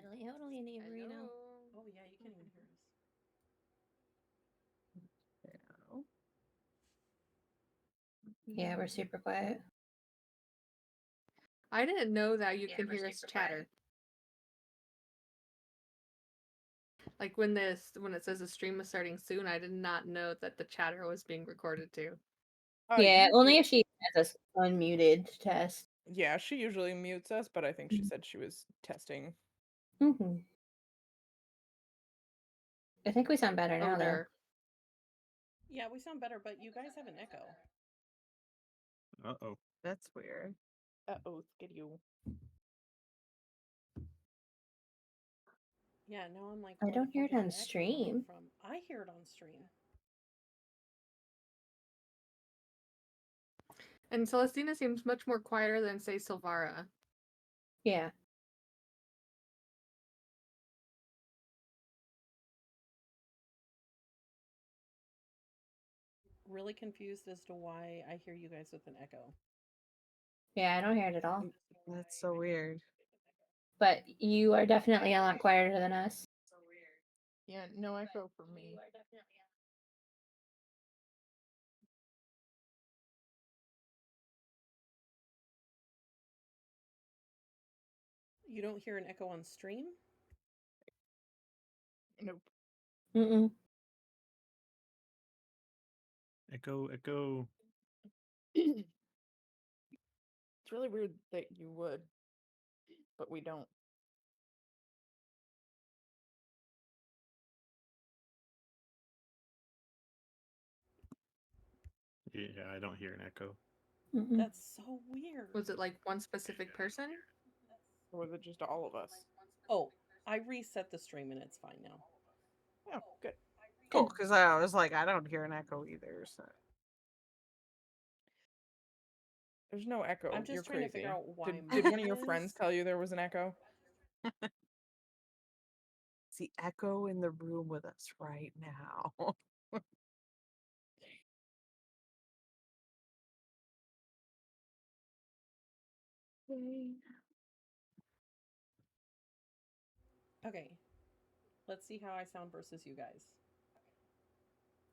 Natalie. Totally neighbor, now. Oh yeah, you can't even hear us. Yeah, we're super quiet. I didn't know that you can hear us chatter. Like when it says the stream is starting soon, I did not know that the chatter was being recorded too. Yeah, only if she has us unmuted test. Yeah, she usually mutes us, but I think she said she was testing. Mm-hmm. I think we sound better now, though. Yeah, we sound better, but you guys have an echo. Uh-oh. That's weird. Uh-oh, skidoo. Yeah, now I'm like, I where don't the hear fuck it is on the echo stream. coming from? I hear it on stream. And Celestina seems much more quieter than, say, Silvara. Yeah. Really confused as to why I hear you guys with an echo. Yeah, I don't hear it at all. That's so weird. But you are definitely a lot quieter than us. So weird. Yeah, no echo for me. You don't hear an echo on stream? Nope. Mm-mm. Echo, echo. It's really weird that you would, but we don't. Yeah, I don't hear an echo. Mm-mm. That's so weird. Was it like one specific person? Or was it just all of us? Oh, I reset the stream and it's fine now. Oh, good. Cool, because I was like, I don't hear an echo either. So there's no echo. I'm just You're trying crazy. to figure out why. Did one of your friends tell you there was an echo? it's the echo in the room with us right now. Okay, let's see how I sound versus you guys.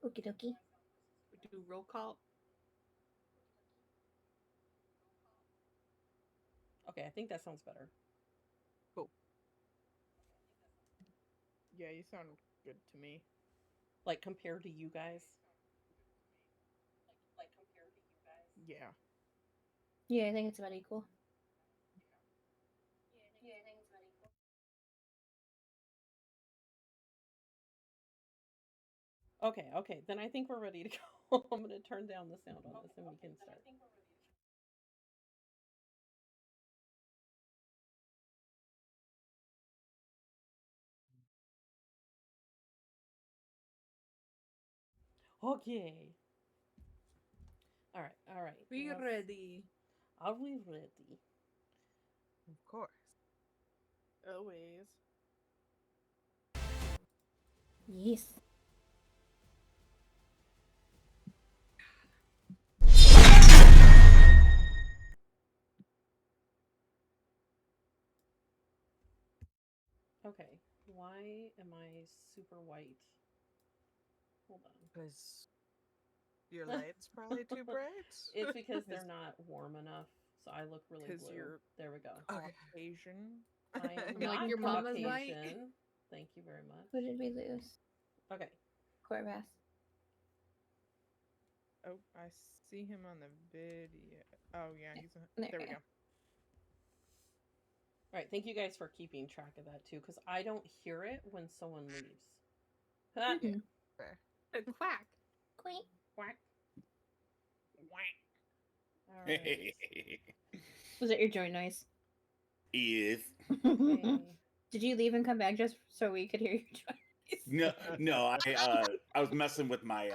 Okie dokie. We do roll call. Okay, I think that sounds better. Cool. Yeah, you sound good to me. Like compared to you guys. Yeah. Yeah, I think it's about equal. Okay, then I think we're ready to go. I'm gonna turn down the sound on this and we can start. Okay. All right. Be ready. Are we ready? Of course. Always. Yes. Okay. Why am I super white? Hold on. Because your light's probably too bright. It's because they're not warm enough, so I look really blue. You're there we go. Caucasian. I am I'm not like, your mama's white. Caucasian. Thank you very much. Who did we lose? Okay. Corvath. Oh, I see him on the video. Oh yeah, he's There there we we go. All right. Thank you guys for keeping track of that too, because I don't hear it when someone leaves. Mm-hmm. Fair. Quack. Quack. Quack. All Hey. right. Was it your joint noise? Yes. Okay. Did you leave and come back just so we could hear your joint noise? No. I was messing with my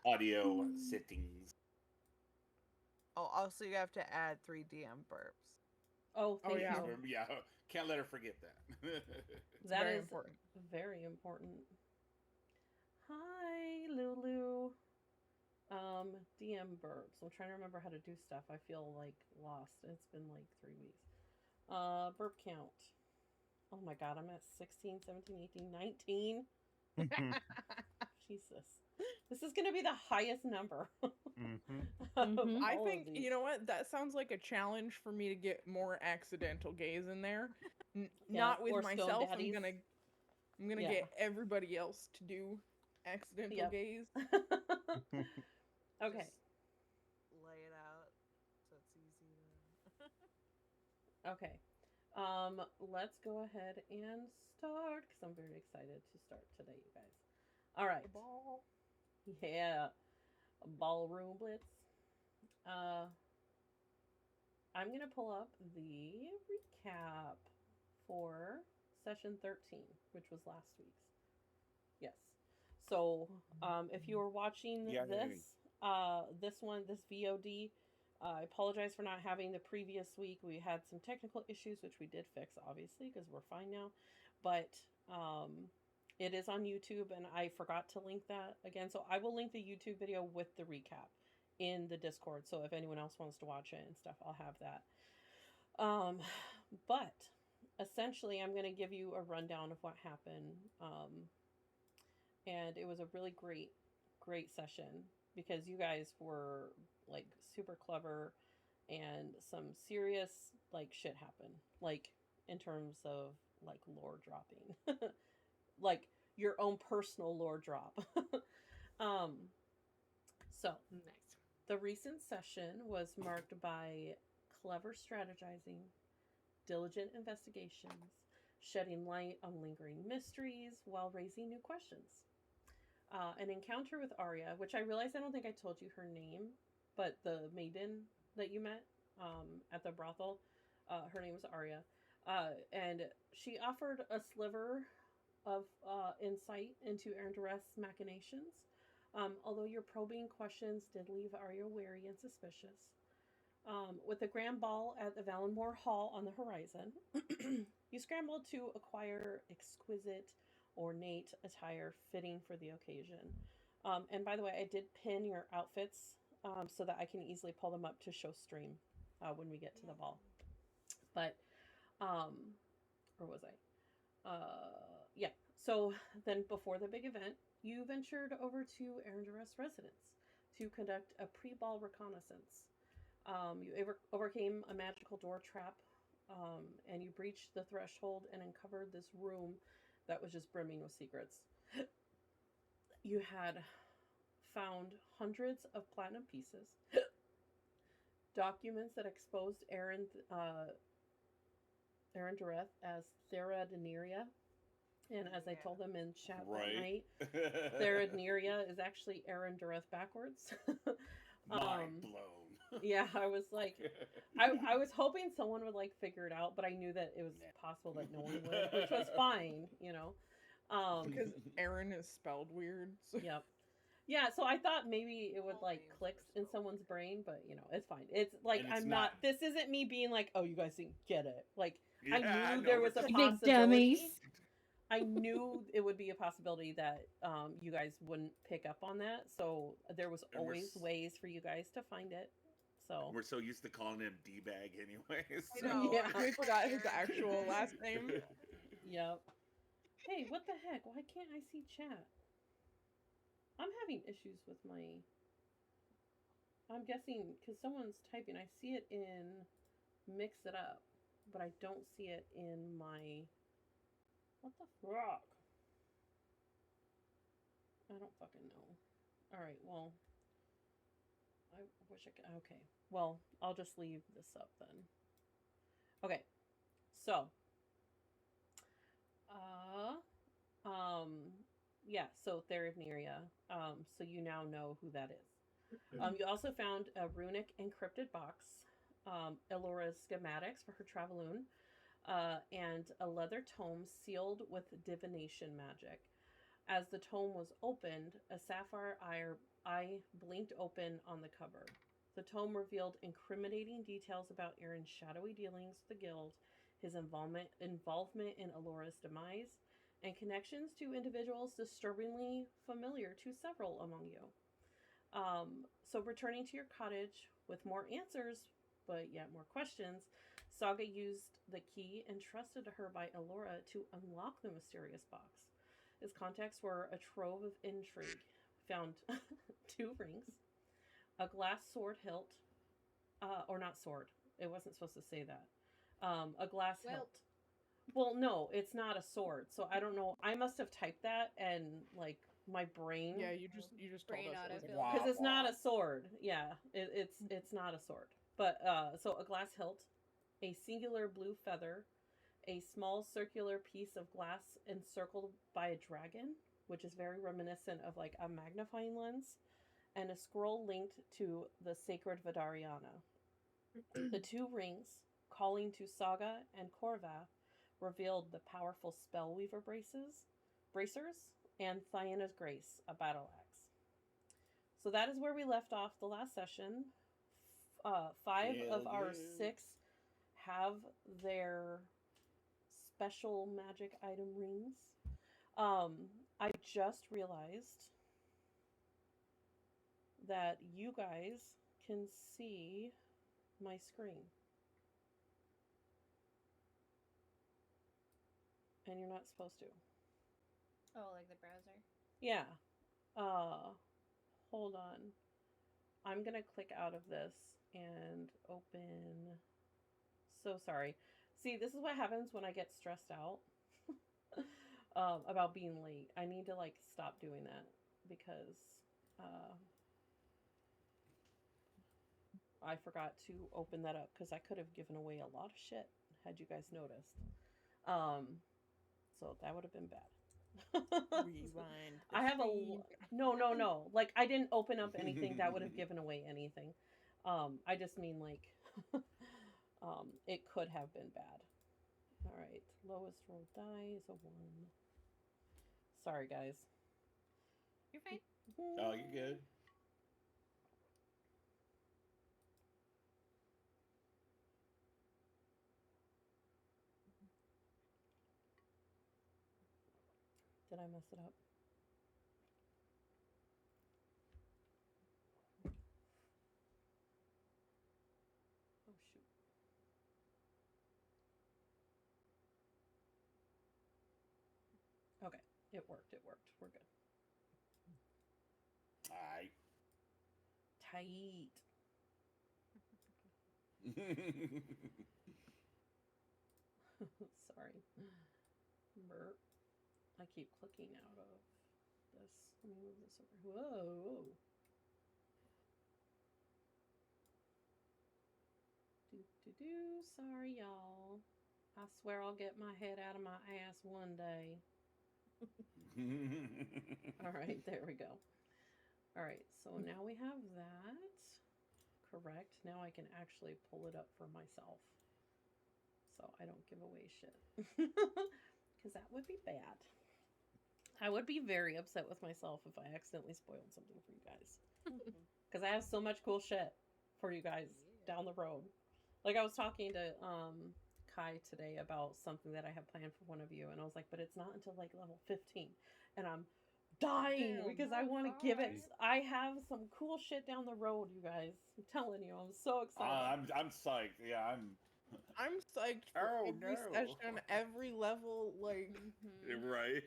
audio settings. Oh, also you have to add 3 DM burps. Oh, thank yeah. you. Yeah, can't let her forget that. That very is important. very important. Hi, Lulu. DM burps. I'm trying to remember how to do stuff. I feel like lost. It's been like 3 weeks. Burp count. Oh my god, I'm at 16, 17, 18, 19. Jesus. This is going to be the highest number. Mhm. of Mhm. I all of think, these. you know what? That sounds like a challenge for me to get more accidental gays in there. Yeah, Not with or stone myself. daddies. I'm gonna Yeah. get everybody else to do accidental Yep. gays. Okay. Just lay it out so it's easy to. Okay. Let's go ahead and start because I'm very excited to start today, you guys. All right. Ball. Yeah. Ballroom Blitz. I'm going to pull up the recap for session 13, which was last week's. Yes. So, if you were watching Yeah, this VOD, I apologize for not having the previous week. We had some technical issues, which we did fix, obviously, because we're fine now. But it is on YouTube, and I forgot to link that again. So I will link the YouTube video with the recap in the Discord. So if anyone else wants to watch it and stuff, I'll have that. But essentially, I'm going to give you a rundown of what happened. And it was a really great session because you guys were like super clever and some serious like shit happened, like in terms of like lore dropping. Like your own personal lore drop. So Nice. the recent session was marked by clever strategizing, diligent investigations, shedding light on lingering mysteries while raising new questions. An encounter with Arya, which I realized I don't think I told you her name, but the maiden that you met at the brothel, her name was Arya. And she offered a sliver of insight into Erendureth's machinations. Although your probing questions did leave Arya wary and suspicious. With the grand ball at the Valenmore Hall on the horizon, you scrambled to acquire exquisite, ornate attire fitting for the occasion. And by the way, I did pin your outfits so that I can easily pull them up to show stream when we get to the ball. But, or was I? Yeah. So then before the big event, you ventured over to Erendureth's residence to conduct a pre-ball reconnaissance. You overcame a magical door trap, and you breached the threshold and uncovered this room that was just brimming with secrets. You had found hundreds of platinum pieces, documents that exposed Erendureth as Theradneria. And as I told them in chat that night, Theradneria is actually Erendureth backwards. Mind blown. Yeah, I was like, I was hoping someone would like figure it out, but I knew that it was possible that no one would, which was fine, you know. Because Aaron is spelled weird. So. Yep. Yeah, so I thought maybe it would All like names click are in spelled someone's brain, but you know, it's fine. It's like And it's I'm not- not. This isn't me being like, oh, you guys didn't get it. Like I Yeah, knew no, there we're was a just- Big possibility. dummies. I knew it would be a possibility that you guys wouldn't pick up on that. So there was And we're always s- ways for you guys to find it. So We're so used to calling him D-bag anyways. I know. Yeah. We forgot his actual last name. Yep. Hey, what the heck? Why can't I see chat? I'm having issues with my. I'm guessing because someone's typing. I see it in Mix It Up, but I don't see it in my. What the fuck? I don't fucking know. Alright, well. I wish I could. Okay. Well, I'll just leave this up then. Okay. So. Yeah, so Theravneria. So you now know who that is. You also found a runic encrypted box, Elora's schematics for her Travaloon, and a leather tome sealed with divination magic. As the tome was opened, a sapphire eye blinked open on the cover. The tome revealed incriminating details about Aaron's shadowy dealings with the guild, his involvement in Elora's demise, and connections to individuals disturbingly familiar to several among you. So returning to your cottage with more answers, but yet more questions, Saga used the key entrusted to her by Elora to unlock the mysterious box. Its contents were a trove of intrigue. Found 2 rings, a glass sword hilt, or not sword. It wasn't supposed to say that. A glass hilt. Well, no, it's not a sword. So I don't know. I must have typed that and like my brain. Yeah, you just told Brain us it was autofill. Wow. Because it's not a sword. Yeah, it's not a sword. But so a glass hilt, a singular blue feather, a small circular piece of glass encircled by a dragon, which is very reminiscent of like a magnifying lens, and a scroll linked to the sacred Vidariana. The 2 rings, calling to Saga and Korva, revealed the powerful Spellweaver bracers, and Thyana's Grace, a battle axe. So that is where we left off the last session. 5 of our 6 have their special magic item rings. I just realized that you guys can see my screen. And you're not supposed to. Oh, like the browser. Yeah. Hold on. I'm gonna click out of this and open. So sorry. See, this is what happens when I get stressed out about being late. I need to like stop doing that because I forgot to open that up because I could have given away a lot of shit had you guys noticed. So that would have been bad. Rewind. I have no. Like I didn't open up anything that would have given away anything. I just mean like it could have been bad. All right, lowest roll die is a 1. Sorry, guys. You're fine. Oh, you're good. Did I mess it up? Oh shoot. Okay, it worked. We're good. Alright. Tight. Sorry. Burp. I keep clicking out of this. Let me move this over. Whoa. Sorry, y'all. I swear I'll get my head out of my ass one day. All right, there we go. All right, so now we have that. Correct. Now I can actually pull it up for myself. So I don't give away shit. Because that would be bad. I would be very upset with myself if I accidentally spoiled something for you guys. Because I have so much cool shit for you guys down the road. Like I was talking to Kai today about something that I have planned for one of you, and I was like, but it's not until like level 15. And I'm dying because I want to give it. I have some cool shit down the road, you guys. I'm telling you, I'm so excited. I'm psyched. Yeah, I'm psyched for Oh, every no. session, every level. Like, right.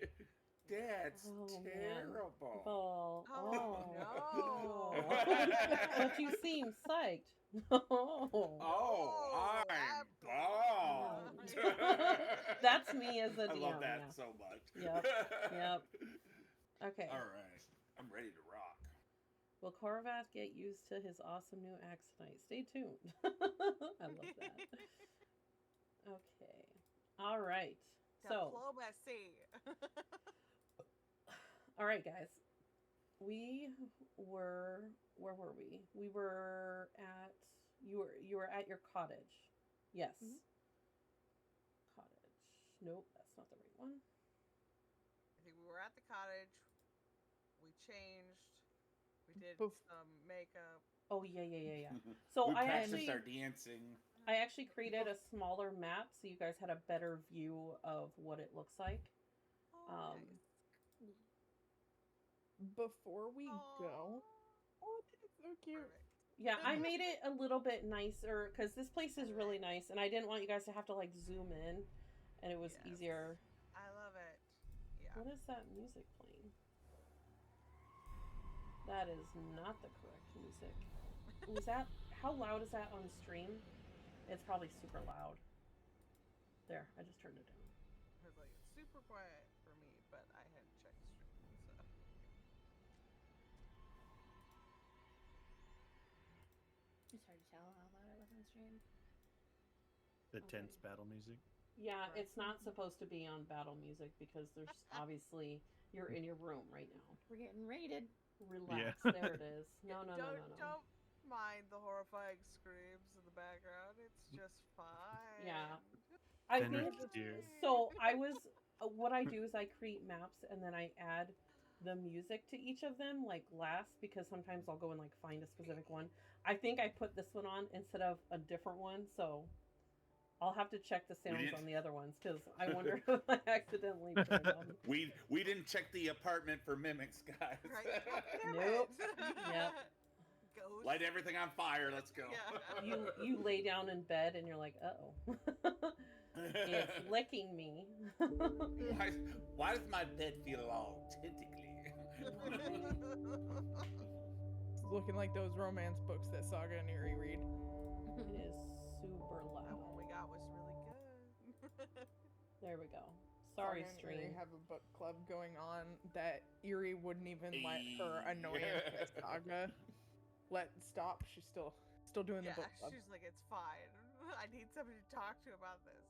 That's Oh, man. terrible. Oh, no. But you seem psyched. I'm bummed. That's me as a DM. I love that yeah. so much. Yep. Okay. All right. I'm ready to rock. Will Korvath get used to his awesome new axe tonight? Stay tuned. I love that. Okay. All right. So, Diplomacy. all right, guys. We were, where were we? We were at, you were at your cottage. Yes. Mhm. Cottage. Nope, that's not the right one. I think we were at the cottage. We changed. We did Bef- some makeup. Oh, yeah. So we I practiced actually, our dancing. I actually created a smaller map so you guys had a better view of what it looks like. Oh, Before we nice. go, oh, that's so cute. Perfect. Yeah, I made it a little bit nicer because this place is really nice, and I didn't want you guys to have to like zoom in, and it was Yes. easier. I love it. Yeah. What is that music playing? That is not the correct music. Was that how loud is that on stream? It's probably super loud. There, I just turned it down. I was like, it's super quiet for me, but I hadn't checked stream, so. It's hard to tell how loud it was on stream. The Okay. tense battle music. Yeah, Right. it's not supposed to be on battle music because there's obviously you're in your room right now. We're getting raided. Relax. Yeah. There it is. No, no, no, no, no. Don't mind the horrifying screams in the background. It's just fine. Yeah. I Fenrir think Steer. so. I was what I do is I create maps and then I add the music to each of them like last because sometimes I'll go and like find a specific one. I think I put this one on instead of a different one, so I'll have to check the sounds didn't- on the other ones because I wonder if I accidentally put it on. We didn't check the apartment for mimics, guys. Right? Damn Nope. it. Yep. Ghost. Light everything on fire. Let's go. Yeah. You lay down in bed and you're like, oh, it's licking me. why does my bed feel all tentacly? It's looking like those romance books that Saga and Eerie read. It is super That loud. one we got was really good. There we go. Sorry, Saga and Eerie stream. have a book club going on that Eerie wouldn't even let her annoyance at Saga let stop. She's still doing Yeah, the book club. she's like, it's fine. I need somebody to talk to about this.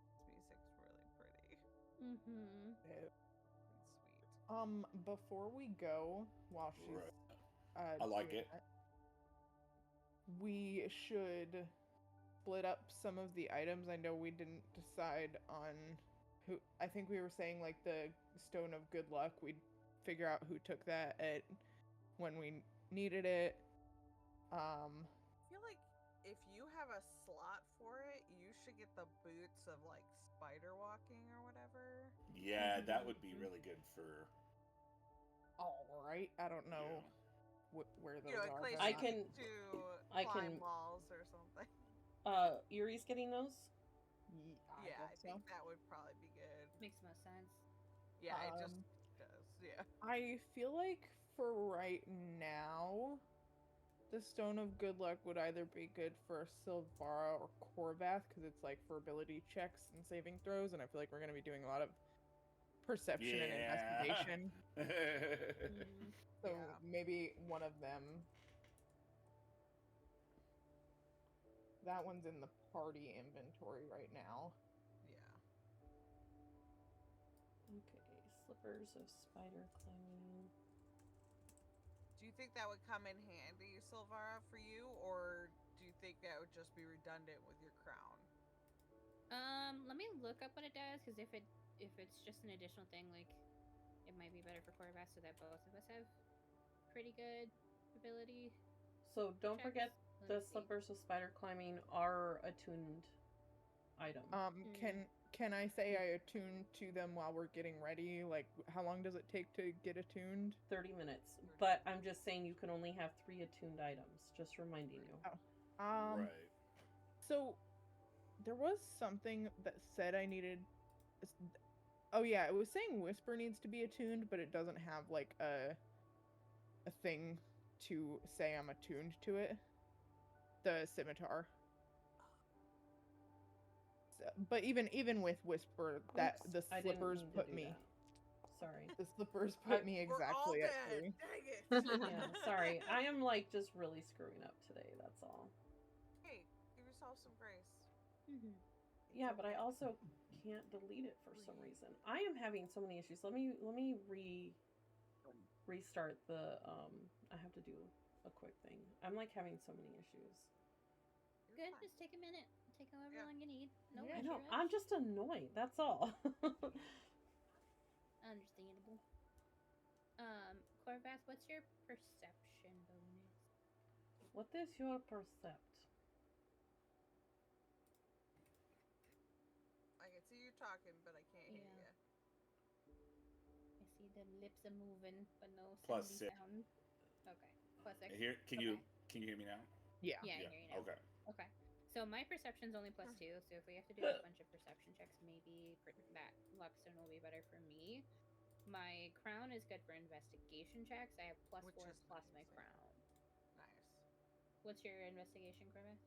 This music's really pretty Mm-hmm. and sweet. Before we go, while she's I like doing it. that, we should split up some of the items. I know we didn't decide on who. I think we were saying like the Stone of Good Luck. We'd figure out who took that at when we needed it. I feel like if you have a slot for it, you should get the boots of like spider walking or whatever. Yeah, that would be really good for. All right, I don't know Yeah. where those You know, in are. place but I you can- I climb can- walls or something. Eerie's getting those? I Yeah, I guess think so. that would probably be good. Makes the most sense. Yeah, it just Um, does. Yeah. I feel like for right now, the Stone of Good Luck would either be good for Silvara or Korvath because it's like for ability checks and saving throws, and I feel like we're going to be doing a lot of perception and investigation. Mm. So Yeah. maybe one of them. That one's in the party inventory right now. Yeah. Okay, slippers of spider climbing. Do you think that would come in handy, Silvara, for you, or do you think that would just be redundant with your crown? Let me look up what it does, because if it's just an additional thing, like it might be better for Corvass so that both of us have pretty good ability. So don't checks. forget the Let's see. slippers of spider climbing are attuned item. Can I say I attune to them while we're getting ready? Like, how long does it take to get attuned? 30 minutes. But I'm just saying you can only have 3 attuned items. Just reminding you. right. So there was something that said I needed. Oh yeah, it was saying Whisper needs to be attuned, but it doesn't have like a thing to say I'm attuned to it. The scimitar. But even with Whisper, that Oops, the I didn't slippers mean to put do me. that. Sorry. The slippers put me We're all exactly at dead. 3. Dang it. Yeah, sorry. I am like just really screwing up today. That's all. Hey, give yourself some grace. Mm-hmm. Yeah, but I also can't delete it for some reason. I am having so many issues. Let me restart the I have to do a quick thing. I'm like having so many issues. You're Good, fine. just take a minute. Take however Yeah. long you need. No Yeah. I rush, know. rush. I'm just annoyed. That's all. Understandable. Corvass, what's your perception bonus? What is your percept? I can see you talking, but I can't hear Yeah. you. The lips are moving, but no Plus soundy 6. sound. Okay. Plus 6. Here, can Okay. you hear me now? Yeah. Yeah, I hear you now. Okay. Okay. So my perception's only plus 2, so if we have to do a bunch of perception checks, maybe that Luxton will be better for me. My crown is good for investigation checks. I have plus Which 4 is plus my nice, yeah. crown. Nice. What's your investigation, Corvus?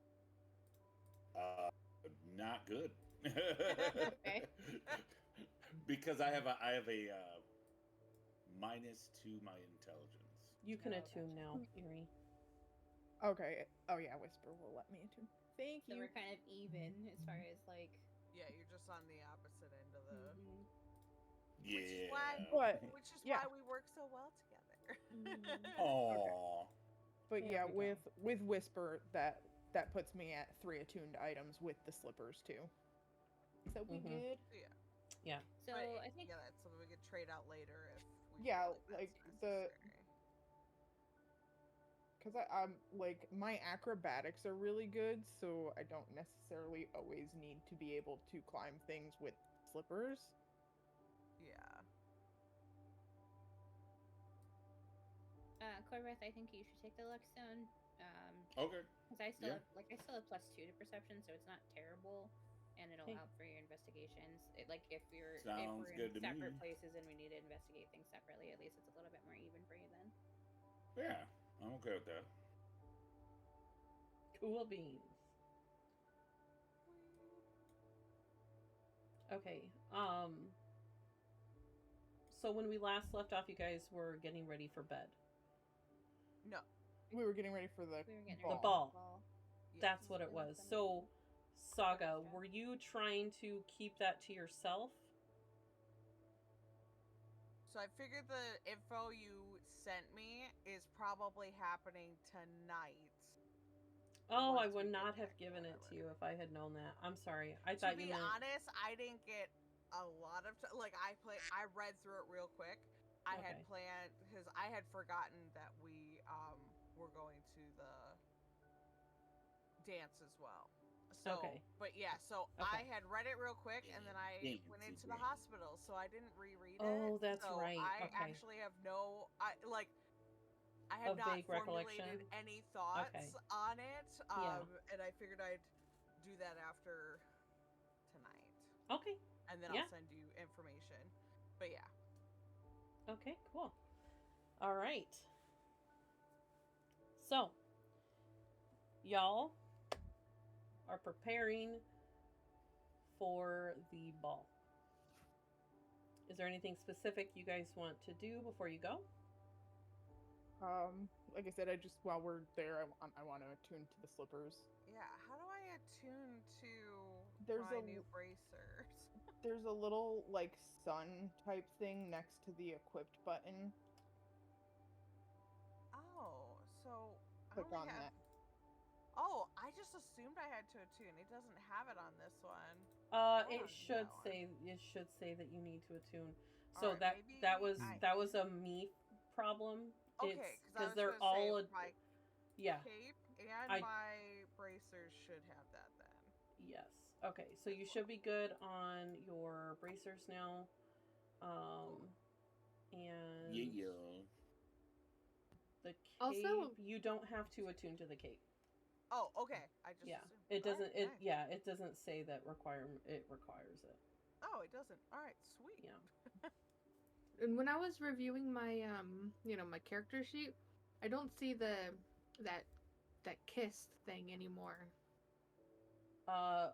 Not good. Okay. Because I have a minus 2 my intelligence. You can Oh, attune gotcha. now, Erie. Okay. Oh yeah, Whisper will let me attune. Thank So you. we're kind of even as far as like. Yeah, you're just on the opposite end of the. Mhm. Yeah. Which is why- But Which is Yeah. why we work so well together. Mhm. Aww. But There yeah, we go. with Whisper, that puts me at 3 attuned items with the slippers too. So we Mhm. good. Yeah. So But, I think yeah, that's something we could trade out later if we Yeah, feel like like, that's the- necessary. Because I'm like, my acrobatics are really good, so I don't necessarily always need to be able to climb things with slippers. Yeah. Corvus, I think you should take the Luckstone. Okay. Because I still Yeah. have I still have plus 2 to perception, so it's not terrible, and it'll Okay. help for your investigations. Like if we're Sounds in good to separate me. places and we need to investigate things separately, at least it's a little bit more even for you then. Yeah, I'm okay with that. Cool beans. Okay. So when we last left off, you guys were getting ready for bed. No. We were getting ready for the We were getting The ready for ball. Yes. That's what it We left was. them So, Saga, Corvus job. were you trying to keep that to yourself? So I figured the info you sent me is probably happening tonight. Oh, I Once we would get not back have or given it to whatever. you if I had known that. I'm sorry. I To thought be you meant. honest, I didn't get a lot of like I read through it real quick. I Okay. had planned because I had forgotten that we were going to the dance as well. So, Okay. but yeah, so Okay. I had read it real quick and then I Dance went is into the right. hospital, so I didn't reread it. Oh, that's so right. I Okay. actually have I A had not vague formulated recollection? any thoughts Okay. on it. Yeah. And I figured I'd do that after tonight. Okay. And then Yeah. I'll send you information. But yeah. Okay, cool. All right. So, y'all are preparing for the ball. Is there anything specific you guys want to do before you go? Like I said, while we're there, I want to attune to the slippers. Yeah, how do I attune to There's my a new l- bracers? There's a little like sun type thing next to the equipped button. Oh, so I Click only on have... that. Oh, I just assumed I had to attune. It doesn't have it on this one. It on should that one. say that you need to attune. So Alright, that maybe that was a me problem. Okay, because because they're all my yeah. cape and I- my bracers should have that then. Yes. Okay, so you should be good on your bracers now. And Yeah. the cape, Also- you don't have to attune to the cape. Oh, okay. I just Yeah. assumed. It doesn't Alright, nice. it doesn't say that it requires it. Oh, it doesn't. All right, sweet. Yeah. And when I was reviewing my my character sheet, I don't see that kissed thing anymore.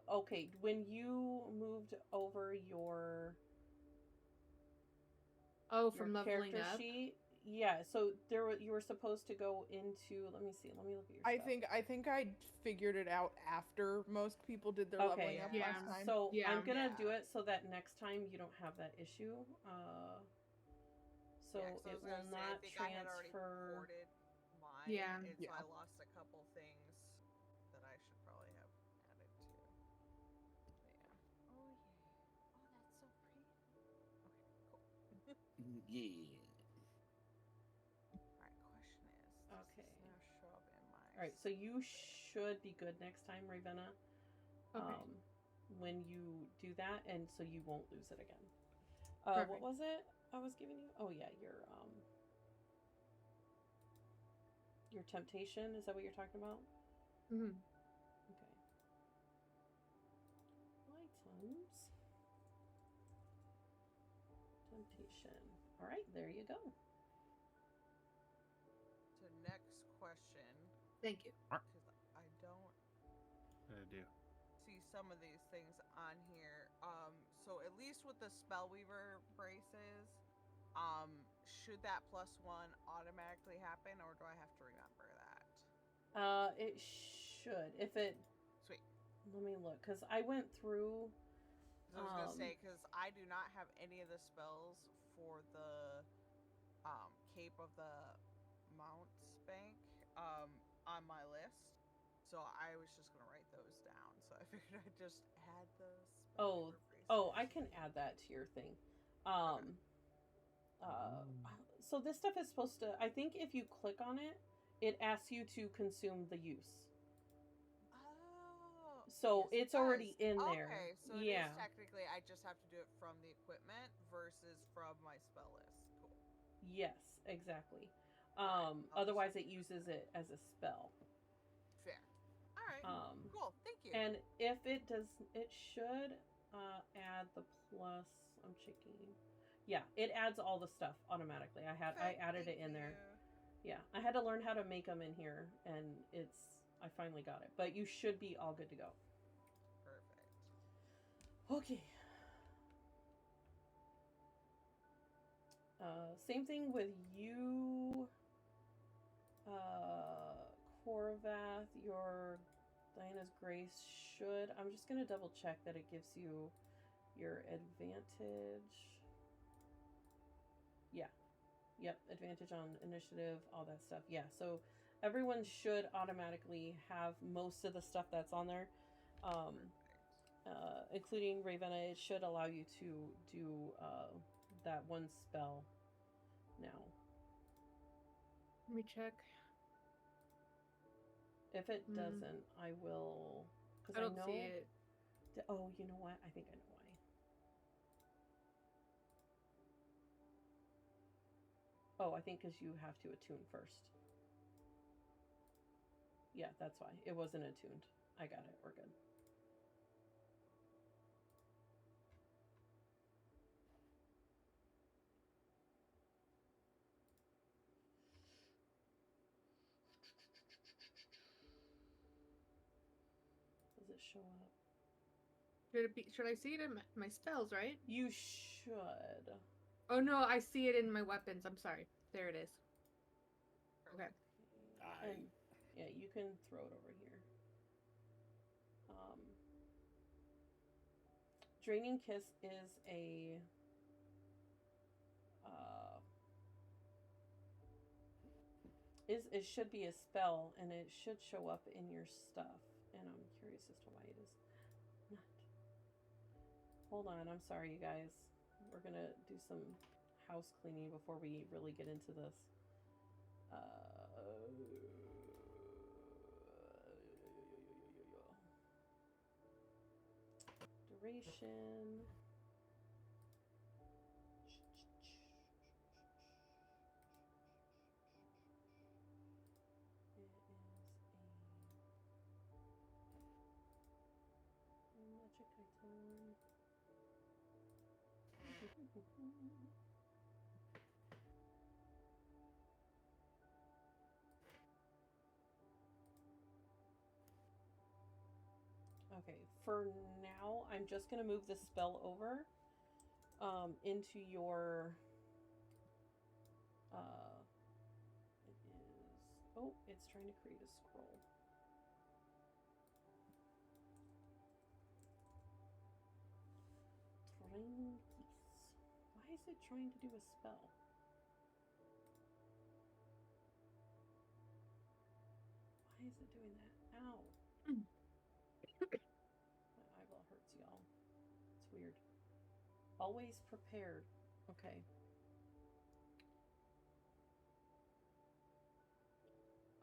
Okay, when you moved over your From leveling character up. sheet, yeah, so you were supposed to go into, let me see, let me look at your I stuff. think I figured it out after most people did their leveling up yeah. last time. So Yeah. I'm gonna do Yeah. it so that next time you don't have that issue. So Yeah, 'cause I it was will gonna say, I not think I had already transfer. ported mine. Yeah. And so Yeah. I lost a couple things that I should probably have added to. But yeah. Oh, yay. Oh, that's so pretty. Okay, cool. Yeah. Alright, question is, does Okay. this now show up in my... All right, so you should be good next time, Ravenna. Okay. When you do that, and so you won't lose it again. What Perfect. was it I was giving you? Oh yeah, your temptation. Is that what you're talking about? Mm-hmm. Okay. Items. Temptation. All right, there you go. So next question, Thank you. because I don't I do. see some of these things on here. So at least with the Spellweaver braces, should that +1 automatically happen, or do I have to remember that? It should. If it. Sweet. Let me look, cause I went through. 'Cause I was gonna say, because I do not have any of the spells for the Cape of the Mountsbank on my list, so I was just gonna write those down. So I figured I'd just add those. Oh, oh, I can add that to your thing. So this stuff is supposed to. I think if you click on it, it asks you to consume the use. Oh. So yes, it it's already does. in there. Okay, so it Yeah. is technically I just have to do it from the equipment versus from my spell list. Cool. Yes, exactly. Alright, Otherwise it uses it as a spell. Fair. All right. Cool. Thank you. And if it does, it should add the plus. I'm checking. Yeah, it adds all the stuff automatically. I added it in there. Yeah, I had to learn how to make them in here, and I finally got it. But you should be all good to go. Perfect. Okay. Same thing with you, Corvath. Your Diana's Grace should. I'm just gonna double check that it gives you your advantage. Yeah. Yep, advantage on initiative, all that stuff. Yeah, so everyone should automatically have most of the stuff that's on there, including Ravenna. It should allow you to do that one spell now. Let me check. If it doesn't, I will. I don't see it. Oh, you know what? I think I know why. Oh, I think because you have to attune first. Yeah, that's why. It wasn't attuned. I got it. We're good. Does it show up? Should I see it in my spells, right? You should. Oh no, I see it in my weapons. I'm sorry. There it is. Okay. And yeah, you can throw it over here. Draining Kiss is a it should be a spell, and it should show up in your stuff. And I'm curious as to why it is not. Hold on, I'm sorry, you guys. We're gonna do some house cleaning before we really get into this. Duration. Magic item. Okay, for now, I'm just going to move this spell over into your... it is... Oh, it's trying to create a scroll. Drain Geese. Why is it trying to do a spell? Why is it doing that? Ow. My eyeball hurts, y'all. It's weird. Always prepared. Okay.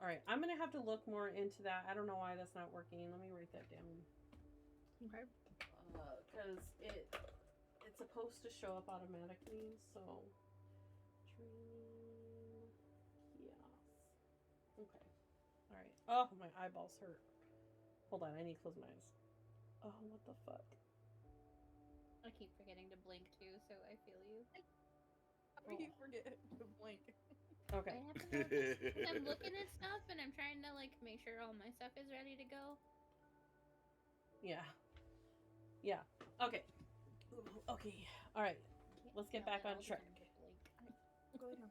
Alright, I'm going to have to look more into that. I don't know why that's not working. Let me write that down. Okay. Because it's it's supposed to show up automatically, so dream chaos. Okay. Alright. Oh, my eyeballs hurt. Hold on, I need to close my eyes. Oh, what the fuck? I keep forgetting to blink too, so I feel you. We forget to blink. Okay. I have to know because I'm looking at stuff and I'm trying to like make sure all my stuff is ready to go. Yeah. Yeah. Okay. Okay. Alright. Let's get back on track. Go ahead.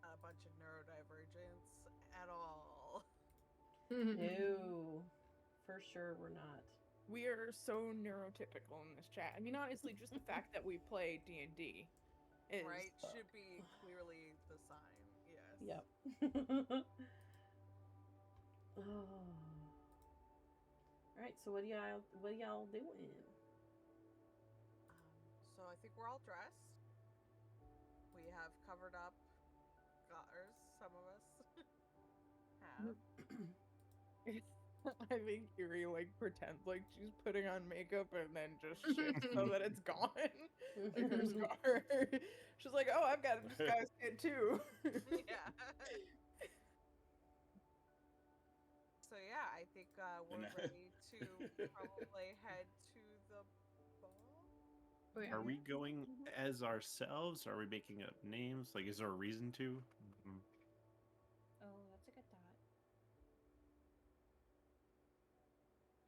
A bunch of neurodivergence at all. No. For sure we're not. We are so neurotypical in this chat. I mean, honestly, just the fact that we play D&D is Right? Should be clearly the sign. Yes. Yep. Oh. Alright, so what are y'all doing? So I think we're all dressed. We have covered up gutters, some of us have. I think Erie like pretends like she's putting on makeup and then just shifts so that it's gone. Like her scar. She's like, oh, I've got a disguise kit too. Yeah. So yeah, I think we're ready to probably head to the ball. Are we going as ourselves? Are we making up names? Like, is there a reason to? Mhm. Oh, that's a good thought.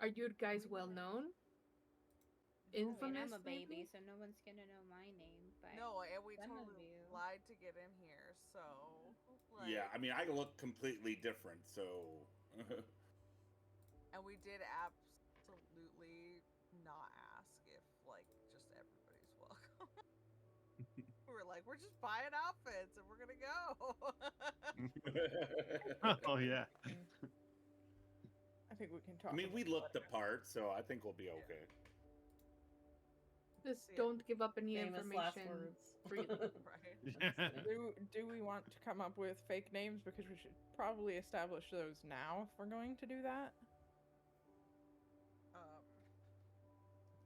Are you guys well known? I mean, Infamous, I'm a baby, maybe? so no one's gonna know my name. But No, and we some of totally you. lied to get in here, so like, Yeah, I mean, I look completely different, so. and we did absolutely not ask if like just everybody's welcome. We were like, we're just buying outfits and we're gonna go. Oh yeah. I think we can talk. I mean, we about looked that. the part, so I think we'll be okay. Just Yeah. don't give up any Famous last information words. freely. Right. Do we want to come up with fake names? Because we should probably establish those now if we're going to do that.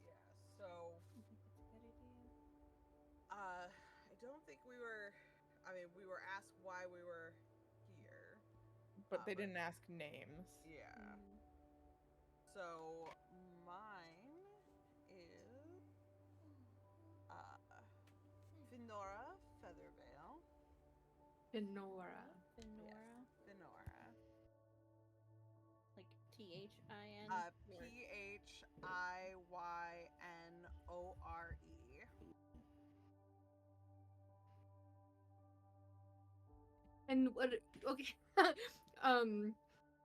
Yeah, so I think it's a good idea. I don't think we were we were asked why we were here. But they But- didn't ask names. Yeah. Mm. So mine is Finora Feathervale. Finora. Finora, Finora. like THIN. Pyynore. And what? Okay.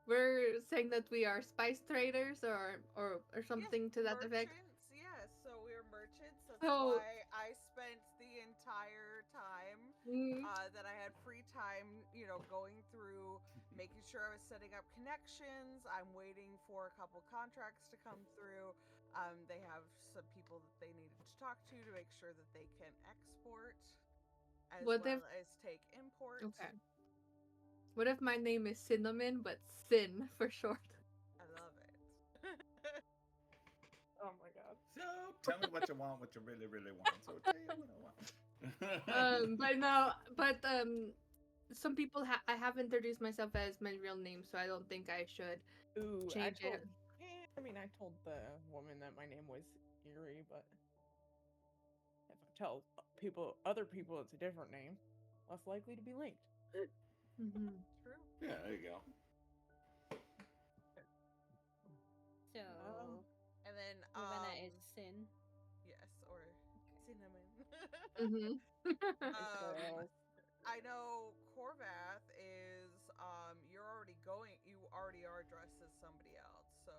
We're saying that we are spice traders or something to that effect. Merchants, yes. So we're merchants. That's So- why I spent the entire time Mm, that I had free time, going through, making sure I was setting up connections. I'm waiting for a couple contracts to come through. They have some people that they needed to talk to make sure that they can export as What well if- as take import. okay. What if my name is Cinnamon, but Sin for short? I love it. Oh my god. So, tell me what you want, what you really, really want. So, tell you what I want. But no, but some people I have introduced myself as my real name, so I don't think I should Ooh, change it. I told the woman that my name was Erie, but if I tell other people it's a different name, less likely to be linked. Mhm. True. Yeah, there you go. So And then Ravenna is Sin. yes, or cinnamon. Mhm. I know Corvath is you already are dressed as somebody else, so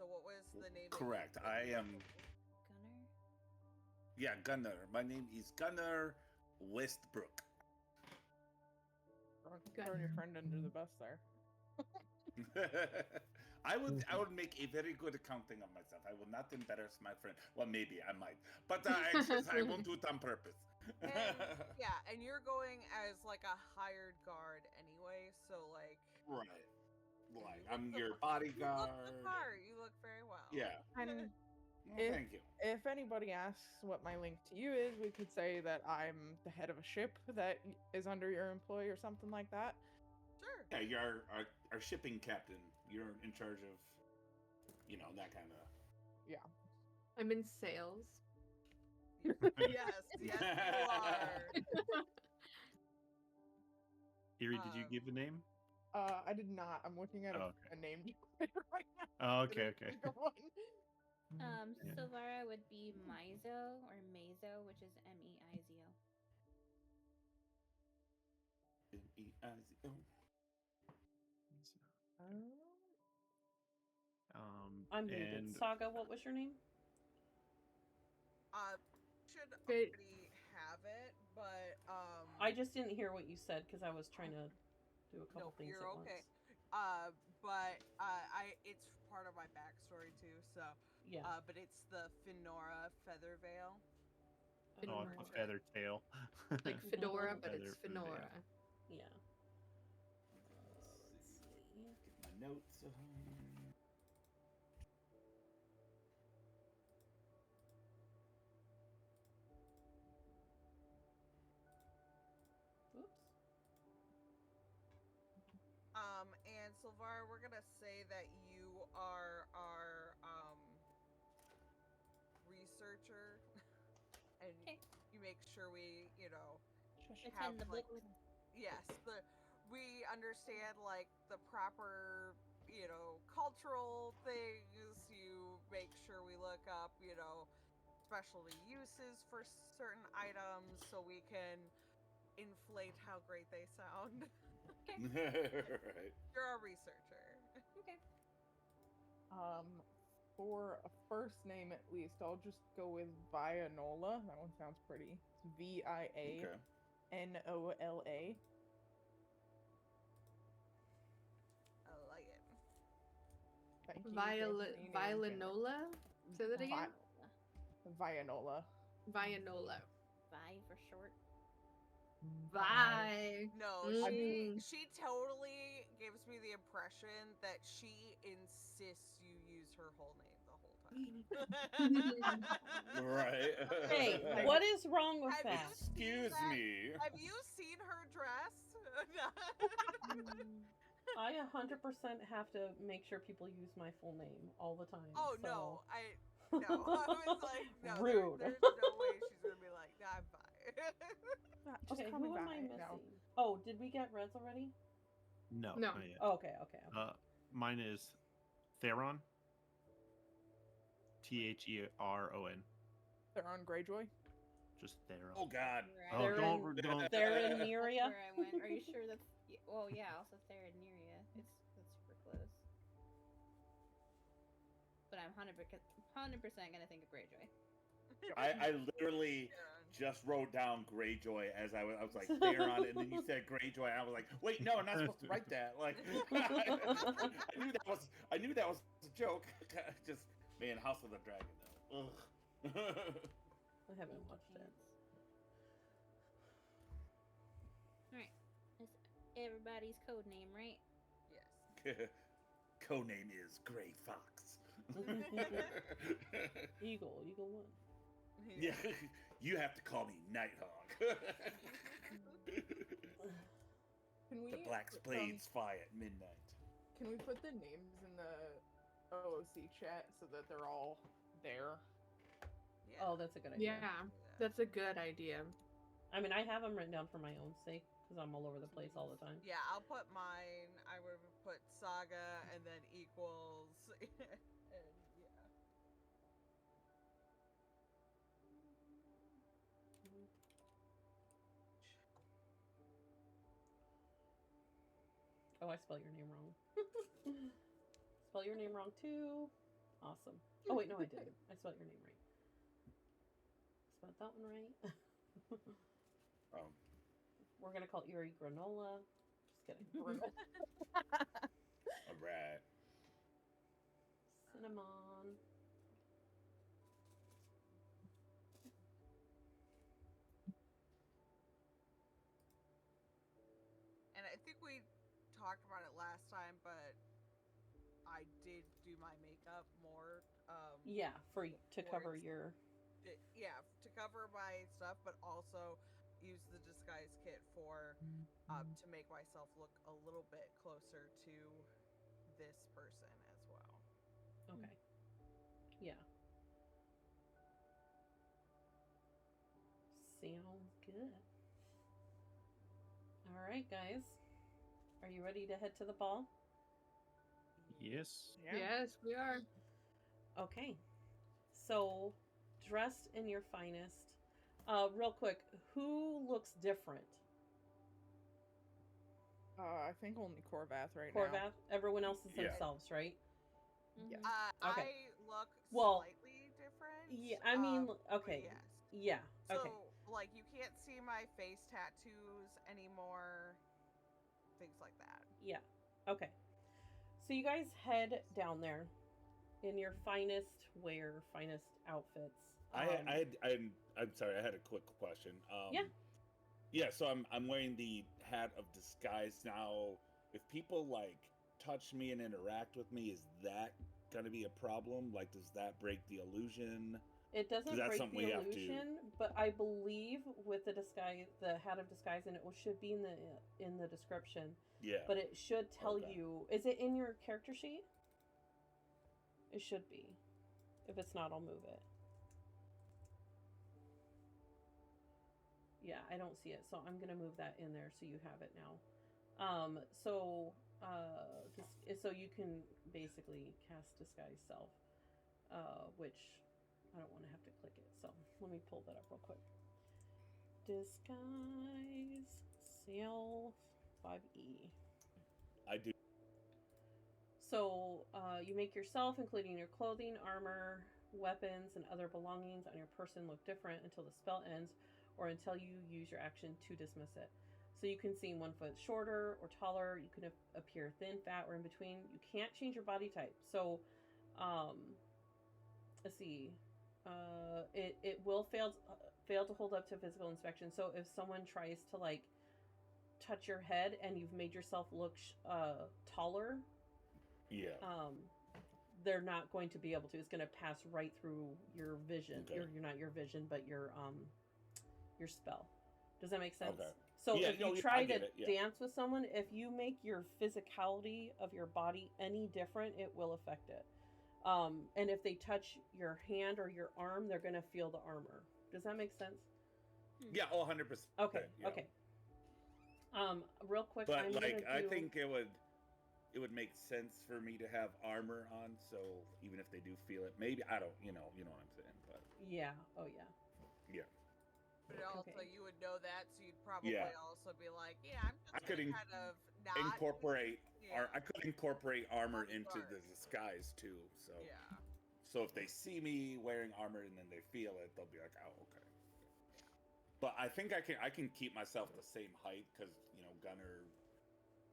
what was the name? Correct. I am. Gunner. Yeah, Gunner. My name is Gunner Westbrook. Throwing your friend under the bus there. I would make a very good accounting of myself. I will not embarrass my friend. Well, maybe I might, but I won't do it on purpose. And you're going as like a hired guard anyway, so like Right. Like, You I'm look the your part. You look bodyguard. the part. You look very well. Yeah. And Well, If- thank you. if anybody asks what my link to you is, we could say that I'm the head of a ship that is under your employ or something like that. Sure. Yeah, you're our shipping captain. You're in charge of, that kind of. I'm in sales. Yes, you are. Erie, did you give a name? I did not. I'm looking at Oh, a name generator right now. Oh, I okay, didn't okay. think of one. Yeah. Silvara would be Mizo or Mazo, which is Meizo. M-E-I-Z-O. I'm muted. And Saga, what was your name? Should Okay. already have it, but I just didn't hear what you said because I was trying to do a couple no, things you're at okay. once. But it's part of my backstory too. So, Yeah. but it's the Finora Feather Veil. oh, Fedora. a feather tail. Like Fedora, but Feather it's for veil. Fenora. Yeah. Let's Let's see. see. Get my notes. Oops. And Silvar, we're gonna say that you are our researcher, and Okay. you make sure we, Attend the like, book. yes, we understand like the proper, cultural things. You make sure we look up, specialty uses for certain items so we can inflate how great they sound. Right. You're our researcher. Okay. For a first name at least, I'll just go with Vianola. That one sounds pretty. It's Okay. Vianola. I like it. Thank you. Thank you, Violinola? Say that again? Vianola. Vianola. Vi for short. Vi. No, Mm. she totally gives me the impression that she insists you use her whole name the whole time. Hey, Right. what is wrong with Have that? you seen Excuse that? me. Have you seen her dress? I 100% have to make sure people use my full name all the time. Oh so... no, I was like, no, Rude. there's no way she's gonna be like, nah, I'm fine. Just Okay, call me who am I Vi missing? now. Oh, did we get Reds already? No, No. not yet. Oh, okay. Mine is Theron. Theron. Theron Greyjoy. Just Theron. Oh God. Right. Oh, don't. Theron That's Neria. where I went. Are you sure that's? Oh yeah, also Theraneria. That's super close. But I'm 100% gonna think of Greyjoy. I literally just wrote down Greyjoy as I was like Theron, and then you said Greyjoy, and I was like, wait, no, I'm not supposed to write that. Like, I knew that was a joke. Just man, House of the Dragon though. Ugh. I haven't watched it. Alright. That's everybody's code name, right? Yes. Codename is Grey Fox. Eagle one. Yeah, you have to call me Nighthawk. Can we The Black Blades fly at midnight. Can we put the names in the OOC chat so that they're all there? Yeah. Oh, that's a good idea. Yeah, that's a good idea. I mean, I have them written down for my own sake because I'm all over the place all the time. Yeah, I'll put mine. I would put Saga and then equals. And yeah. Oh, I spelled your name wrong. Spell your name wrong too. Awesome. Oh wait, no, I didn't. I spelled your name right. Spelled that one right. We're gonna call Erie Granola. Just kidding. All right. Cinnamon. And I think we talked about it last time, but I did do my makeup more. Yeah, to cover towards- your. Yeah, to cover my stuff, but also use the disguise kit for to make myself look a little bit closer to this person as well. Okay. Yeah. Sounds good. All right, guys. Are you ready to head to the ball? Yes. Yeah. Yes, we are. Okay. So, dressed in your finest. Real quick, who looks different? I think only Corvath right Corvath? now. Everyone else is Yeah. themselves, right? Yes. Okay. I look Well, slightly different. Yeah, I mean, but okay. yes. Yeah. So, Okay. like, you can't see my face tattoos anymore. Things like that. Yeah. Okay. So you guys head down there in your finest wear, finest outfits. I'm sorry. I had a quick question. Yeah. Yeah. So I'm wearing the hat of disguise now. If people like touch me and interact with me, is that gonna be a problem? Like, does that break the illusion? It doesn't That's break something the we have to- illusion, but I believe with the disguise, the hat of disguise, and it should be in the description. Yeah. But it should tell Okay. you. Is it in your character sheet? It should be. If it's not, I'll move it. Yeah, I don't see it, so I'm gonna move that in there so you have it now. So you can basically cast disguise self, which I don't want to have to click it. So let me pull that up real quick. Disguise self 5e. I do. So you make yourself, including your clothing, armor, weapons, and other belongings on your person look different until the spell ends or until you use your action to dismiss it. So you can seem 1 foot shorter or taller. You can appear thin, fat, or in between. You can't change your body type. So, let's see. It will fail to hold up to physical inspection. So if someone tries to like touch your head and you've made yourself look taller, Yeah. they're not going to be able to. It's going to pass right through your vision. Okay. You're not your vision, but your spell. Does that make sense? Okay. So Yeah, if no, you yeah, try I to get it, yeah. dance with someone, if you make your physicality of your body any different, it will affect it. And if they touch your hand or your arm, they're going to feel the armor. Does that make sense? Yeah. 100%. Okay. Yeah. Okay. Real quick, But I'm like, gonna I do... think it would make sense for me to have armor on. So even if they do feel it, maybe I don't. You know what I'm saying. But Yeah. Oh yeah. yeah. But also, Okay. you would know that, so you'd probably Yeah. also be like, "Yeah, I'm I just could gonna kind of not Incorporate. Yeah. I could incorporate armor Martial into the arts. disguise too. So Yeah. so if they see me wearing armor and then they feel it, they'll be like, "Oh, okay." But I think I can keep myself the same height because Gunner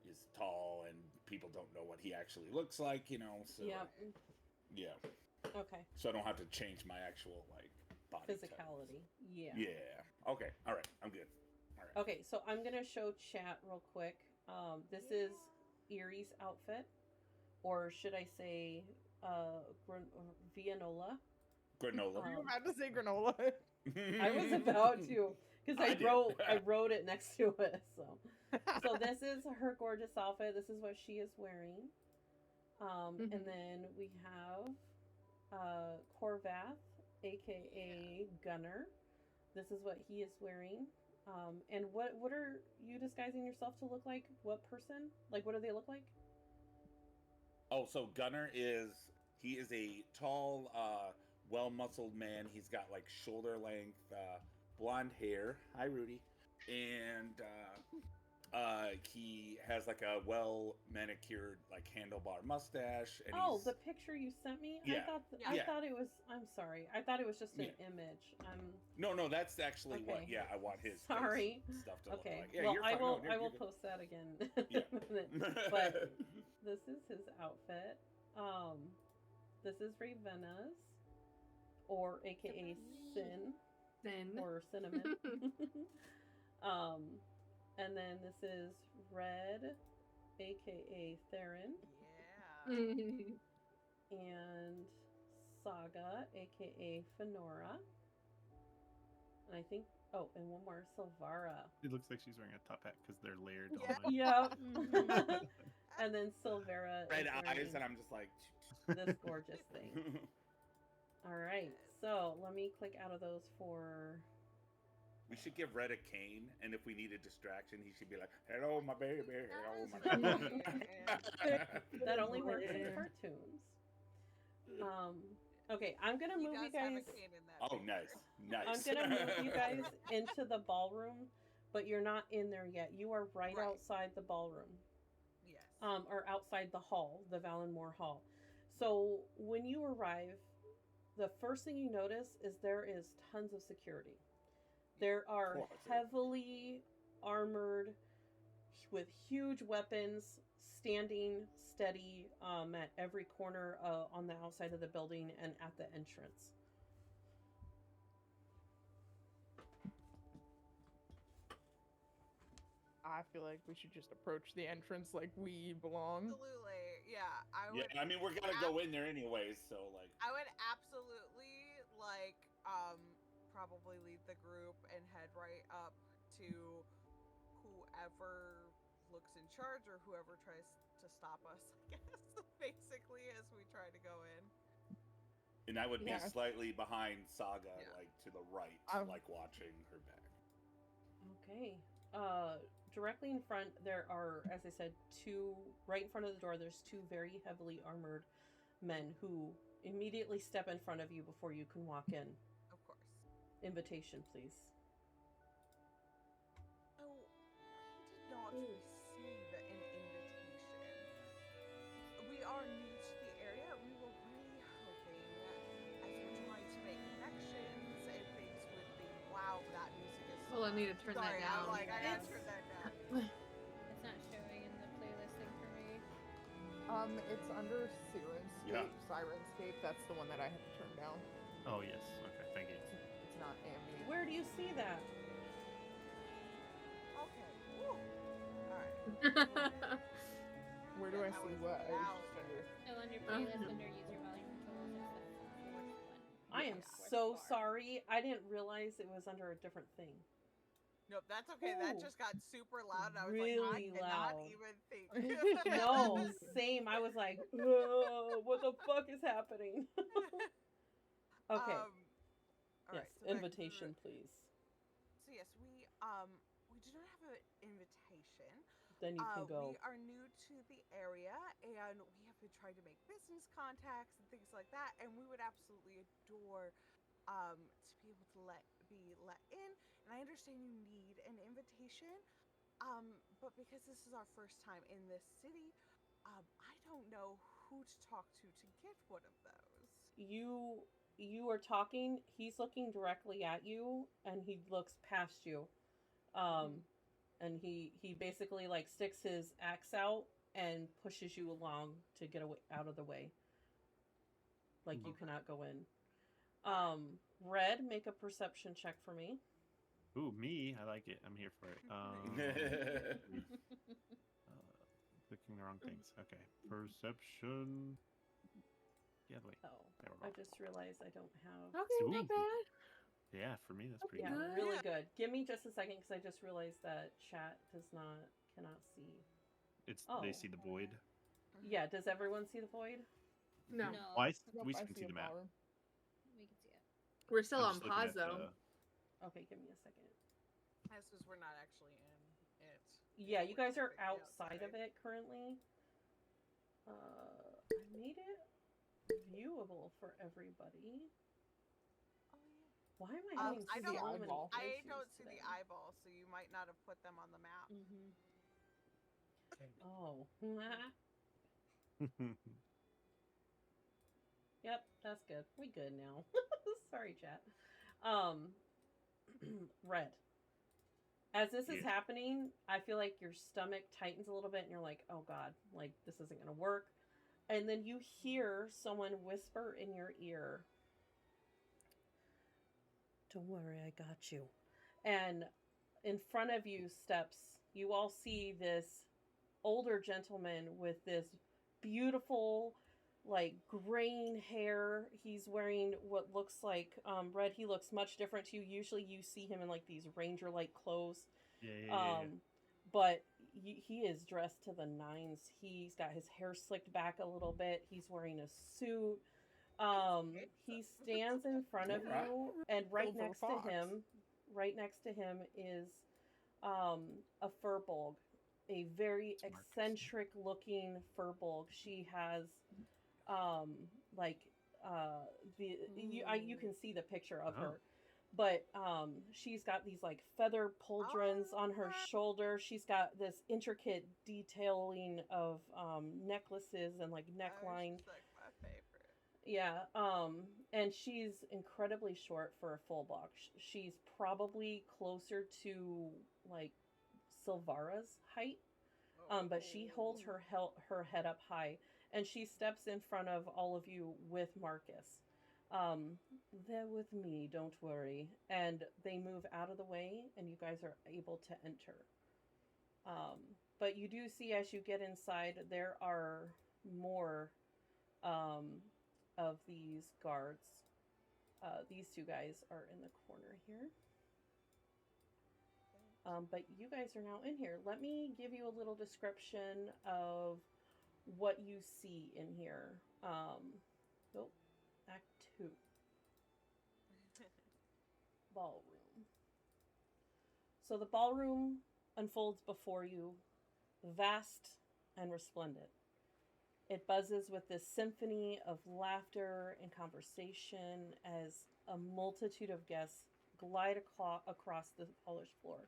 is tall and people don't know what he actually looks like. So Yeah. yeah. Okay. So I don't have to change my actual like body type. Physicality. Yeah. Yeah. Okay. All right. I'm good. All right. Okay, so I'm gonna show chat real quick. This is Erie's outfit, or should I say, Vianola? Granola. Were you about to say granola? I was about to, because I I did. wrote it next to it. So this is her gorgeous outfit. This is what she is wearing. And then we have Corvath, aka Gunner. This is what he is wearing. And what are you disguising yourself to look like? What person? Like, what do they look like? Oh, so Gunner is a tall, well-muscled man. He's got like shoulder-length blonde hair. Hi, Rudy. And he has like a well-manicured like handlebar mustache. And Oh, he's... the picture you sent me. Yeah. I Yeah. thought it was. I'm sorry. I thought it was just an Yeah. image. No, that's actually what. Okay. Yeah, I want his face Sorry. and stuff to Okay. look like. Yeah, Well, you're I fine. will. No, you're I will good. post that again. Yeah. But this is his outfit. This is Ravenna's, or AKA Sin, Then. or Cinnamon. And then this is Red, AKA Theron. and Saga, aka Fenora. And I think, oh, and one more, Silvara. It looks like she's wearing a top hat because they're layered Yeah. on. Yep. Mhm. And then Silvera Red is eyes, wearing and I'm just like. this gorgeous thing. All right, so let me click out of those for. We should give Red a cane, and if we need a distraction, he should be like, "Hello, my baby. Hello, my baby." That only works in cartoons. Okay, I'm gonna He move you does have a guys. cane in that Oh, picture. nice. I'm gonna move you guys into the ballroom, but you're not in there yet. You are right Right. outside the ballroom. Yes. Or outside the hall, the Valenmore Hall. So when you arrive, the first thing you notice is there is tons of security. There are course. heavily armored with huge weapons standing steady at every corner on the outside of the building and at the entrance. I feel like we should just approach the entrance like we belong. Absolutely. Yeah. I would. Yeah, I mean, we're gonna go in there anyways, so like. I would absolutely probably lead the group and head right up to whoever looks in charge or whoever tries to stop us, I guess, basically, as we try to go in. And I would be Yeah. slightly behind Saga, Yeah. like to the right, like watching her back. Okay. Directly in front, there are, as I said, right in front of the door, there's two very heavily armored men who immediately step in front of you before you can walk in. Of course. Invitation, please. Oh, we did not receive an invitation. We are new to the area. We were really hoping, as we're trying to make connections and things with the wow, that music is. Well, I need to turn Sorry, that down. I gotta turn that down. It's not showing in the playlist thing for me. It's under Sirenscape. Yeah. Sirenscape. That's the one that I have to turn down. Oh yes. Okay. Thank you. It's not ambient. Where do you see that? Okay. Woo. All right. Where do I That see was what? I was loud. just under. Oh, under playlist, under user volume controls, it's the fourth one. I am Fourth so bar. sorry. I didn't realize it was under a different thing. Nope, that's okay. That Ooh. just got super loud. And I was Really like, I cannot loud. even think. No, same. I was like, what the fuck is happening? Okay. All Yes, right, so back to invitation, please. So yes, we do not have an invitation. Then you can go. We are new to the area, and we have been trying to make business contacts and things like that. And we would absolutely adore to be able to be let in. And I understand you need an invitation, but because this is our first time in this city, I don't know who to talk to get one of those. You are talking. He's looking directly at you, and he looks past you. And he basically like sticks his axe out and pushes you along to get away out of the way. Like you cannot go in. Red, make a perception check for me. Ooh, me. I like it. I'm here for it. Clicking the wrong things. Okay. Perception. Yeah, wait. Oh, There we I go. just realized I don't have. Okay, Sweet. not bad. Yeah, for me that's pretty Yeah, good. good. really good. Give me just a second because I just realized that chat cannot see. It's Oh. they see the void. Yeah, does everyone see the void? No, No, Well, Yep, we I can see a the map. ballroom. we can see it. we're still I'm on just looking pause at though. Okay, give me a second. That's because we're not actually in it. Yeah, you guys are Technically outside of it currently. I made it viewable for everybody. Oh yeah. Why am I having I so don't- many eyeball. I issues don't see today? the eyeball, so you might not have put them on the map. Mm-hmm. Oh. Yep, that's good. We good now. Sorry, chat. Red. As this is Yeah. happening, I feel like your stomach tightens a little bit and you're like, oh god, like this isn't gonna work. And then you hear someone whisper in your ear, don't worry, I got you. And in front of you steps, you all see this older gentleman with this beautiful, like graying hair. He's wearing what looks like Red. He looks much different to you. Usually, you see him in like these ranger-like clothes. Yeah. But he is dressed to the nines. He's got his hair slicked back a little bit. He's wearing a suit. He stands in front of Alright. you, and right Silver next fox. to him is a furbolg, a very It's Marcus. eccentric looking furbolg. She has like you can see the picture of Oh. her, but she's got these like feather pauldrons on her shoulder. She's got this intricate detailing of necklaces and like neckline. She's like my favorite. Yeah, and she's incredibly short for a full block. She's probably closer to like Silvara's height, but she holds her head up high, and she steps in front of all of you with Marcus. They're with me, don't worry. And they move out of the way, and you guys are able to enter. But you do see as you get inside, there are more of these guards. These two guys are in the corner here. But you guys are now in here. Let me give you a little description of what you see in here. Act 2. Ballroom. So the ballroom unfolds before you, vast and resplendent. It buzzes with this symphony of laughter and conversation as a multitude of guests glide across the polished floor.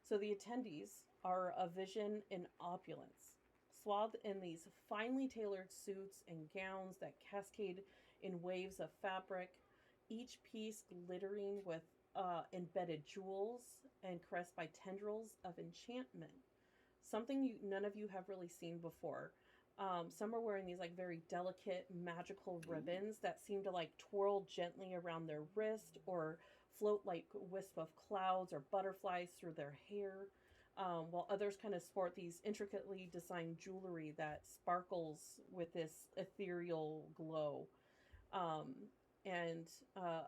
So the attendees are a vision in opulence, swathed in these finely tailored suits and gowns that cascade in waves of fabric, each piece glittering with embedded jewels and caressed by tendrils of enchantment. Something none of you have really seen before. Some are wearing these like very delicate magical ribbons that seem to like twirl gently around their wrist or float like wisp of clouds or butterflies through their hair, while others kind of sport these intricately designed jewelry that sparkles with this ethereal glow. And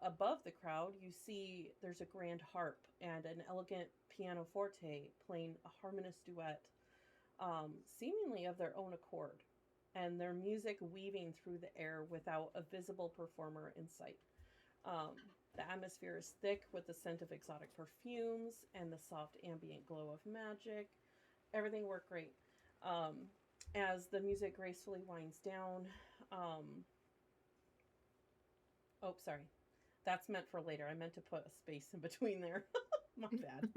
above the crowd, you see there's a grand harp and an elegant pianoforte playing a harmonious duet, seemingly of their own accord, and their music weaving through the air without a visible performer in sight. The atmosphere is thick with the scent of exotic perfumes and the soft ambient glow of magic. Everything worked great. As the music gracefully winds down, oh, sorry. That's meant for later. I meant to put a space in between there. My bad.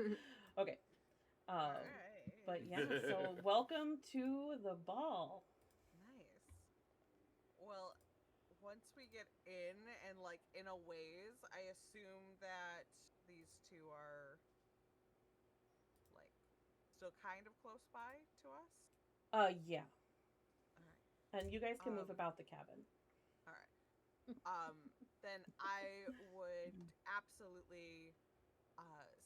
Okay. But yeah, so welcome to the ball. Nice. Well, once we get in and like in a ways, I assume that these two are like still kind of close by to us. Yeah. All right. And you guys can move about the cabin. All right. Then I would absolutely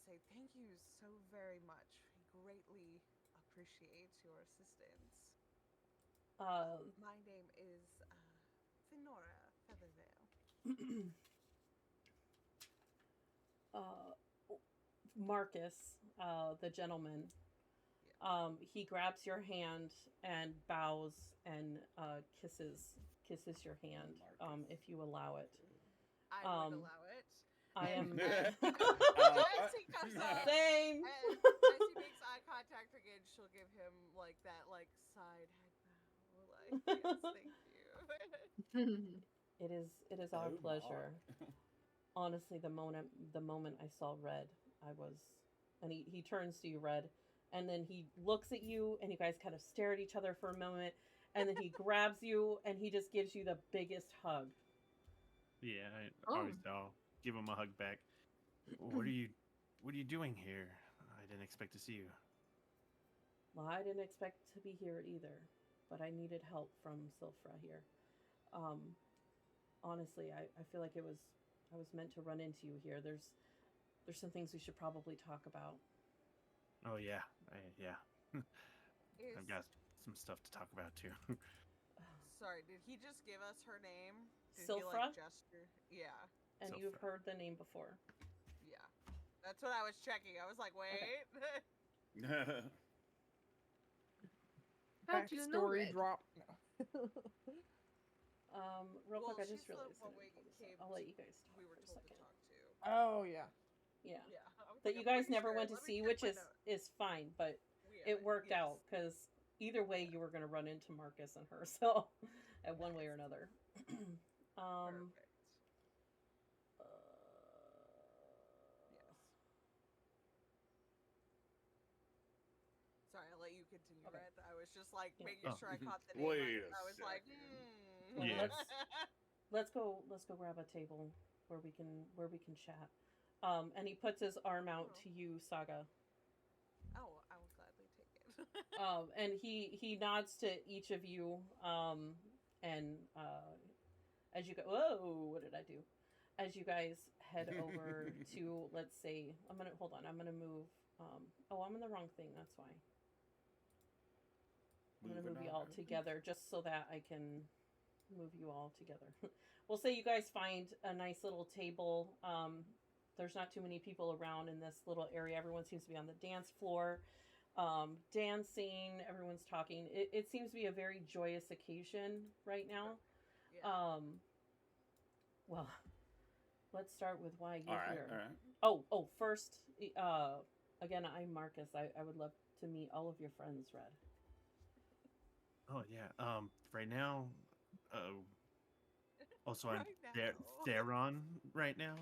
say thank you so very much. We greatly appreciate your assistance. My name is Finora Feathervale. Marcus, the gentleman, he grabs your hand and bows and kisses your hand, if you allow it. I would allow it. I am. As he comes up, Same. as he makes eye contact again, she'll give him like that, like side head bow, like yes, thank you. It is our pleasure. Honestly, the moment I saw Red, and he turns to you, Red, and then he looks at you, and you guys kind of stare at each other for a moment, and then he grabs you, and he just gives you the biggest hug. Yeah, I'll give him a hug back. What are you doing here? I didn't expect to see you. Well, I didn't expect to be here either, but I needed help from Silfra here. Honestly, I feel like I was meant to run into you here. There's some things we should probably talk about. Oh yeah, yeah. I've got some stuff to talk about too. Sorry, did he just give us her name? Did he, Silfra? like, gesture? Yeah. And So you've far. heard the name before. Yeah. That's what I was checking. I was like, wait. How'd you know Backstory Red? drop. No. Real Well, quick, I she's just the realized one I we didn't pull this came up. I'll let you guys talk we were for a told to second. talk to. Oh yeah. Yeah. Yeah. I was That like, you I'm guys pretty never sure. went to Let me see, check which my is notes. fine, but Yeah, it worked yes. out because either way you were going to run into Marcus and her, so at one way or another. Perfect. Yes. Sorry, I'll let you continue, Okay. Red. I was just like Yeah. making Oh. sure I caught the name. Wait right. a I was like, Well, Yeah. let's go grab a table where we can chat. And he puts his arm out to you, Saga. Oh, I will gladly take it. And he nods to each of you. And as you go, whoa, what did I do? As you guys head over to, let's say, I'm gonna move. I'm in the wrong thing. That's why. I'm gonna move you all together just so that I can move you all together. We'll say you guys find a nice little table. There's not too many people around in this little area. Everyone seems to be on the dance floor, dancing. Everyone's talking. It seems to be a very joyous occasion right now. Yeah. Well, let's start with why you're All right, here. all right. Oh, first, again, I'm Marcus. I would love to meet all of your friends, Red. Oh yeah. Right now, also I'm Right now. Theron right now,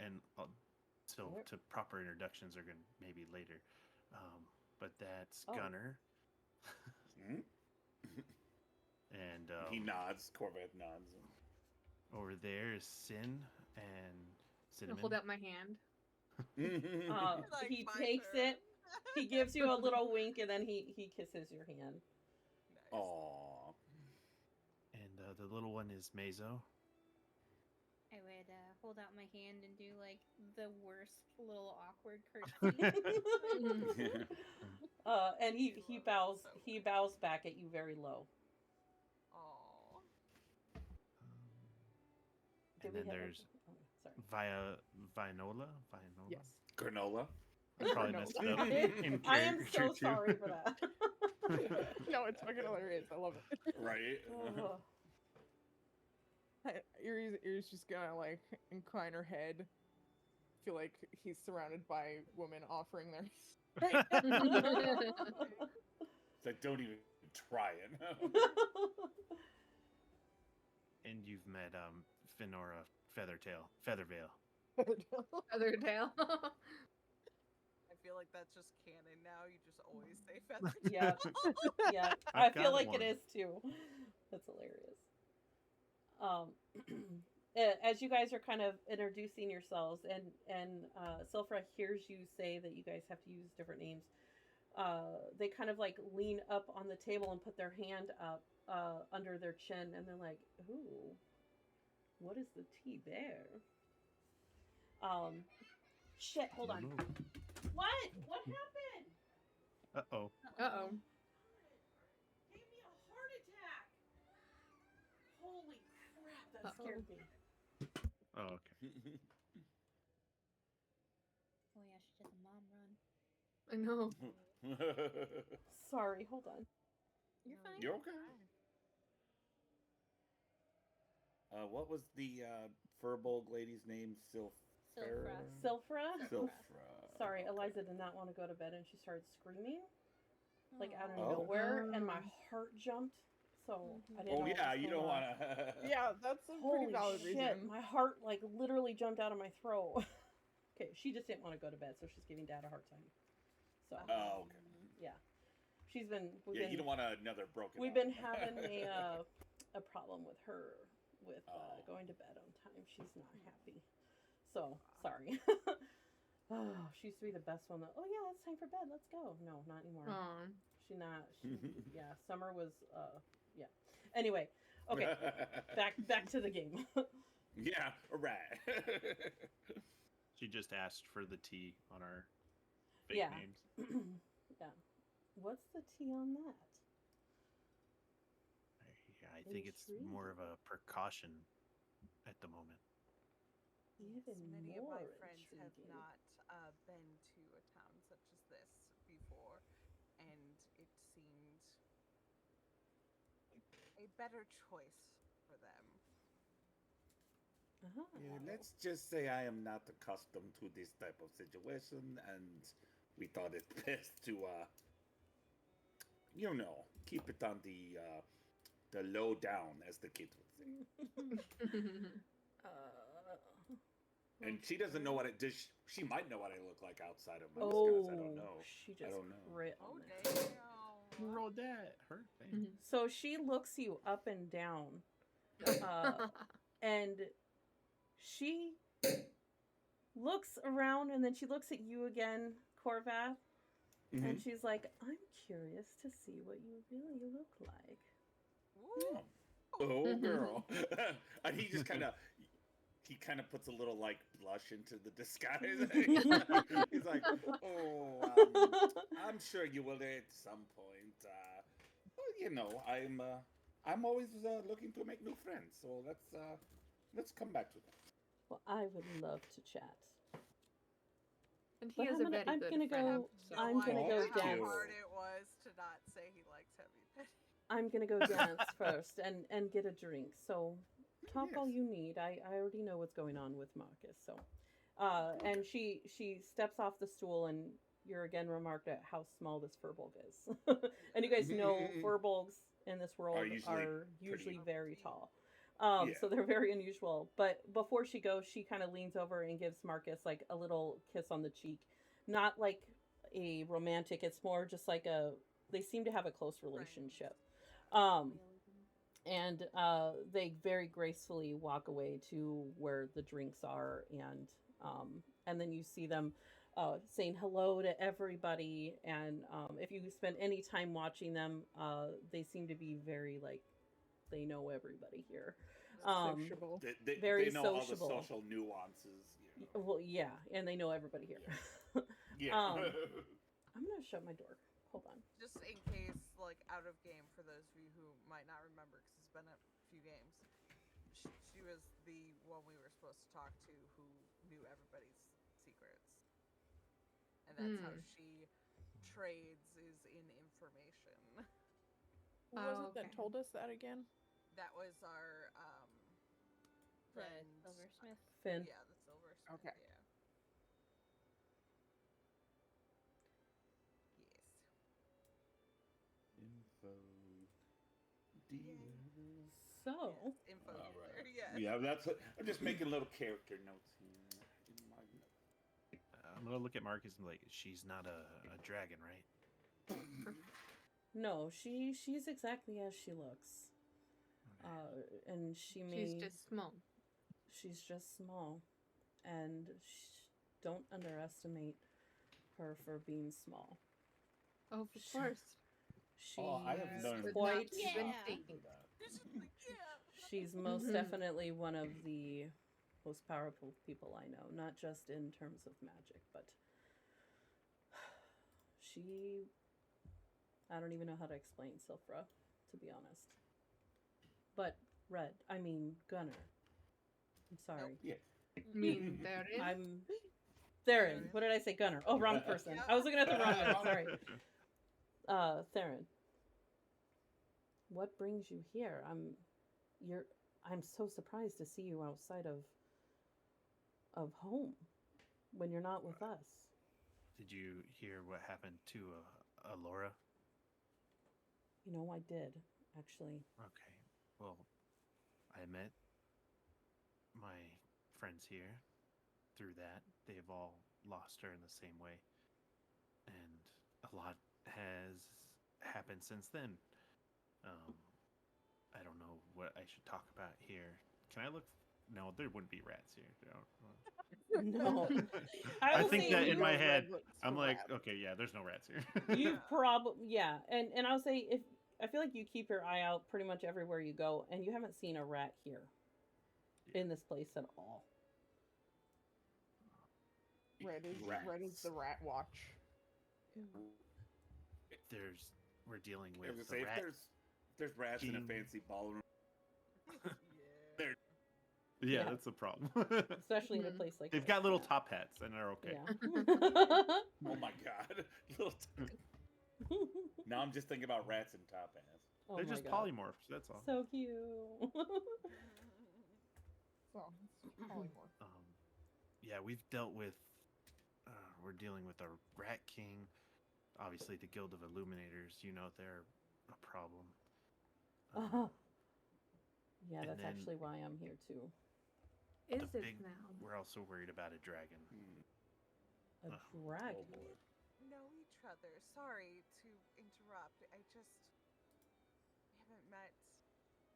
and so Where- to proper introductions are gonna maybe later. But that's Oh. Gunner, Hmm? and He nods. Corvette nods. over there is Sin and I'm Cinnamon. gonna hold out my hand. Like, He my takes turn. it. He gives you a little wink, and then he kisses your hand. Nice. Aww. And the little one is Mazo. I would hold out my hand and do like the worst little awkward curtsy. And he love it bows so he much. bows back at you very low. Aw. Did And we then have there's sorry. Vinola. Yes. Granola. I probably messed it up. in I am character, so too. sorry for that. No, it's fucking hilarious. I love it. Right. Iris just gonna like incline her head. Feel like he's surrounded by women offering their. It's like, don't even try it. And you've met Finora Feathervale. Feathertail. I feel like that's just canon now. You just always say feather. Yeah. Yeah. I I've feel got like one. it is too. That's hilarious. As you guys are kind of introducing yourselves, and Silfra hears you say that you guys have to use different names, they kind of like lean up on the table and put their hand up under their chin, and they're like, "Ooh, what is the tea there?" Shit, hold on. What? What happened? Uh-oh. Uh-oh. Gave me a heart attack. Holy crap, that Uh-oh. scared me. Oh, okay. Oh yeah, she did the mom run. I know. Sorry, hold on. You're fine. You're okay. What was the Furbolg lady's name? Silfra. Silfra? Silfra. Sorry, Eliza did not want to go to bed and she started screaming like out of Oh. nowhere, and my heart jumped. So I didn't know Oh what yeah, was you going don't on. want to. Yeah, that's a Holy pretty valid shit, reason. my heart like literally jumped out of my throat. Okay, she just didn't want to go to bed, so she's giving Dad a hard time. So Oh, okay. yeah, she's been. Yeah, you don't want another broken. We've arm. been having a problem with her with Oh. going to bed on time. She's not happy. So sorry. Oh, she used to be the best one. Oh yeah, it's time for bed. Let's go. No, not anymore. Aw. She not. Yeah, summer was. Yeah. Anyway, okay. back to the game. Yeah, right. She just asked for the tea on our fake Yeah. names. Yeah. What's the tea on that? I think it's more of a precaution at the moment. Yes, Even many of my more friends have intriguing. not been to a town such as this before, and it seemed a better choice for them. Yeah, let's just say I am not accustomed to this type of situation, and we thought it best to, keep it on the low down, as the kids would say. And she doesn't know what it does. She might know what I look like outside of my disguise. I don't know. She just I don't know. crit Oh, on it. Who damn. rolled that? Her thing. So she looks you up and down, and she looks around, and then she looks at you again, Corvath, and she's like, "I'm curious to see what you really look like." Ooh. Oh, girl. And he just kind of puts a little like blush into the disguise. He's like, I'm sure you will at some point. I'm always looking to make new friends. So let's come back to that. Well, I would love to chat. And he But is a very I'm good gonna friend. go. So. I'm gonna go How dance. hard it was to not say he likes heavy petting. I'm gonna go dance first and get a drink. So talk all Yes. you need. I already know what's going on with Marcus. So, and she steps off the stool, and you're again remarked at how small this furbolg is. And you guys know furbolgs in this world Are are usually usually pretty- very tall. Yeah. So they're very unusual. But before she goes, she kind of leans over and gives Marcus like a little kiss on the cheek. Not like a romantic, it's more just like they seem to have a close relationship. And they very gracefully walk away to where the drinks are, and then you see them saying hello to everybody. And if you spend any time watching them, they seem to be very like they know everybody here. Sociable. Very they know all the sociable. social nuances. Well, yeah, and they know everybody here. Yeah. I'm gonna shut my door. Hold on. Just in case, like, out of game, for those of you who might not remember, because it's been a few games, she was the one we were supposed to talk to who knew everybody's secrets. And that's how she trades, is in information. Who was it okay. that told us that again? That was our, The friend. silversmith. Finn. Yeah, the silversmith. Okay. Yeah. Yes. Info dealer. So, Yes, info All dealer, right. yes. Yeah, I'm just making little character notes here in my notes. I'm gonna look at Marcus and be like, she's not a dragon, right? no, she's exactly as she looks. And She's just small. she's just small, and don't underestimate her for being small. Oh, of course. She I have learned But quite. not even Yeah. thinking. It's just like, yeah. She's most Mhm. definitely one of the most powerful people I know, not just in terms of magic, but I don't even know how to explain Silfra, to be honest. But Gunnar. I'm sorry. Yeah. I mean, there is. I'm Theron. What did I say? Gunnar. Oh, wrong person. I was looking at the wrong one. Sorry. Theron. What brings you here? I'm so surprised to see you outside of home when you're not with us. Did you hear what happened to Alora? You know, I did, actually. Okay. Well, I met my friends here through that. They've all lost her in the same way. And a lot has happened since then. I don't know what I should talk about here. Can I look? No, there wouldn't be rats here. No. I will think say that in you- my head, Red looks I'm like, rad. okay, yeah, there's no rats here. You probably, yeah. And I'll say, I feel like you keep your eye out pretty much everywhere you go, and you haven't seen a rat here in this place at all. Red is Rats. the rat watch. We're dealing I was with gonna say, the rat. if there's rats in a king. fancy ballroom, They're Yeah, Yeah. that's a problem. Especially in a Mhm. place like They've this, got little yeah. top hats and they're okay. Yeah. oh my god. Now I'm just thinking about rats and top hats. Oh They're my just God. polymorphs. That's all. So cute. So it's polymorph. Yeah, we've dealt with. We're dealing with a Rat King. Obviously, the Guild of Illuminators. You know they're a problem. Yeah, And that's then- actually why I'm here too. Is the it big- now? We're also worried about a dragon. A Ugh. dragon. Oh boy. Know each other. Sorry to interrupt. I just we haven't met,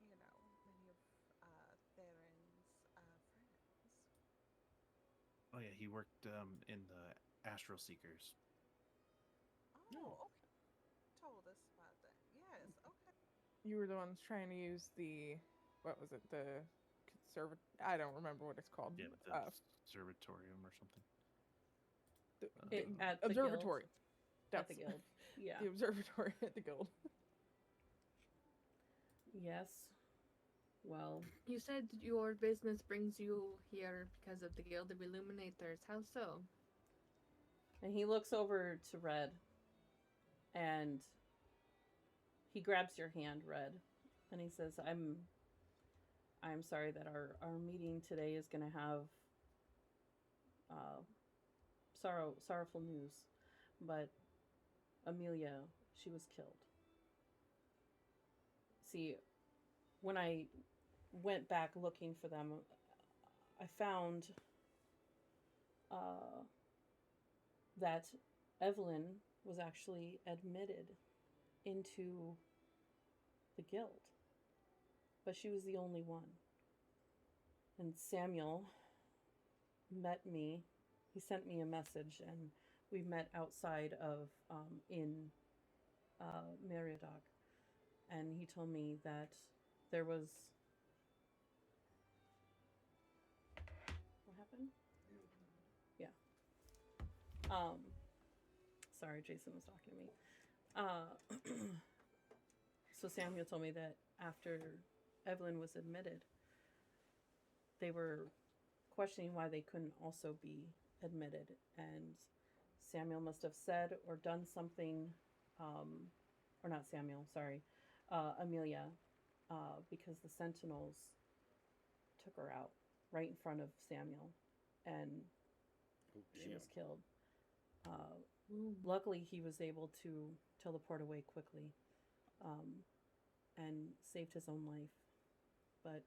you know, many of Theron's friends. Oh yeah, he worked in the Astral Seekers. Oh, okay. Told us about that. Yes, okay. You were the ones trying to use the, what was it, the I don't remember what it's called. Yeah, the Observatorium or something. At the observatory. Guild. At the That's- guild. Yeah. The observatory at the guild. Yes. Well, You said your business brings you here because of the Guild of Illuminators. How so? and he looks over to Red and he grabs your hand, Red, and he says, I'm sorry that our meeting today is going to have sorrowful news, but Amelia, she was killed. See, when I went back looking for them, I found that Evelyn was actually admitted into the guild, but she was the only one. And Samuel met me. He sent me a message, and we met outside of in Meriadoc, and he told me that there was what happened? Yeah. Sorry, Jason was talking to me. So Samuel told me that after Evelyn was admitted, they were questioning why they couldn't also be admitted, and Samuel must have said or done something, or not Samuel, sorry, Amelia, because the Sentinels took her out right in front of Samuel, and Oh, she was damn. killed. Luckily, he was able to teleport away quickly, and saved his own life. But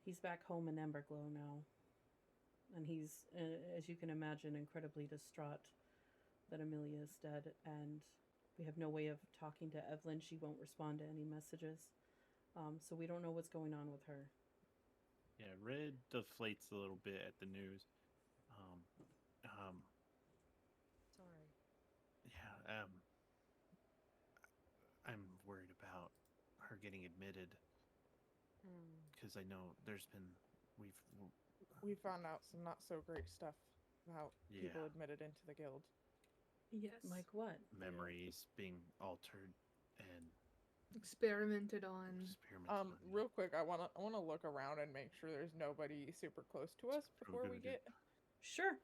he's back home in Emberglow now, and he's, as you can imagine, incredibly distraught that Amelia is dead, and we have no way of talking to Evelyn. She won't respond to any messages, so we don't know what's going on with her. Yeah, Red deflates a little bit at the news. Sorry. Yeah, I'm worried about her getting admitted because I know there's been We found out some not so great stuff about people Yeah. admitted into the guild. Yes. Like what? memories being altered and Experimented on. experimented on. Real quick, I wanna look around and make sure there's nobody super close to us That's before what we I'm gonna get. Sure.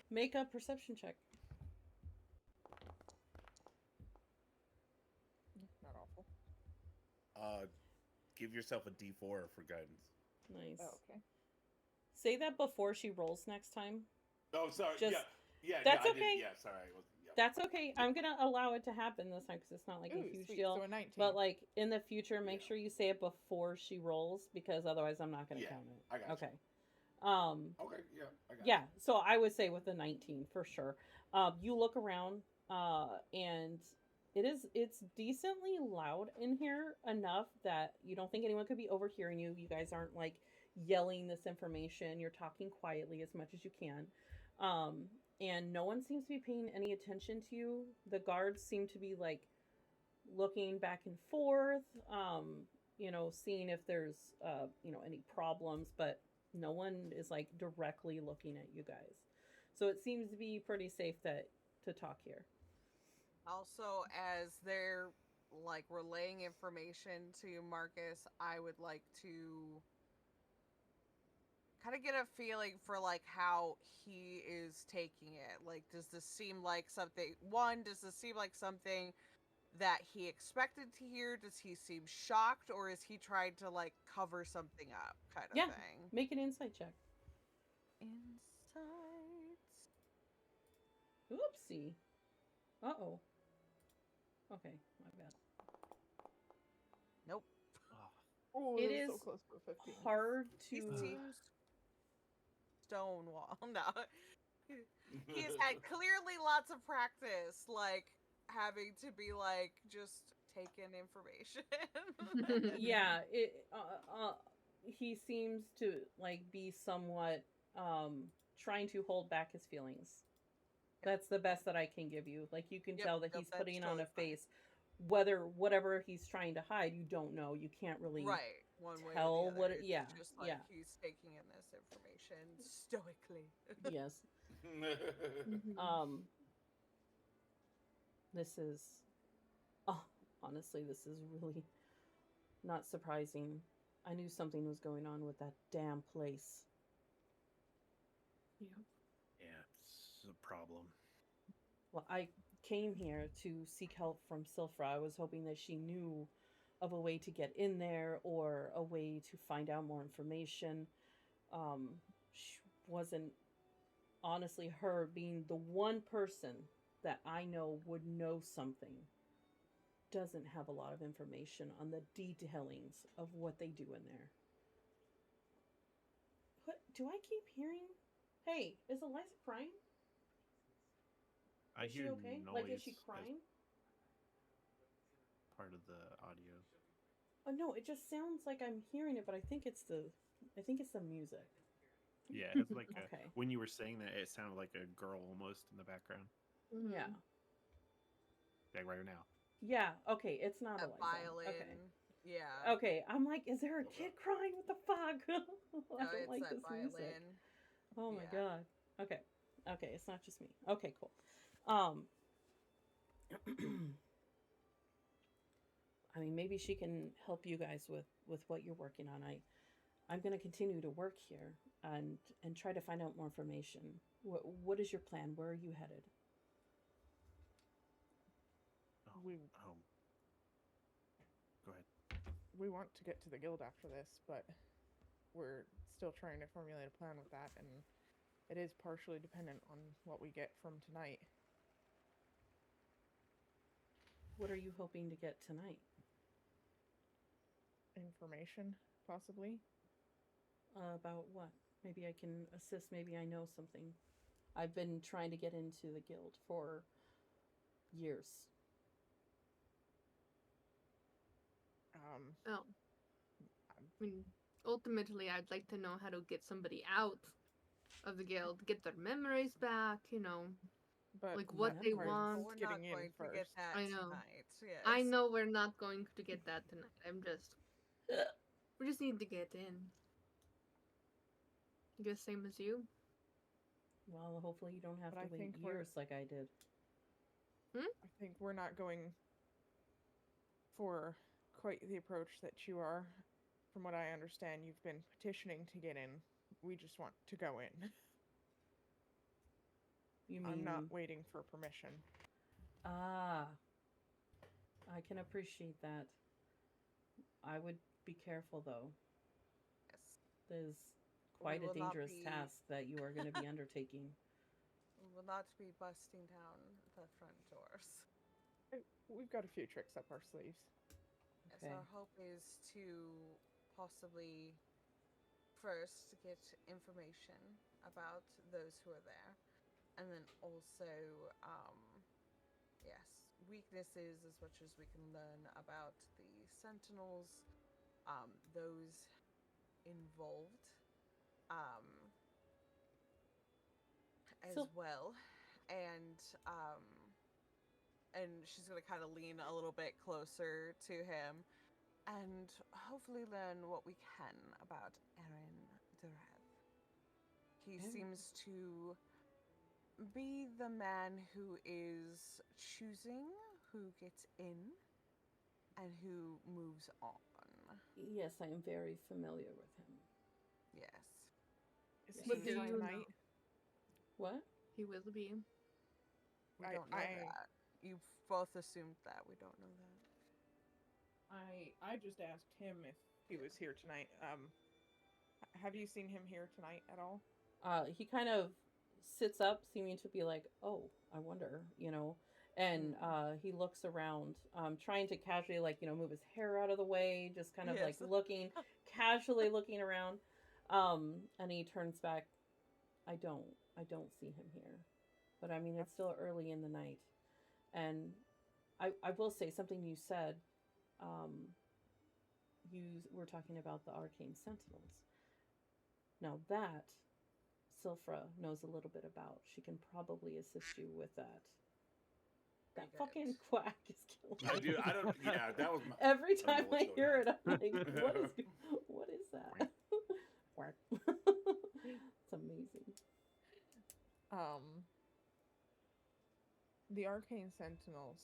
Make a perception check. Not awful. Give yourself a D4 for guidance. Nice. Oh, okay. Say that before she rolls next time. Oh, sorry. Just- yeah. that's I did- okay. Yeah, sorry. I wasn't. Yeah. That's okay. I'm gonna allow it to happen this time because it's not like a Ooh, huge sweet. deal. So a 19. But like in the future, make Yeah. sure you say it before she rolls because otherwise I'm not gonna Yeah, count it. I got you. Okay. Okay. Yeah. I got Yeah. So I would say with the 19 for sure. You look around, and it's decently loud in here enough that you don't think anyone could be overhearing you. You guys aren't like yelling this information. You're talking quietly as much as you can. And no one seems to be paying any attention to you. The guards seem to be like looking back and forth, seeing if there's any problems, but no one is like directly looking at you guys. So it seems to be pretty safe to talk here. Also, as they're like relaying information to Marcus, I would like to kind of get a feeling for like how he is taking it. Like, does this seem like something? One, does this seem like something that he expected to hear? Does he seem shocked, or is he trying to like cover something up, kind of Yeah. thing? Make an insight check. Insights. Oopsie. Uh-oh. Okay, my bad. Nope. Oh, It that was so is close for a 15. hard He to... seems stonewall. No. He's had clearly lots of practice, like having to be like just taking information. Yeah, he seems to like be somewhat trying to hold back his feelings. That's the best that I can give you. Like, you can tell that he's that's putting on totally a fine. face. Whatever he's trying to hide, you don't know. You can't really Right, one way tell or the other. what. It's Yeah, just like yeah. he's taking in this information stoically. Yes. Mhm. This is, honestly, this is really not surprising. I knew something was going on with that damn place. Yep. Yeah, it's a problem. Well, I came here to seek help from Silfra. I was hoping that she knew of a way to get in there or a way to find out more information. She wasn't, honestly, her being the one person that I know would know something, doesn't have a lot of information on the detailings of what they do in there. What do I keep hearing? Hey, is Eliza crying? I Is she hear okay? noise Like, is she as crying? part of the audio. Oh no, it just sounds like I'm hearing it, but I think it's the music. Yeah, it's like Okay. when you were saying that, it sounded like a girl almost in the background. Yeah. Like right now. Yeah. Okay. It's not That Eliza. violin. Okay. Yeah. Okay. I'm like, is there a kid crying? What the fuck? I No, don't it's like that this violin. music. Oh my Yeah. god. Okay. Okay. It's not just me. Okay. Cool. I mean, maybe she can help you guys with what you're working on. I'm going to continue to work here and try to find out more information. What is your plan? Where are you headed? We Go ahead. we want to get to the guild after this, but we're still trying to formulate a plan with that, and it is partially dependent on what we get from tonight. What are you hoping to get tonight? Information, possibly. About what? Maybe I can assist. Maybe I know something. I've been trying to get into the guild for years. Oh. I mean, ultimately, I'd like to know how to get somebody out of the guild, get their memories back, But like what that they part is want. We're getting not in going to get first. that I know. tonight. Yes. I know we're not going to get that tonight. We just need to get in. I guess same as you. Well, hopefully you don't have But to I wait think we're- years like I did. I think we're not going for quite the approach that you are. From what I understand, you've been petitioning to get in. We just want to go in. You mean I'm not waiting for permission. Ah, I can appreciate that. I would be careful though. Yes. There's We quite a will not dangerous be- task that you are going to be undertaking. We will not be busting down the front doors. We've got a few tricks up our sleeves. Yes, Okay. our hope is to possibly first get information about those who are there, and then also, yes, weaknesses as much as we can learn about the Sentinels, those involved, as So- well, and she's gonna kind of lean a little bit closer to him, and hopefully learn what we can about Aaron Durev. He Aaron. seems to be the man who is choosing who gets in, and who moves on. Yes, I am very familiar with him. Yes. Is Yes. he What He's do here you tonight? know? What? He will be. We I- don't know I- that. You both assumed that. We don't know that. I just asked him if he was here tonight. Have you seen him here tonight at all? He kind of sits up, seeming to be like, "Oh, I wonder," and he looks around, trying to casually, like, move his hair out of the way, just kind of like Yes. looking, casually looking around, and he turns back. I don't see him here, but I mean, it's still early in the night, and I will say something you said. You were talking about the arcane sentinels. Now that Silfra knows a little bit about. She can probably assist you with that. That Very fucking good. quack is killing me. I don't. Yeah, that was my. Every I don't know time I what's going hear on. it, I'm like, what is that? Quack. It's amazing. The Arcane Sentinels,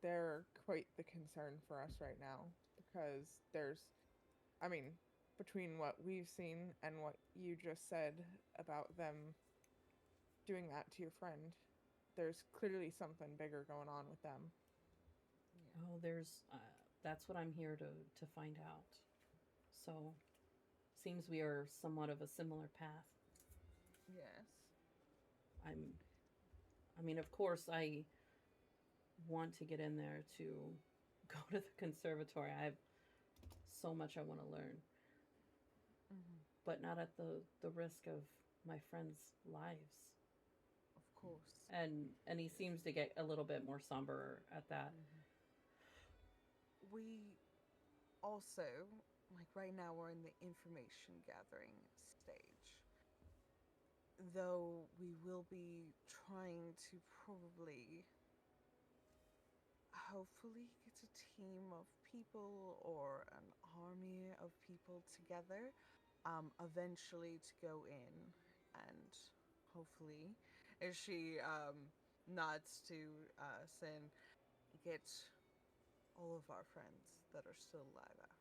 they're quite the concern for us right now because between what we've seen and what you just said about them doing that to your friend, there's clearly something bigger going on with them. Oh, that's what I'm here to find out. So, seems we are somewhat of a similar path. Yes. I mean, of course, I want to get in there to go to the conservatory. I have so much I want to learn, but not at the risk of my friends' lives. Of course. And he seems to get a little bit more somber at that. We also, like right now, we're in the information gathering stage. Though we will be trying to probably, hopefully, get a team of people or an army of people together, eventually to go in and hopefully, as she nods to Sin, get all of our friends that are still alive out.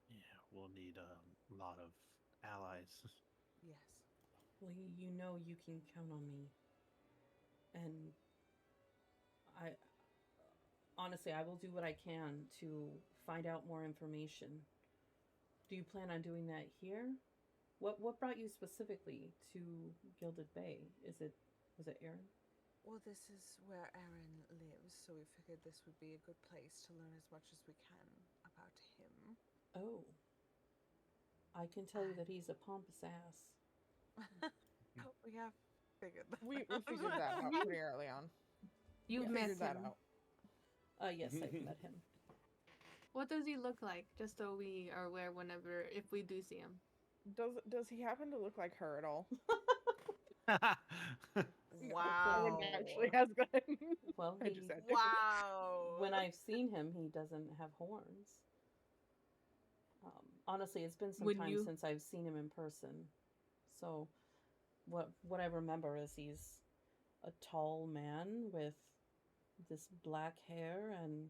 Yeah, we'll need a lot of allies. Yes. Well, you know you can count on me. And honestly, I will do what I can to find out more information. Do you plan on doing that here? What brought you specifically to Gilded Bay? Was it Aaron? Well, this is where Aaron lives, so we figured this would be a good place to learn as much as we can about him. Oh. I can tell you that he's a pompous ass. We have figured that We out. figured that out pretty early on. You've Yeah. met Figured that him. out. Yes, I've met him. What does he look like? Just so we are aware whenever, if we do see him. Does he happen to look like her at all? Wow. Actually has good. Well, I just had to. Wow. when I've seen him, he doesn't have horns. Honestly, it's been some When time you- since I've seen him in person. So, what I remember is he's a tall man with this black hair and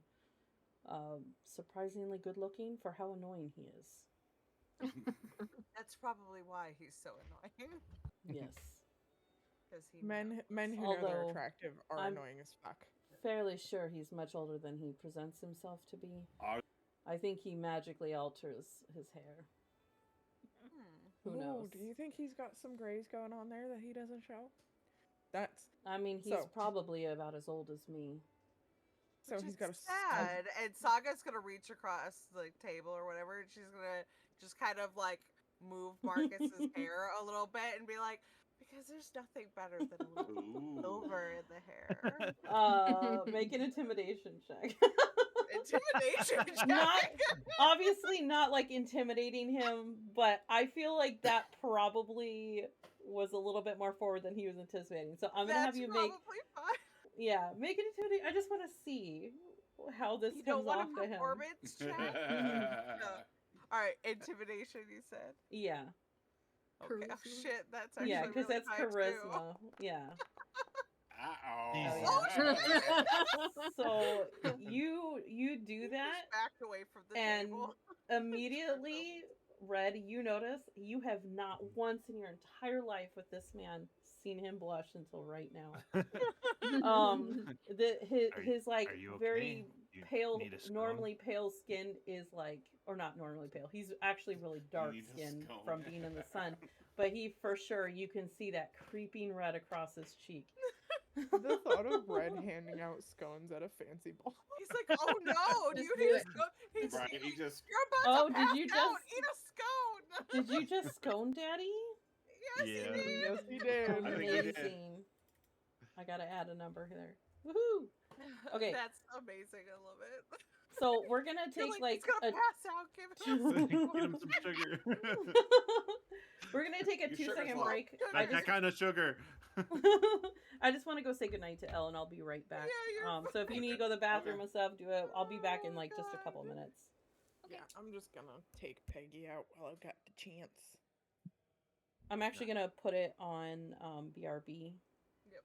surprisingly good looking for how annoying he is. That's probably why he's so annoying. Yes. Because he Men who know Although, they're attractive are I'm- annoying as fuck. Fairly sure he's much older than he presents himself to be. I think he magically alters his hair. Who Ooh, knows? do you think he's got some grays going on there that he doesn't show? That's I mean, he's So- probably about as old as me. so Which he's is got a sad. And Saga's gonna reach across the table or whatever, and she's gonna just kind of like move Marcus's hair a little bit and be like, because there's nothing better than a little Ooh. silver in the hair. Make an intimidation check. Intimidation check. Not obviously not like intimidating him, but I feel like that probably was a little bit more forward than he was anticipating. So I'm gonna have That's you probably fine. make an intimidation. I just want to see how this You don't comes want off a to him. performance check? No. All right, intimidation. You said. Yeah, Okay. Oh, Charisma? shit, that's actually yeah, because really that's high, too. charisma. Yeah. So you do He that, just backed away from the and table. immediately, Red, you notice you have not once in your entire life with this man seen him blush until right now. His like are you okay? very You pale, need a scone? normally pale skin is like, or not normally pale. He's actually really dark need a skinned scone. from being in the sun, but he for sure you can see that creeping red across his cheek. The thought of Red handing out scones at a fancy ball. He's like, oh no, do Just you do need a it. scone? He's Right, he just you're about Oh, to did pass you out. just- Eat a scone. Did you just scone daddy? Yes, he Yeah. did. Yes, he did. I think he did. Amazing. I gotta add a number there. Woohoo! Okay. That's amazing. I love it. So we're gonna You're take like, he's gonna pass out. Give him a Get him some sugar. We're gonna take a Your 2 sugar's second low. break. Like that kind of sugar. I just want to go say goodnight to Elle, and I'll be right back. Yeah, you're So if you need to go to the bathroom and stuff, do it. I'll be back in like just a couple minutes. Yeah, I'm just gonna take Peggy out while I've got the chance. I'm actually gonna put it on BRB. Yep.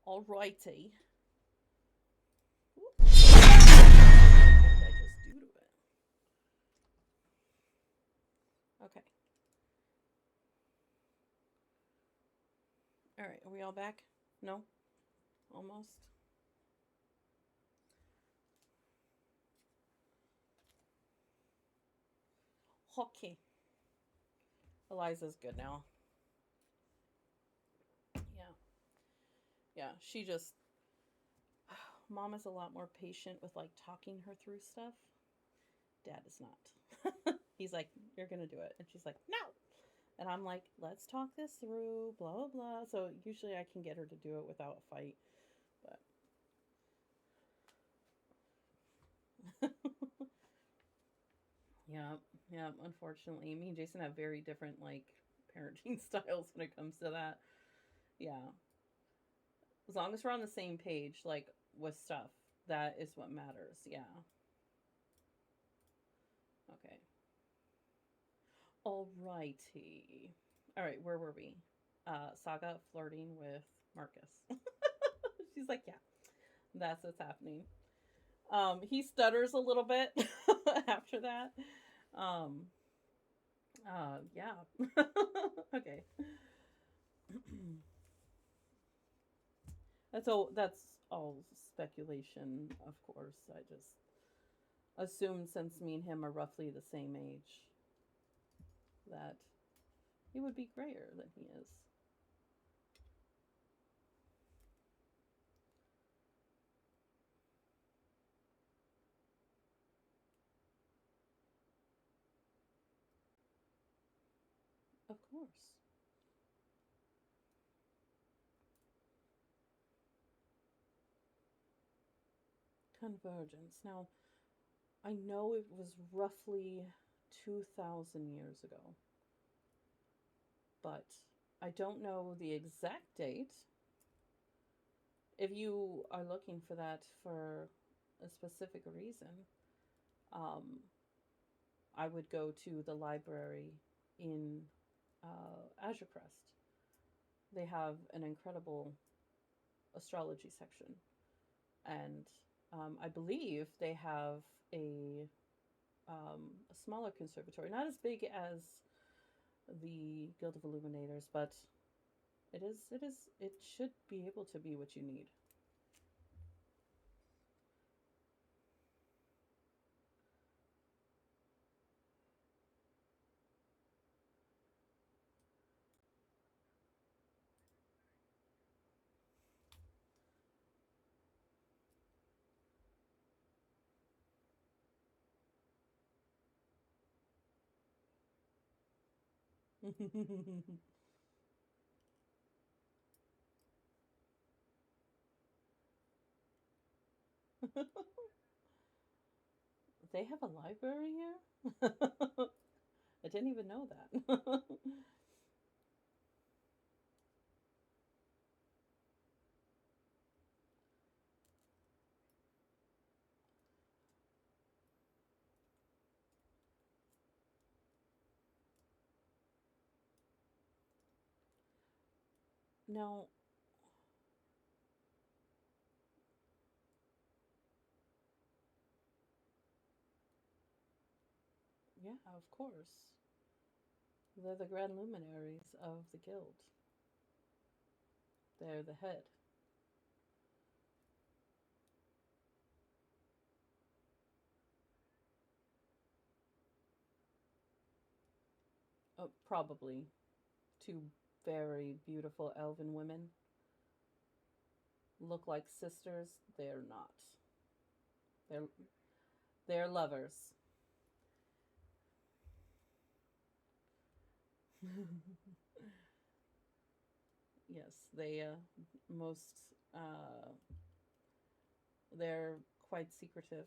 Alrighty. do to it. Okay. All right, are we all back? No? Almost? Okay. Eliza's good now. Yeah. Yeah, she just... Mom is a lot more patient with, like, talking her through stuff. Dad is not. He's like, you're gonna do it. And she's like, no! And I'm like, let's talk this through, blah, blah, blah. So usually I can get her to do it without a fight. But... yeah, unfortunately. Me and Jason have very different, like, parenting styles when it comes to that. Yeah. As long as we're on the same page, like, with stuff, that is what matters. Yeah. Okay. Alrighty. Alright, where were we? Saga flirting with Marcus. She's like, yeah, that's what's happening. He stutters a little bit after that. Yeah. Okay. That's all speculation, of course. I just assumed since me and him are roughly the same age that he would be grayer than he is. Of course. Convergence. Now, I know it was roughly 2,000 years ago, but I don't know the exact date. If you are looking for that for a specific reason, I would go to the library in Azure Crest. They have an incredible astrology section, and I believe they have a smaller conservatory, not as big as the Guild of Illuminators, but it should be able to be what you need. They have a library here? I didn't even know that. No. Yeah, of course. They're the grand luminaries of the guild. They're the head. Oh, probably. Two very beautiful elven women. Look like sisters. They're not. They're lovers. Yes, they they're quite secretive.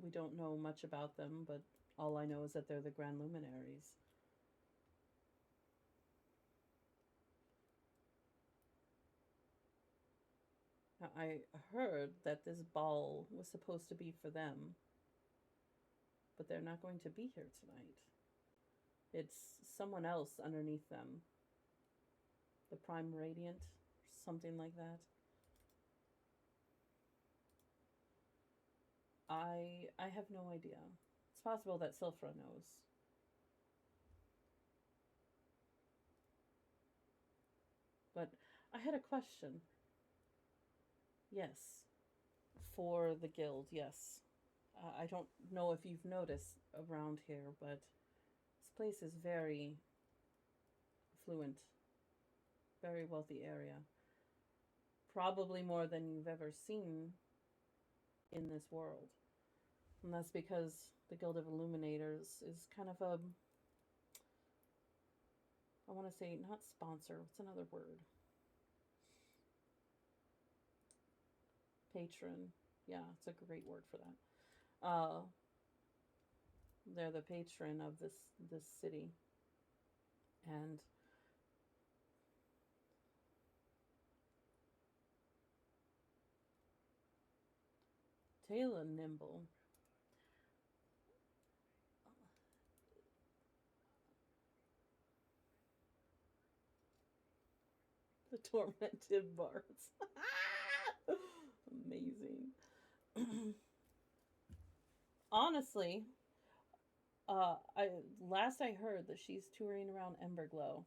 We don't know much about them, but all I know is that they're the grand luminaries. Now, I heard that this ball was supposed to be for them, but they're not going to be here tonight. It's someone else underneath them. The Prime Radiant, something like that. I have no idea. It's possible that Silfra knows. But I had a question. Yes. For the guild, yes. I don't know if you've noticed around here, but this place is very affluent. Very wealthy area. Probably more than you've ever seen in this world. And that's because the Guild of Illuminators is kind of a, I want to say, not sponsor, what's another word? Patron. Yeah, it's a great word for that. They're the patron of this city. And Taylor Nimble. The tormented bards. Amazing. Honestly, last I heard that she's touring around Emberglow.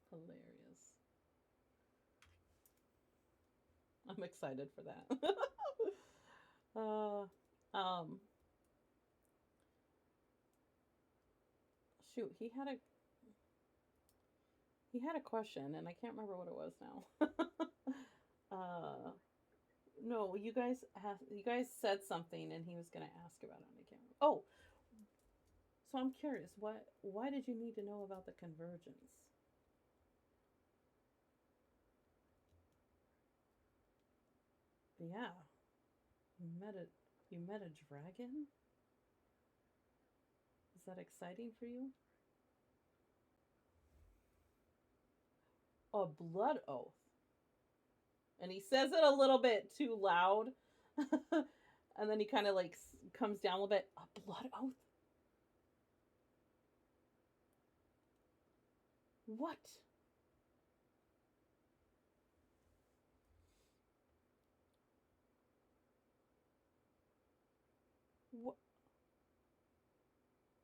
Hilarious. I'm excited for that. Shoot, he had a question and I can't remember what it was now. No, you guys said something and he was gonna ask about it and I can't remember. Oh, so I'm curious, why did you need to know about the convergence? Yeah. You met a dragon? Is that exciting for you? A blood oath. And he says it a little bit too loud. And then he kind of like comes down a little bit. A blood oath? What? What?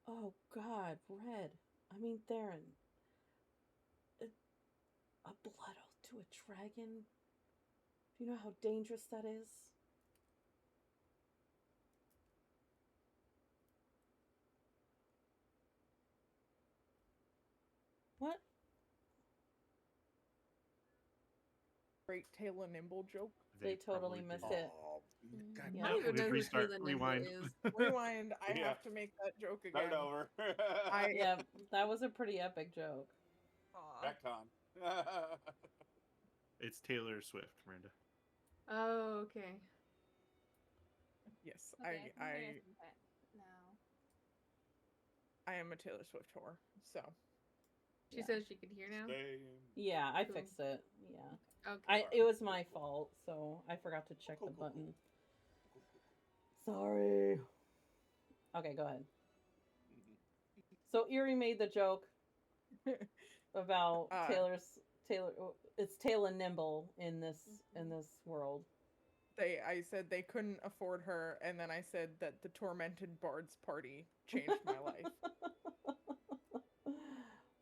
Oh God, Red. I mean Theron. A blood oath to a dragon? Do you know how dangerous that is? What? Great Taylor Nimble joke. They totally probably missed did. it. Oh, God I Yeah. don't No, even we know who restart, Taylor Nimble rewind. is. Rewind. I Yeah. have to make that joke again. Start over. Yeah, that was a pretty epic joke. Aw. Retcon. It's Taylor Swift, Miranda. Oh, okay. Yes, Okay, I think I understand that now. I am a Taylor Swift whore. So She Yeah. says she could hear now. Yeah, I Cool. fixed it. Yeah. Okay. It was my fault, so I forgot to check the button. Sorry. Okay, go ahead. So Erie made the joke about Taylor. It's Taylor Nimble in this world. I said they couldn't afford her, and then I said that the Tormented Bards party changed my life.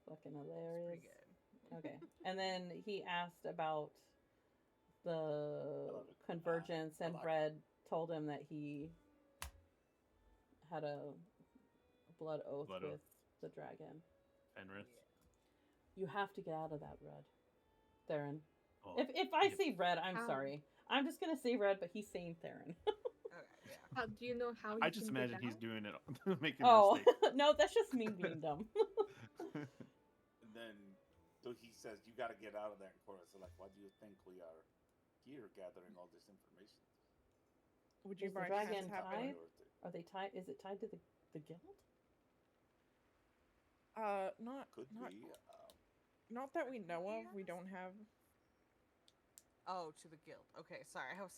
Fucking Pretty hilarious. good. Okay, and then he asked about the convergence, and Red told him that he had a blood oath Blood with oath. the dragon. Fenris. You have to get out of that, Red. Theron. Oh, If I yep. say Red, I'm How? sorry. I'm just gonna say Red, but he's saying Theron. Okay, yeah. How, do you know how? I he just can get imagine he's out? doing it, making Oh mistakes. no, that's just me being dumb. And then so he says, "You got to get out of that chorus." So like, why do you think we are here gathering all this information? Would you Is the by dragon chance happen? tied? Are they tied? Is it tied to the guild? Not Could not be. not that we know of. We don't have. Oh, to the guild. Okay, sorry. I was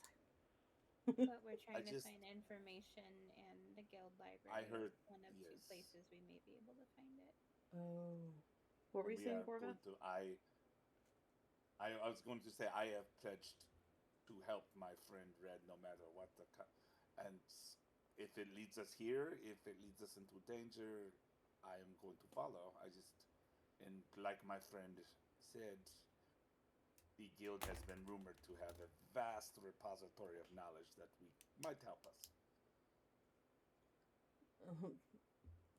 But we're trying to just- find information, and the guild library. heard- one of two yes. places we may be able to find it. Oh. What were you saying, Gorva? I was going to say I have pledged to help my friend Red no matter what and if it leads us here, if it leads us into danger, I am going to follow. And like my friend said, the guild has been rumored to have a vast repository of knowledge that might help us.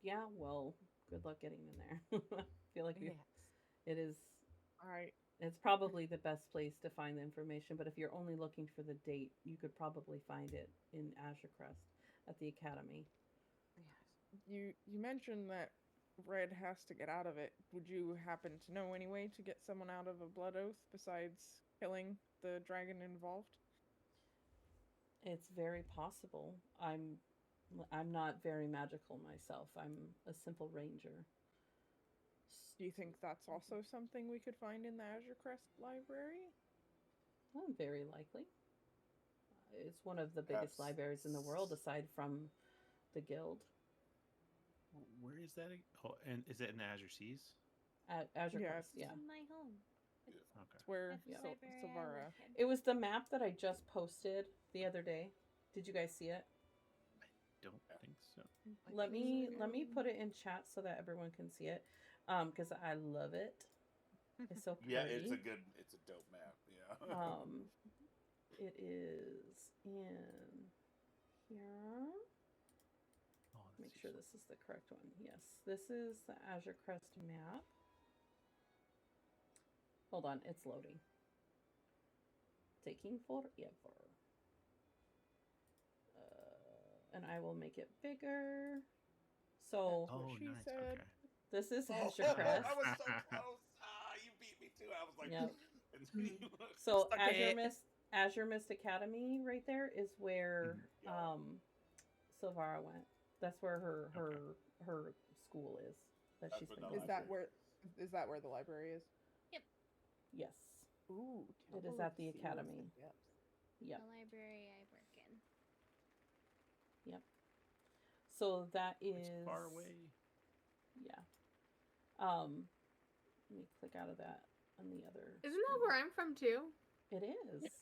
Yeah, well, good luck getting in there. I feel like Yes. it is. All right. It's probably the best place to find the information, but if you're only looking for the date, you could probably find it in Azure Crest at the Academy. Yes. You mentioned that Red has to get out of it. Would you happen to know any way to get someone out of a blood oath besides killing the dragon involved? It's very possible. I'm not very magical myself. I'm a simple ranger. Do you think that's also something we could find in the Azure Crest library? Well, very likely. It's one of the biggest libraries in the world, aside from the guild. Where is that? Oh, and is it in Azure Seas? Azure Yeah, Crest, yeah. It's in my home. Okay. It's where That's the Yeah. library I Silvara. work in. It was the map that I just posted the other day. Did you guys see it? Don't think so. Let me put it in chat so that everyone can see it, because I love it. It's so pretty. Yeah, it's a dope map. Yeah. It is in here. Oh, Make sure this is the correct one. Yes, this is the Azure Crest map. Hold on, it's loading. Taking forever. And I will make it bigger. So Oh, she nice. said. Okay. this is Oh, Azure Crest. I was so close. You beat me too. I was like, Yep. So Suck it. Azure Mist Academy right there is where Yeah. Silvara went. That's where her school is that That's she's where been the going. Is that where the library is? Yes. Ooh, It is at the academy. Yep. The library I work in. Yep. So that is It's far away. Yeah. Let me click out of that on the other. Isn't that where I'm from too? It is.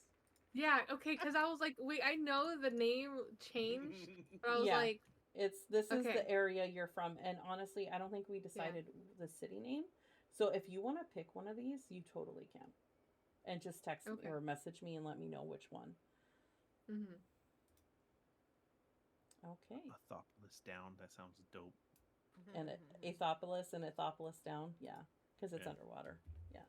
Yeah, okay, because I was like, wait, I know the name changed, but I was Yeah. like, This is Okay. the area you're from, and honestly, I don't think we decided the city name. So if you want to pick one of these, you totally can, and just text Okay. me or message me and let me know which one. mm-hmm. Okay. Athopolis down. That sounds dope. And Athopolis and Athopolis down, yeah, because it's Yeah. underwater. Yeah.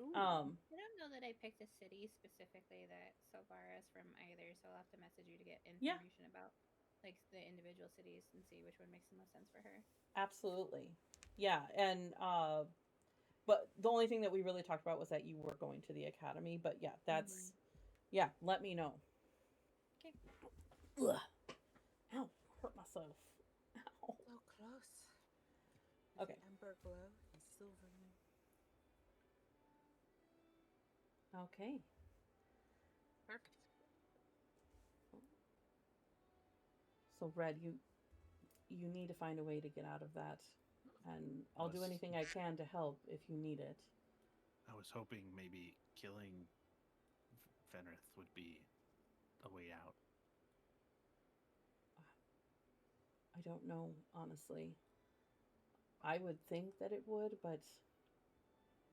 Ooh. I don't know that I picked a city specifically that Silvara is from either, so I'll have to message you to get Yeah. information about like the individual cities and see which one makes the most sense for her. Absolutely. Yeah, and but the only thing that we really talked about was that you were going to the academy, but yeah, that's yeah, let me know. Okay. Ugh. Ow, hurt myself. Ow. So close. Okay. Ember glow and silver moon. Okay. Perfect. So Red, you need to find a way to get out of that. And I'll do Yes. anything I can to help if you need it. I was hoping maybe killing Fenrith would be a way out. I don't know, honestly. I would think that it would, but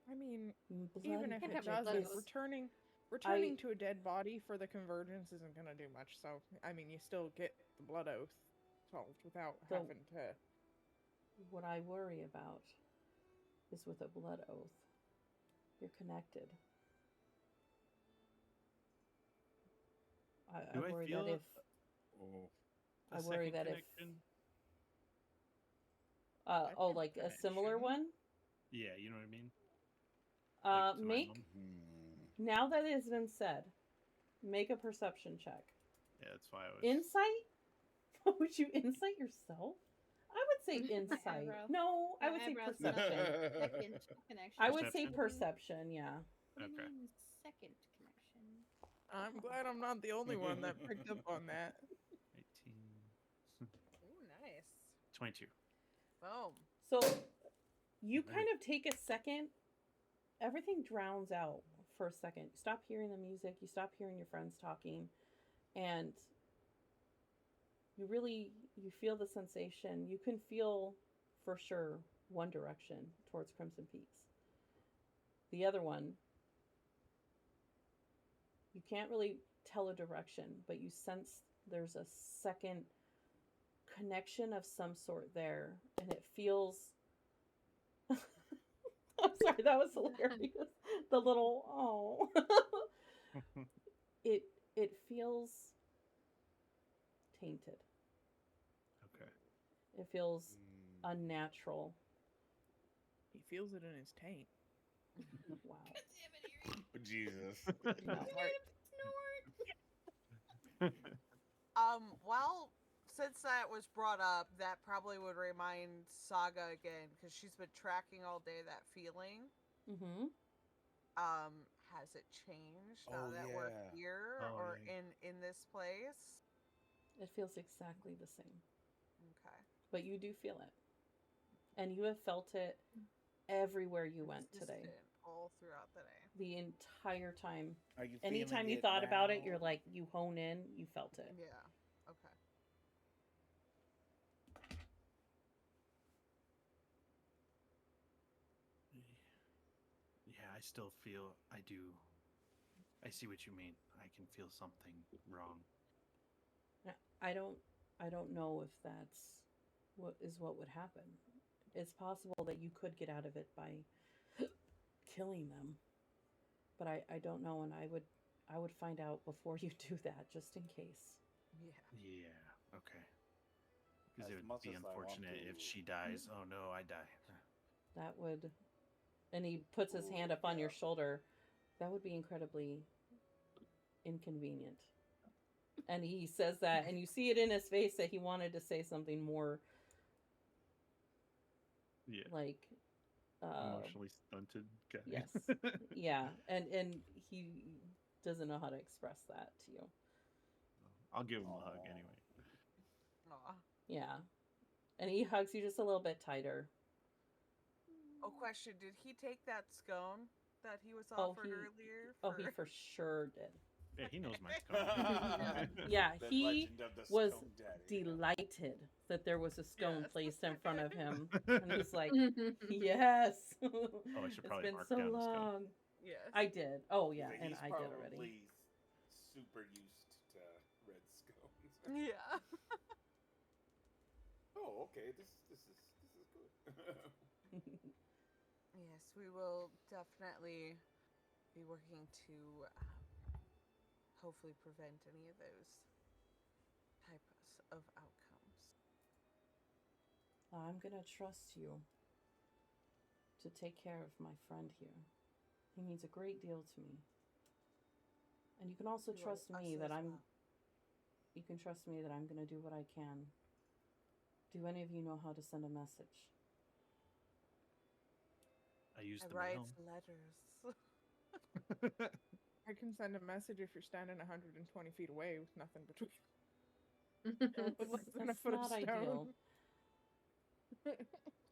I mean, blood even if Can't it have your blood doesn't, oath. returning to a dead body for the convergence isn't gonna do much. So, I mean, you still get the blood oath solved without So- having to. what I worry about is with a blood oath. You're connected. I Do I worry feel that if a I worry second that connection? like a similar connection. one. Yeah, you know what I mean. Like to my Make mom? now that it has been said, make a perception check. Yeah, that's why I was. Insight? Would you insight yourself? I would say insight. Eyebrow. No, I would say Eyebrows perception. Second connection. I would say Perception? perception. Yeah. What do you Okay. mean second connection? I'm glad I'm not the only one that picked up on that. 18. 22. Boom. So you Right. kind of take a second. Everything drowns out for a second. You stop hearing the music. You stop hearing your friends talking, and you feel the sensation. You can feel for sure one direction towards Crimson Peaks. The other one, you can't really tell a direction, but you sense there's a second connection of some sort there, and it feels. I'm sorry, that was hilarious. The little it feels tainted. Okay. It feels unnatural. He feels it in his taint. Wow. Jesus. No. Well, since that was brought up, that probably would remind Saga again, because she's been tracking all day that feeling. Mm-hmm. Has it changed now Oh, that we're yeah. here Oh, or yeah. in this place? It feels exactly the same, Okay. but you do feel it, and you have felt it everywhere you went today. Consistent all throughout the day. The entire time. Are you Anytime feeling you it thought about it, now? you're like, you hone in, you felt it. Yeah. Okay. Yeah, I still feel. I do. I see what you mean. I can feel something wrong. I don't know if that's what would happen. It's possible that you could get out of it by killing them, but I don't know, and I would find out before you do that, just in case. Yeah. Yeah. Okay. Because As it would much be as I want unfortunate if to- she dies. Oh no, I die. That would, and he puts his hand up on your yeah. shoulder. That would be incredibly inconvenient. And he says that, and you see it in his face that he wanted to say something more Yeah. like, Emotionally stunted guy. yes, yeah, and he doesn't know how to express that to you. I'll give him a hug Aw. anyway. Aw. Yeah, and he hugs you just a little bit tighter. Oh, question: did he take that scone that he was Oh, offered he- earlier? Oh, he for sure did. Yeah, he knows my scone. Yeah, The he legend of the was Stone Daddy. delighted that there was a scone Yes. placed in front of him, and he's like, "Yes." Oh, I should probably It's been mark so down the scone. long. Yes. I did. Oh yeah, He's and I did already. probably super used to red scones. Yeah. Oh, okay. This is good. Yes, we will definitely be working to hopefully prevent any of those types of outcomes. I'm gonna trust you to take care of my friend here. He means a great deal to me. And you can also You trust us me that as I'm. well. You can trust me that I'm gonna do what I can. Do any of you know how to send a message? I use I the write mail. letters. I can send a message if you're standing 120 feet away with nothing between. Less than a That's foot of not stone. ideal.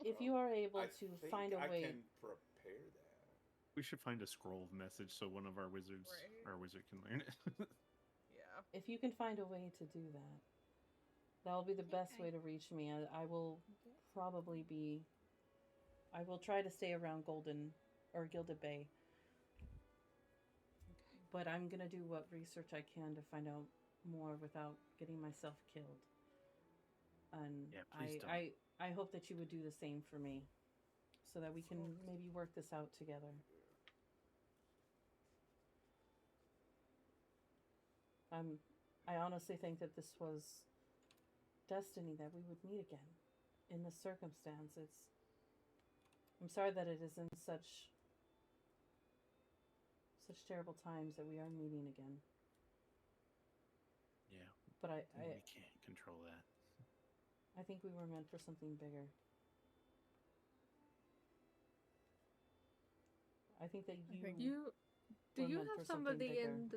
If you are able I to think find a I way, can prepare that. We should find a scroll of message so one of our wizards, Right. our wizard, can learn it. Yeah. if you can find a way to do that, that'll be the best Okay. way to reach me. I will probably be. I will try to stay around Golden or Gilded Bay, but I'm gonna do what research I can to find out more without getting myself killed. And Yeah, please don't. I hope that you would do the same for me, so that we can maybe work this out together. I honestly think that this was destiny, that we would meet again in this circumstance. I'm sorry that it is in such terrible times that we are meeting again. Yeah, But we can't control that. I think we were meant for something bigger. I think that you. think- Do We're you meant have for something somebody bigger. in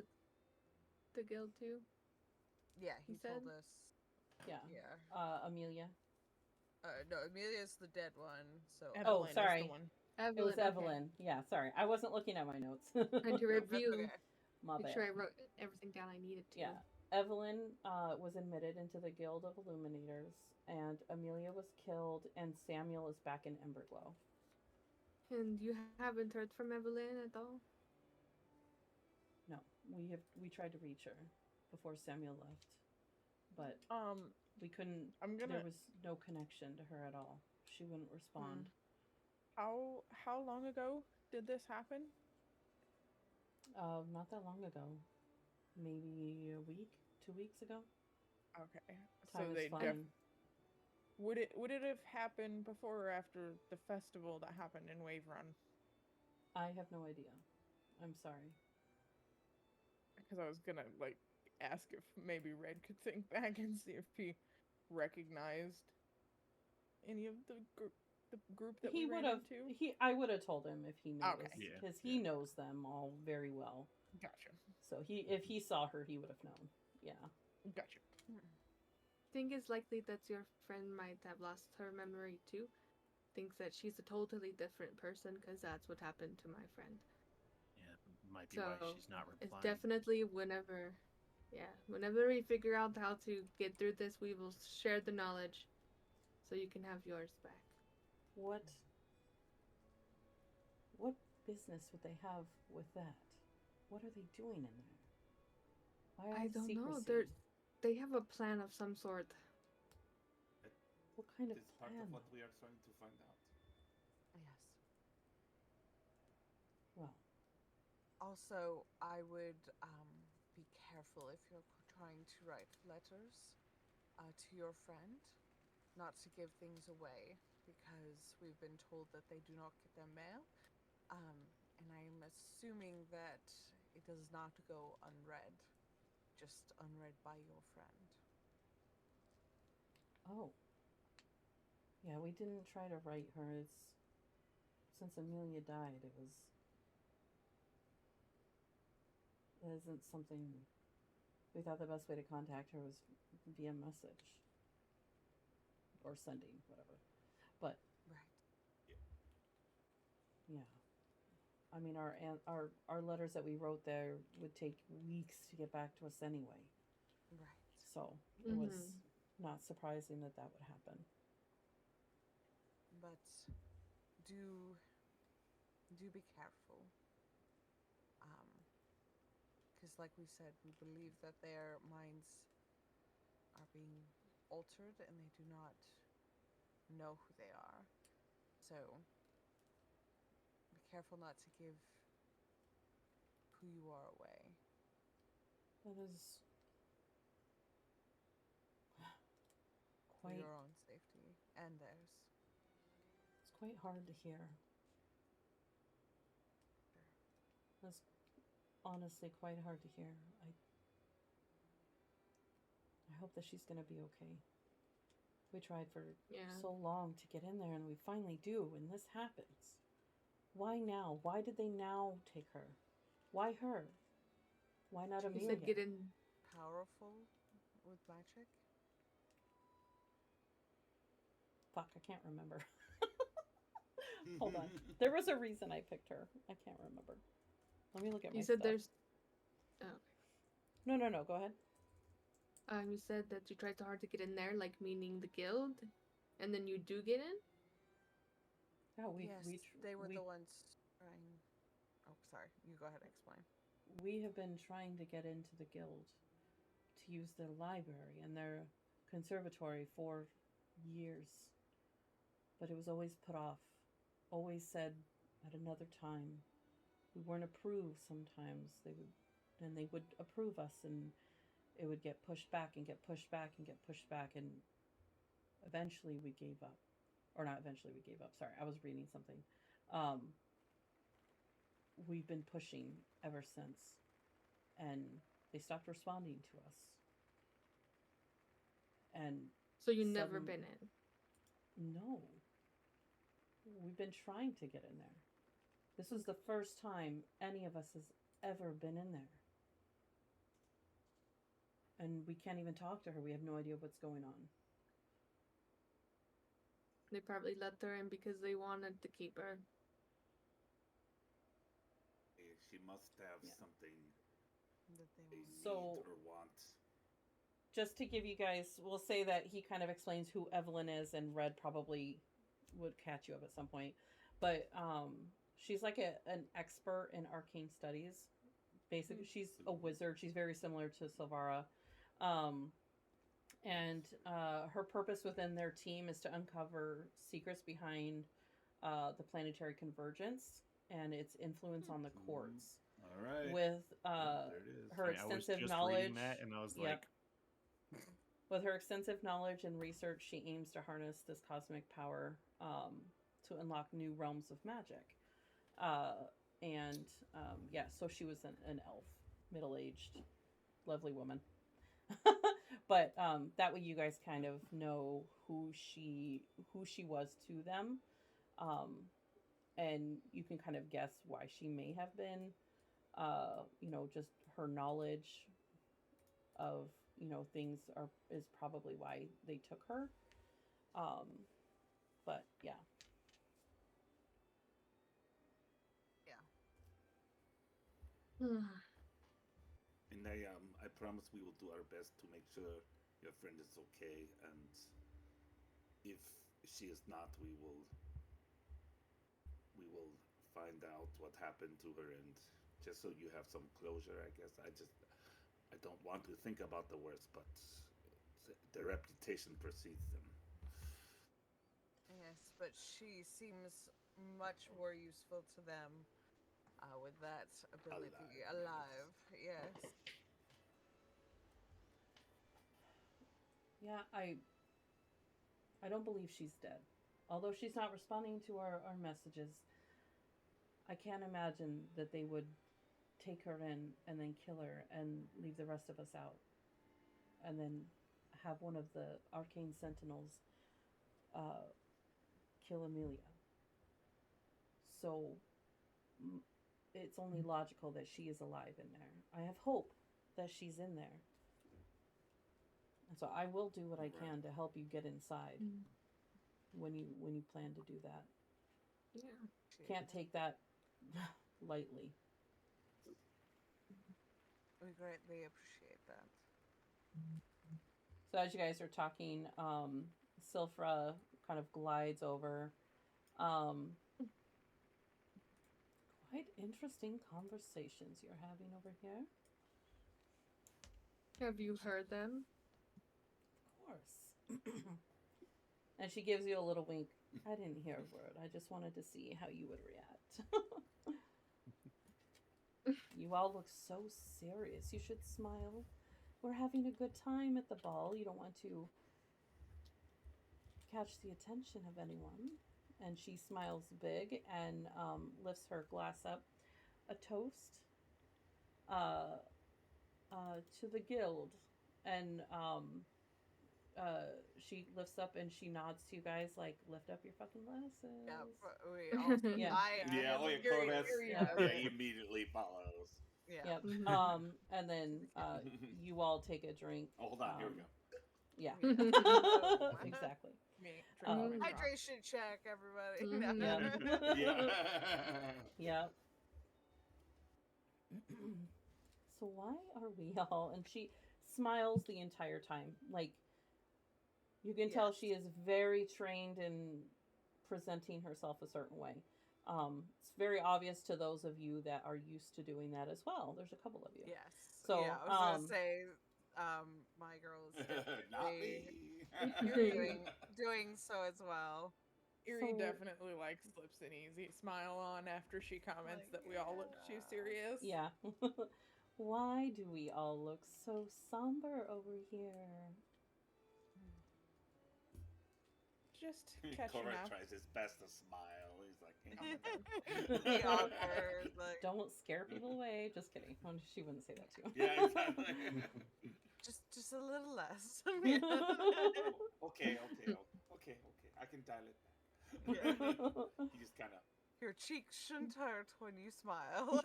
the guild too? Yeah, he You told said? us. Yeah. Yeah. Amelia. No, Amelia's the dead one. So Oh, Evelyn is sorry. the one. Evelyn. It was okay. Evelyn. Yeah, sorry. I wasn't looking at my notes. Trying to That's review, okay. My make bad. sure I wrote everything down I needed to. Yeah. Evelyn was admitted into the Guild of Illuminators, and Amelia was killed, and Samuel is back in Emberglow. And you haven't heard from Evelyn at all? No, we tried to reach her before Samuel left, but we couldn't. I'm gonna. There was no connection to her at all. She wouldn't respond. How long ago did this happen? Not that long ago. Maybe a week, 2 weeks ago. Okay, Time so is they flying. would it have happened before or after the festival that happened in Wave Run? I have no idea. I'm sorry. Because I was gonna like ask if maybe Red could think back and see if he recognized any of the group that He we would ran have. into. I would have told him if he noticed, Okay. Yeah, because he knows them all very well. Gotcha. So if he saw her, he would have known. Yeah. Gotcha. Think it's likely that your friend might have lost her memory too. Thinks that she's a totally different person because that's what happened to my friend. Yeah, might be So, why she's not replying. It's definitely whenever we figure out how to get through this, we will share the knowledge so you can have yours back. What business would they have with that? What are they doing in there? Why I don't know. secrecy? They have a plan of some sort. What kind of It's part plan? of what we are trying to find out. Yes. Well, Also, I would be careful if you're trying to write letters to your friend, not to give things away, because we've been told that they do not get their mail. And I'm assuming that it does not go unread, just unread by your friend. oh. Yeah, we didn't try to write her. It's since Amelia died, it isn't something. We thought the best way to contact her was via message or sending, whatever. But Right. yeah, I mean, our letters that we wrote there would take weeks to get back to us anyway. Right. So it was not surprising that would happen. But do be careful. Because like we said, we believe that their minds are being altered and they do not know who they are. So be careful not to give who you are away. That is For quite. your own safety and theirs. It's quite hard to hear. That's honestly quite hard to hear. I hope that she's gonna be okay. We tried for so long to get in there, and we finally do, and this happens. Why now? Why did they now take her? Why her? Why not You Amelia? said get in. Powerful with magic? Fuck, I can't remember. Hold on. There was a reason I picked her. I can't remember. Let me look at my You said stuff. there's. Oh, okay. No. Go ahead. You said that you tried so hard to get in there, like meaning the guild, and then you do get in. Yeah, they were the ones trying. Oh, sorry. You go ahead and explain. We have been trying to get into the guild to use their library and their conservatory for years, but it was always put off. Always said at another time. We weren't approved sometimes. They would approve us, and it would get pushed back and get pushed back and get pushed back, and eventually we gave up. Or not eventually we gave up. Sorry, I was reading something. We've been pushing ever since, and they stopped responding to us. And So you never been in. No. We've been trying to get in there. This was the first time any of us has ever been in there. And we can't even talk to her. We have no idea what's going on. They probably let her in because they wanted to keep her. She must have Yeah. something That they they want. need So- or want. Just to give you guys, we'll say that he kind of explains who Evelyn is, and Red probably would catch you up at some point. But she's like an expert in arcane studies. Basically, she's a wizard. She's very similar to Silvara. And her purpose within their team is to uncover secrets behind the planetary convergence and its influence on the courts. All right. With There it is. her I was extensive just knowledge, reading that, and I was Yep. like, with her extensive knowledge and research, she aims to harness this cosmic power to unlock new realms of magic. Yeah, so she was an elf, middle-aged, lovely woman. But that way you guys kind of know who she was to them, and you can kind of guess why she may have been, just her knowledge of things is probably why they took her. But yeah. And I promise we will do our best to make sure your friend is okay. And if she is not, we will find out what happened to her, and just so you have some closure, I guess. I don't want to think about the worst, but the reputation precedes them. Yes, but she seems much more useful to them with that ability. Alive, yes. Yeah, I don't believe she's dead. Although she's not responding to our messages, I can't imagine that they would take her in and then kill her and leave the rest of us out. And then have one of the arcane sentinels kill Amelia. So it's only logical that she is alive in there. I have hope that she's in there. And so I will do what I can to help you get inside when you plan to do that. Yeah. Can't take that lightly. We greatly appreciate that. So as you guys are talking, Silfra kind of glides over. Quite interesting conversations you're having over here. Have you heard them? Of course. And she gives you a little wink. I didn't hear a word. I just wanted to see how you would react. You all look so serious. You should smile. We're having a good time at the ball. You don't want to catch the attention of anyone. And she smiles big and lifts her glass up. A toast to the guild. And she lifts up and she nods to you guys like, lift up your fucking glasses. Yeah, but we all. Yeah. Yeah, oh yeah, Corvus. Yeah. Yeah, he immediately follows. Yeah. Yep. And then you all take a drink. Oh, hold on, here we go. Yeah. Oh, Exactly. Me, Hydration check, everybody. Yeah. Yeah. Yeah. So why are we all? And she smiles the entire time. Like, you can tell Yes. she is very trained in presenting herself a certain way. It's very obvious to those of you that are used to doing that as well. There's a couple of you. Yes. So, yeah, I was gonna say, my girl is Not definitely me. doing so as well. Erie So- definitely like slips an easy smile on after she comments Like, that we all look too serious. Yeah. Why do we all look so somber over here? Just catching Corvus up. tries his best to smile. He's like, The awkward, like, Don't scare people away. Just kidding. She wouldn't say that to you. Yeah, exactly. just a little less. Okay. I can dial it back. He just kind of. Your cheeks shouldn't hurt when you smile.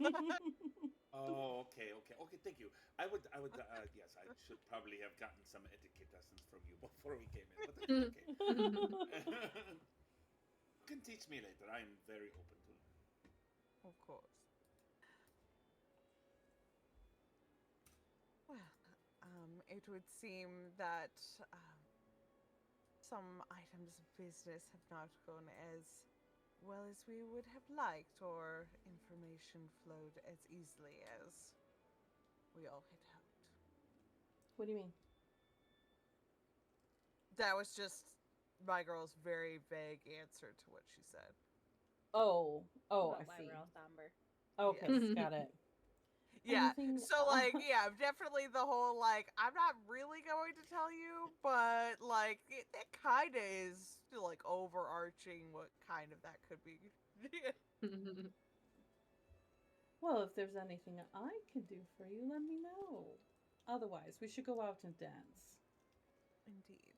Oh, okay. Thank you. I would. Yes, I should probably have gotten some etiquette lessons from you before we came in. But that's okay. can teach me later. I am very open to it. Of course. Well, it would seem that some items of business have not gone as well as we would have liked, or information flowed as easily as we all had hoped. What do you mean? That was just my girl's very vague answer to what she said. Oh, About I why see. we're all somber. Okay, Yes. got it. Yeah. Anything- So like, yeah, definitely the whole like, I'm not really going to tell you, but like, it kind of is like overarching what kind of that could be. Well, if there's anything I can do for you, let me know. Otherwise, we should go out and dance. Indeed.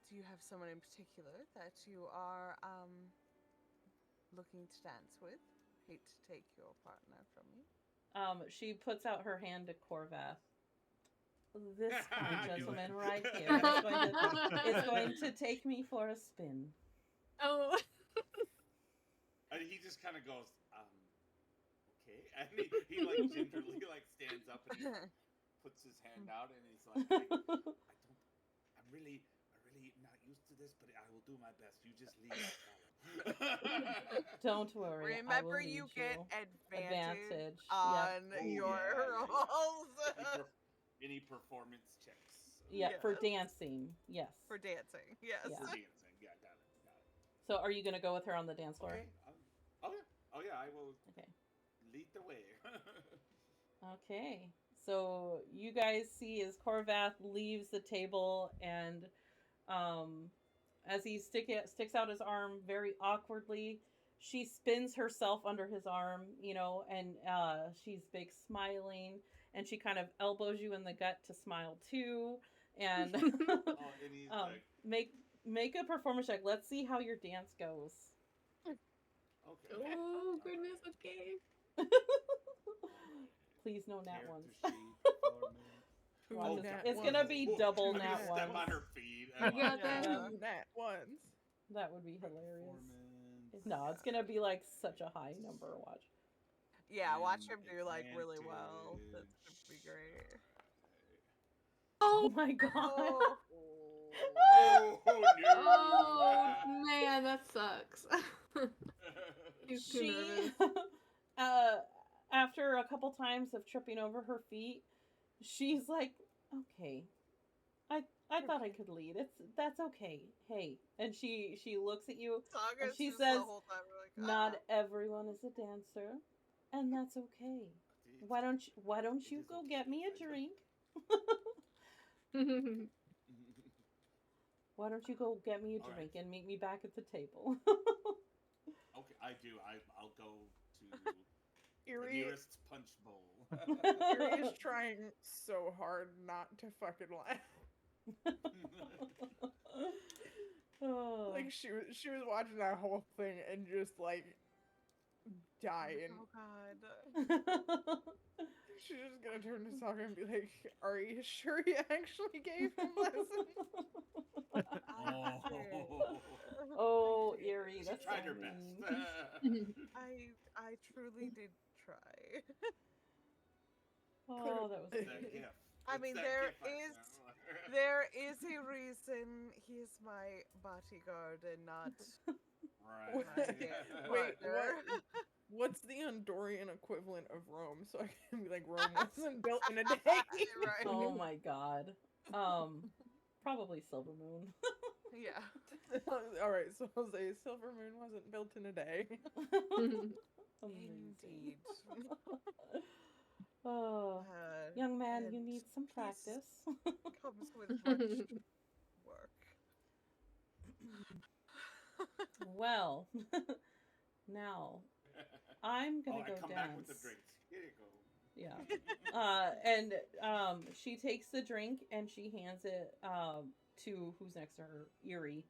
Do you have someone in particular that you are looking to dance with? Hate to take your partner from you. She puts out her hand to Corvath. This fine I knew gentleman it. right here is going to take me for a spin. Oh. And he just kind of goes, okay. And he like gingerly like stands up and he puts his hand out and he's like, I'm really not used to this, but I will do my best. You just lead and follow. Don't worry. I Remember, will lead you get advantage Yep. on Oh, your yeah. rolls. Any performance checks. Yeah, for Yes. dancing. Yes. For dancing, yes. Yeah. For dancing. Yeah, got it. So are you going to go with her on the dance floor? Okay. Oh yeah, I will Okay. lead the way. Okay. So you guys see as Corvath leaves the table and as he sticks out his arm very awkwardly, she spins herself under his arm, and she's big smiling, and she kind of elbows you in the gut to smile too, and And he's like, make a performance check. Let's see how your dance goes. okay. Oh goodness, okay. Please no nat Character ones. sheet, performance. Watch, Oh, it's gonna be double I'm nat gonna step ones. on her feet. You got that? Yeah. Nat ones. That would be hilarious. Performance. No, it's gonna be like such a high number. Watch. Yeah, watch And him do like really well. That's advantage. gonna be great. Oh my god. Oh, Oh, no. Oh man, that sucks. He's too She, nervous. after a couple times of tripping over her feet, she's like, "Okay, I thought I could lead. That's okay. Hey," and she looks at you. Saga she just says, the whole time we're like, "Not everyone is a dancer, and that's okay. Why don't you go get me a drink? Why don't you go get me a All drink right. and meet me back at the table?" Okay, I do. I'll go to the Erie, nearest punch bowl. Erie is trying so hard not to fucking laugh. Oh. Like she was watching that whole thing and just like dying. oh god. She's just gonna turn to Saga and be like, "Are you sure you actually gave him lessons?" Oh. Oh, Erie, She that's tried so her mean. best. I truly did try. Oh, that was It's great. that gift. I It's mean, that there gift I is- smell. There is a reason he's my bodyguard and not Right. Wait, partner. what's the Andorian equivalent of Rome? So I can be like, Rome wasn't built in a day. Right. Oh my god. Probably Silver Moon. Yeah. All right, so Jose, Silver Moon wasn't built in a day. Amazing. Indeed. Oh, young man, you and need some peace practice. comes with much work. Well, now I'm gonna I go come dance. back with the drinks. Here you go. Yeah. And she takes the drink and she hands it to who's next to her, Erie.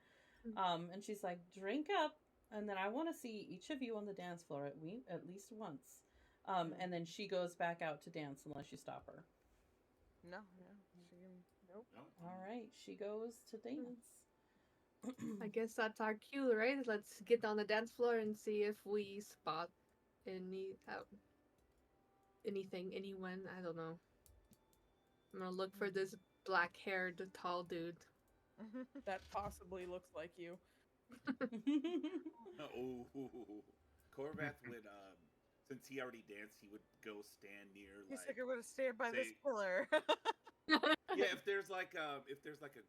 And she's like, "Drink up, and then I want to see each of you on the dance floor at least once." And then she goes back out to dance unless you stop her. No, she can. Nope. No. All right, she goes to dance. I guess that's our cue, right? Let's get on the dance floor and see if we spot anything, anyone. I don't know. I'm gonna look for this black-haired tall dude. That possibly looks like you. Oh, Corvath would since he already danced, he would go stand near He's like like, I'm gonna stand by this say- pillar. yeah, if there's like a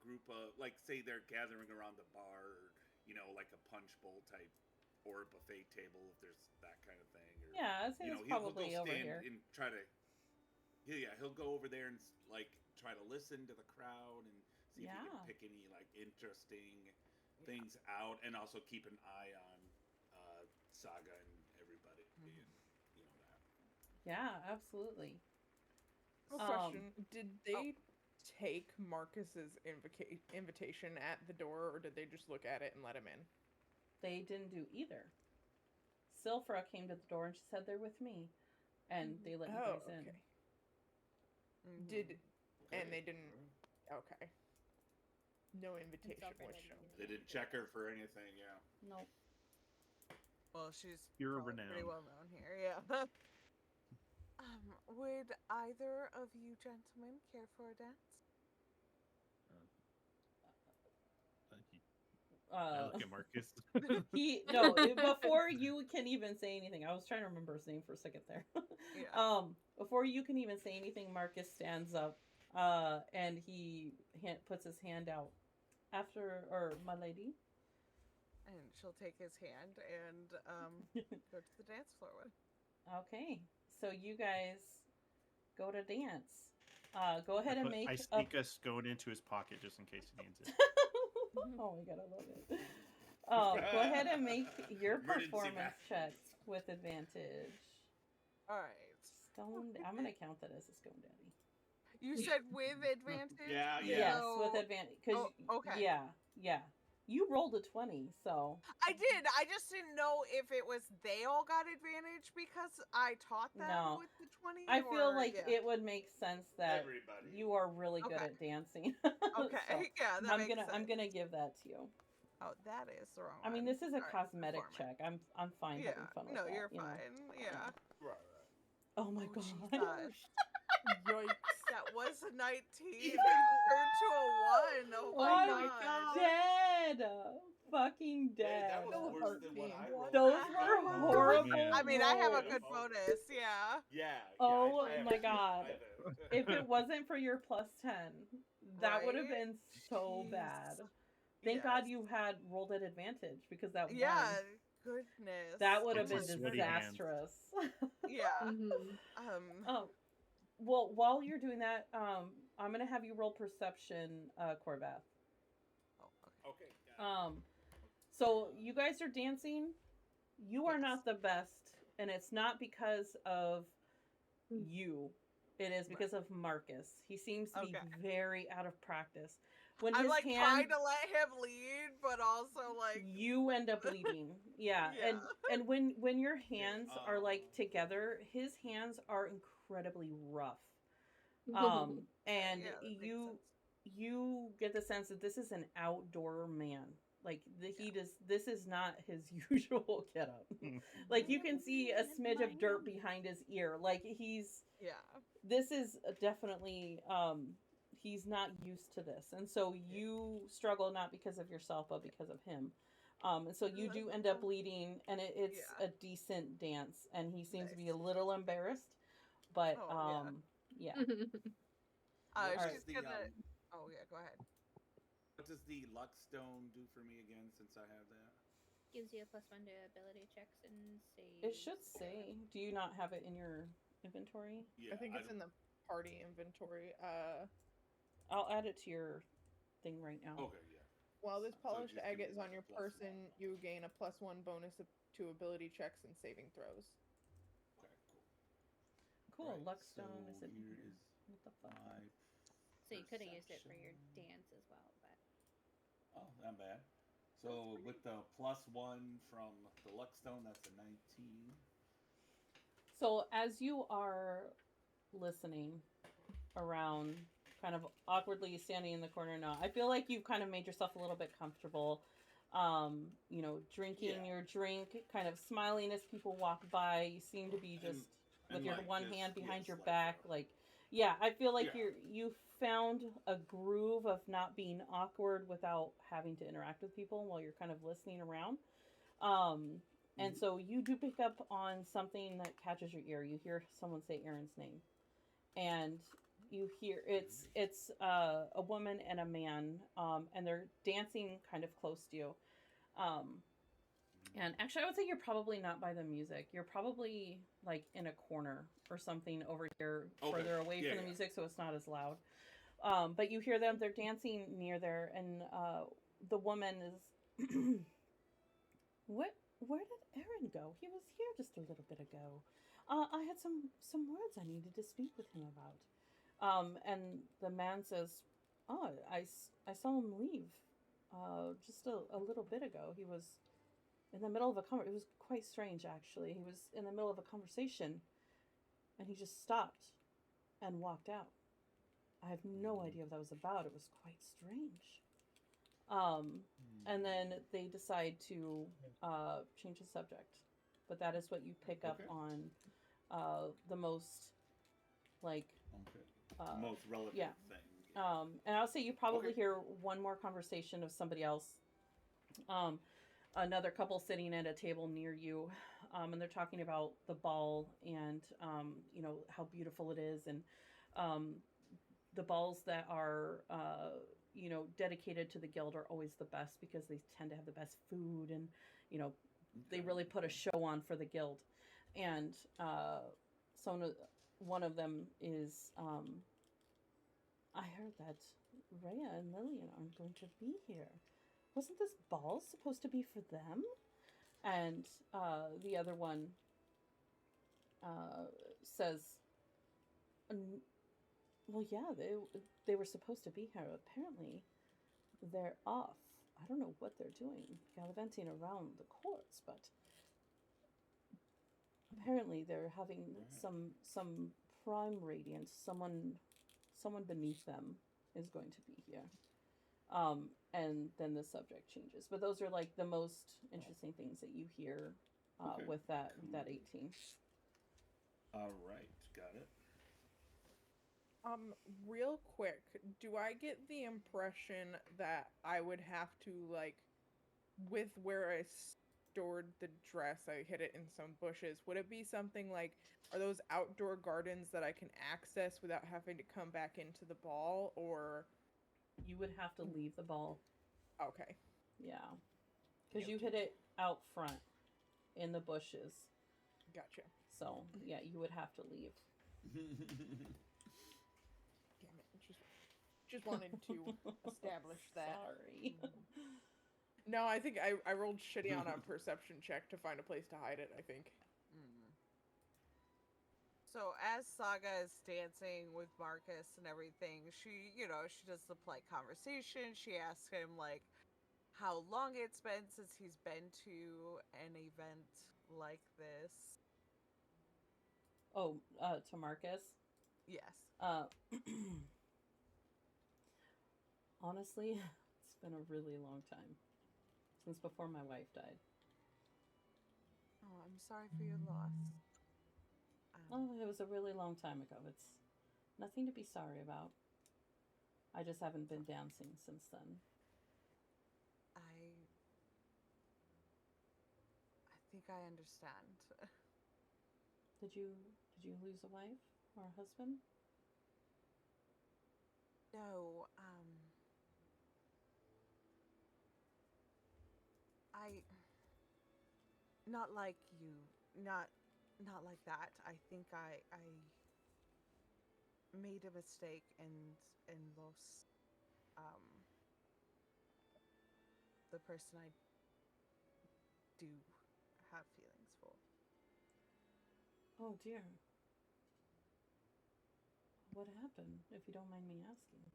group of like say they're gathering around the bar, or, you know, like a punch bowl type or a buffet table, if there's that kind of thing. Or, Yeah, I'd say you it's know, he'll probably go over stand here. and try to. Yeah, he'll go over there and like try to listen to the crowd and see if he Yeah. can pick any like interesting things out, and also keep an eye on Saga and everybody, and you know that. Yeah, absolutely. No question. Did they take Marcus's invitation at the door, or did they just look at it and let him in? They didn't do either. Silfra came to the door and she said they're with me, and they let you guys in. Did and they didn't. Okay. No invitation was shown. They didn't check her for anything. Yeah. Nope. Well, she's You're probably pretty renowned. well known here, yeah. Would either of you gentlemen care for a dance? I look at Marcus. Before you can even say anything, I was trying to remember his name for a second there. Yeah. Before you can even say anything, Marcus stands up, and he puts his hand out. My lady. And she'll take his hand and go to the dance floor with. Okay, so you guys go to dance. Go ahead and make. I sneak us going into his pocket just in case he needs it. Oh my god, I love it. Go ahead and make your Emergency performance bathroom. checks with advantage. All right. I'm gonna count that as a scone daddy. You said with advantage? Yeah, Yes, So- with advantage. okay. Yeah. You rolled a 20, so. I did. I just didn't know if it was they all got advantage because I taught them No. with the 20. I feel or- like yeah. it would make sense that Everybody. you are really good Okay. at dancing. Okay, So, yeah, that makes sense. I'm gonna give that to you. Oh, that is the wrong I mean, one. this is a All right, cosmetic performance. check. I'm fine Yeah. having fun with No, that. you're you know? fine. Yeah. Right. Oh my Oh, god. Jesus. Yikes. That was a 19 and turned to a 1. Oh my I'm god. dead. Fucking Hey, dead. that was worse than what I rolled. Those were horrible. I mean, I have a rolls. good bonus, yeah. Yeah. Oh I have my it. god. I have it. If it wasn't for your plus 10, that would have Right? been so Jeez. bad. Thank God Yes. you had rolled at advantage because that Yeah, one, goodness. that would have Oh been my Sweaty hands. disastrous. Yeah. Mhm. Well, while you're doing that, I'm gonna have you roll perception, Corvath. Oh, okay. Okay. got it. So you guys are dancing. You are Yes. not the best, and it's not because of you. It is because of Marcus. He seems to be Okay. very out of practice. When I'm his like hand, trying to let him lead, but also like you end up leading. Yeah. Yeah. And when your hands are like Oh. together, his hands are incredibly rough. Mm-hmm. And yeah, that makes you sense. you get the sense that this is an outdoor man. Like Yeah. this is not his usual getup. Like you can see a smidge of dirt behind his ear. Like Yeah. this is definitely he's not used to this, and so you struggle not because of yourself but because of him. And so you do end up leading, and it's Yeah. a decent dance, and he seems to be Nice. a little embarrassed, but Oh, yeah. Uh, What she's does the, gonna. um, Oh yeah, go ahead. What does the luck stone do for me again? Since I have that. Gives you a +1 to ability checks and saves. It should say. Do you not have it in your inventory? Yeah. I think it's in the party inventory. I'll add it to your thing right now. Okay. Yeah. While this So polished just give agate me, is like, on your +1. person, you gain a +1 bonus to ability checks and saving throws. Okay. Cool. Cool. Right, Luckstone so is in here here. is What the fuck? my So you could have used it for your perception. dance as well, but Oh, not bad. So with the +1 from the luck stone, that's a 19. So as you are listening around kind of awkwardly standing in the corner now. I feel like you've kind of made yourself a little bit comfortable. You know, drinking your drink, kind of smiling as people walk by. You seem to be just with your like one just, hand behind yes, your like, back, like yeah. I feel like yeah. you found a groove of not being awkward without having to interact with people while you're kind of listening around. And so you do pick up on something that catches your ear. You hear someone say Aaron's name, and you hear it's a woman and a man, and they're dancing kind of close to you. And actually, I would say you're probably not by the music. You're probably like in a corner or something over here, further away from the music, so it's not as loud. But you hear them; they're dancing near there, and the woman is, what? Where did Aaron go? He was here just a little bit ago. I had some words I needed to speak with him about. And the man says, "Oh, I saw him leave, just a little bit ago. He was in the middle of a it was quite strange, actually. He was in the middle of a conversation, and he just stopped and walked out. I have no idea what that was about. It was quite strange." And then they decide to change the subject, but that is what you pick up on the most, like, most relevant yeah. thing. And I'll say you probably hear one more conversation of somebody else, another couple sitting at a table near you, and they're talking about the ball and you know how beautiful it is, and the balls that are you know dedicated to the guild are always the best because they tend to have the best food, and you know they really put a show on for the guild. And so one of them is, I heard that Rhea and Lillian aren't going to be here. Wasn't this ball supposed to be for them? And the other one says, well, yeah, they were supposed to be here. Apparently, they're off. I don't know what they're doing, gallivanting around the courts, but apparently they're having some prime radiance. Someone beneath them is going to be here. And then the subject changes. But those are like the most interesting things that you hear with that 18. All right, got it. Real quick, do I get the impression that I would have to, like, with where I stored the dress, I hid it in some bushes. Would it be something like, are those outdoor gardens that I can access without having to come back into the ball, or you would have to leave the ball? Okay. Yeah. Because you hid it out front in the bushes. Gotcha. So, yeah, you would have to leave. Damn it. Just wanted to establish that. Sorry. No, I think I rolled shitty on a perception check to find a place to hide it, I think. So as Saga is dancing with Marcus and everything, she does the polite conversation. She asks him, like, how long it's been since he's been to an event like this. Oh, to Marcus? Yes. Honestly, it's been a really long time. Since before my wife died. Oh, I'm sorry for your loss. It was a really long time ago. It's nothing to be sorry about. I just haven't been dancing since then. I think I understand. Did you lose a wife or a husband? No, not like you, not like that. I think I made a mistake and lost the person I do have feelings for. Oh dear. What happened, if you don't mind me asking?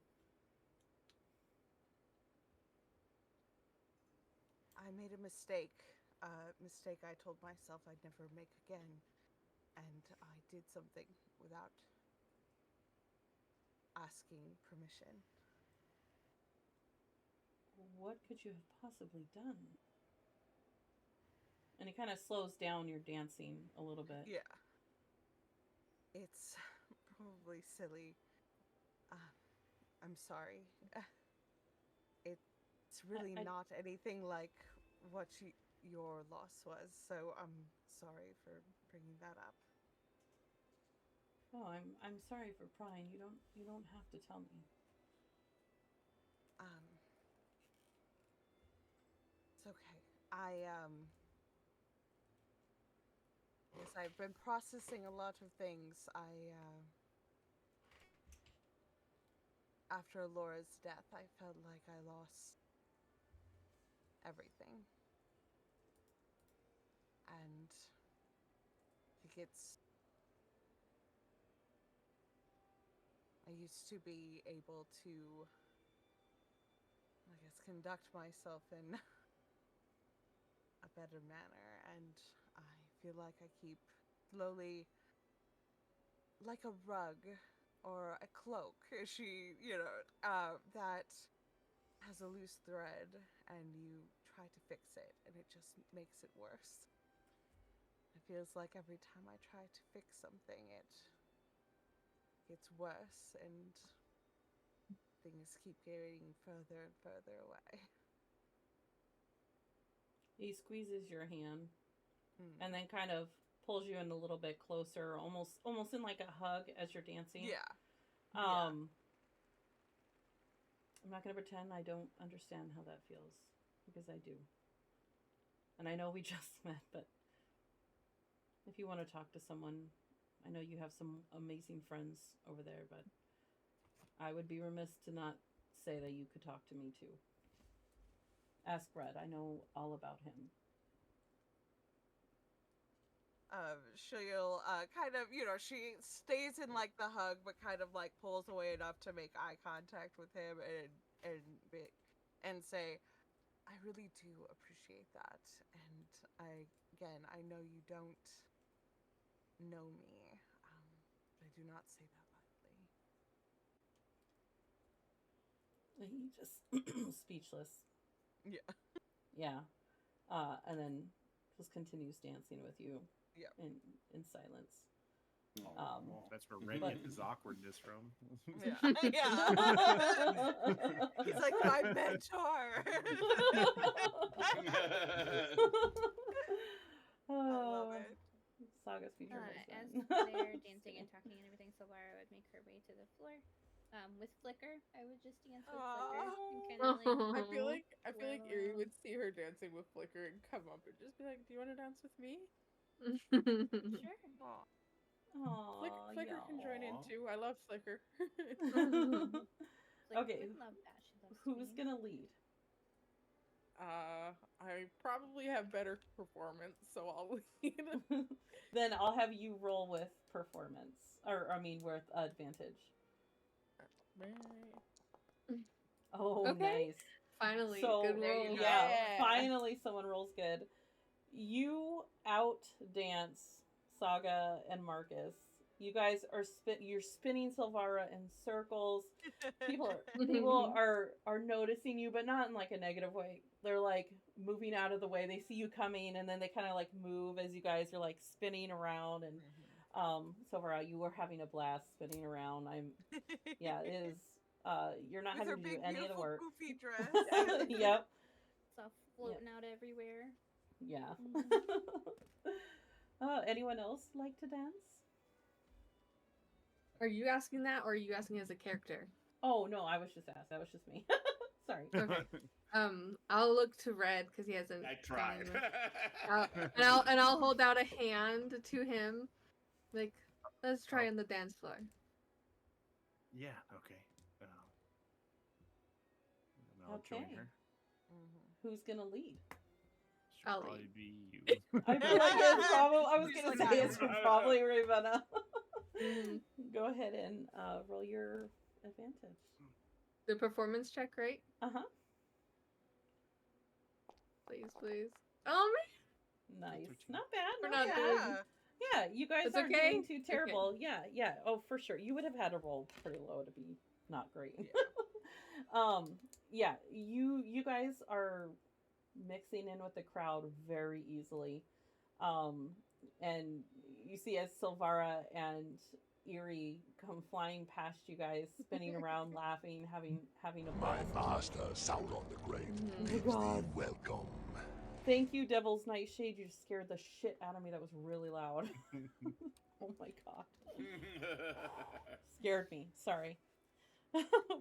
I made a mistake. Mistake I told myself I'd never make again. And I did something without asking permission. What could you have possibly done? And it kind of slows down your dancing a little bit. Yeah. It's probably silly. I'm sorry. It's really not anything like what your loss was, so I'm sorry for bringing that up. Oh, I'm sorry for prying. You don't have to tell me. It's okay. Yes, I've been processing a lot of things. After Laura's death, I felt like I lost everything. And I think I used to be able to, I guess, conduct myself in a better manner, and I feel like I keep slowly, like a rug or a cloak, that has a loose thread, and you try to fix it, and it just makes it worse. It feels like every time I try to fix something, it gets worse, and things keep getting further and further away. He squeezes your hand and then kind of pulls you in a little bit closer, almost in like a hug as you're dancing. Yeah. I'm not going to pretend I don't understand how that feels, because I do. And I know we just met, but if you want to talk to someone, I know you have some amazing friends over there, but I would be remiss to not say that you could talk to me too. Ask Red. I know all about him. She'll kind of, she stays in like the hug, but kind of like pulls away enough to make eye contact with him and say, I really do appreciate that. And I know you don't know me, but I do not say that lightly. He just speechless. Yeah. Yeah. And then just continues dancing with you. Yeah. In silence. That's where Red gets his awkwardness from. Yeah. Yeah. He's like my mentor. I love it. Saga's future As husband. they're dancing and talking and everything, Silvara would make her way to the floor. With Flicker, I would just dance with Flicker and kind of like. I feel like Well, Erie would see her dancing with Flicker and come up and just be like, "Do you want to dance with me?" Sure. Flicker can join in too. I love Flicker. Okay, would love that. She loves who's me. gonna lead? I probably have better performance, so I'll lead. Then I'll have you roll with performance, with advantage. Oh, Okay. nice. Finally, So, good There roll. you go. yeah, finally someone rolls good. You out dance Saga and Marcus. You guys are you're spinning Silvara in circles. People are noticing you, but not in like a negative way. They're like moving out of the way. They see you coming, and then they kind of like move as you guys are like spinning around. And Silvara, you were having a blast spinning around. It is. You're not With her having to big, do any of the beautiful, work. poofy dress. Yep. It's all floating out everywhere. Yeah. Mhm. Anyone else like to dance? Are you asking that, or are you asking as a character? Oh no, I was just asked. That was just me. Sorry. Okay. I'll look to Red because he hasn't. I tried. And I'll hold out a hand to him, like, let's try on the dance floor. Yeah, okay. And I'll join Okay. her. Who's gonna lead? Should I'll probably lead. be you. I feel like it's probably. I was She's gonna like, say it's probably Ravenna. Mhm. Go ahead and roll your advantage. The performance check, right? Please. Oh Nice. 13. Not bad. We're Not not bad. doing- yeah, you guys It's aren't okay? doing too Okay. terrible. Yeah, yeah. Oh, for sure. You would have had to roll pretty low to be not great. Yeah. Yeah, you guys are mixing in with the crowd very easily. And you see as Silvara and Eerie come flying past you guys, spinning around, laughing, having a My blast. master, Sauron the Great, Oh my bids God. thee welcome. Thank you, Devil's Nightshade. You just scared the shit out of me. That was really loud. Oh my God. Scared me. Sorry.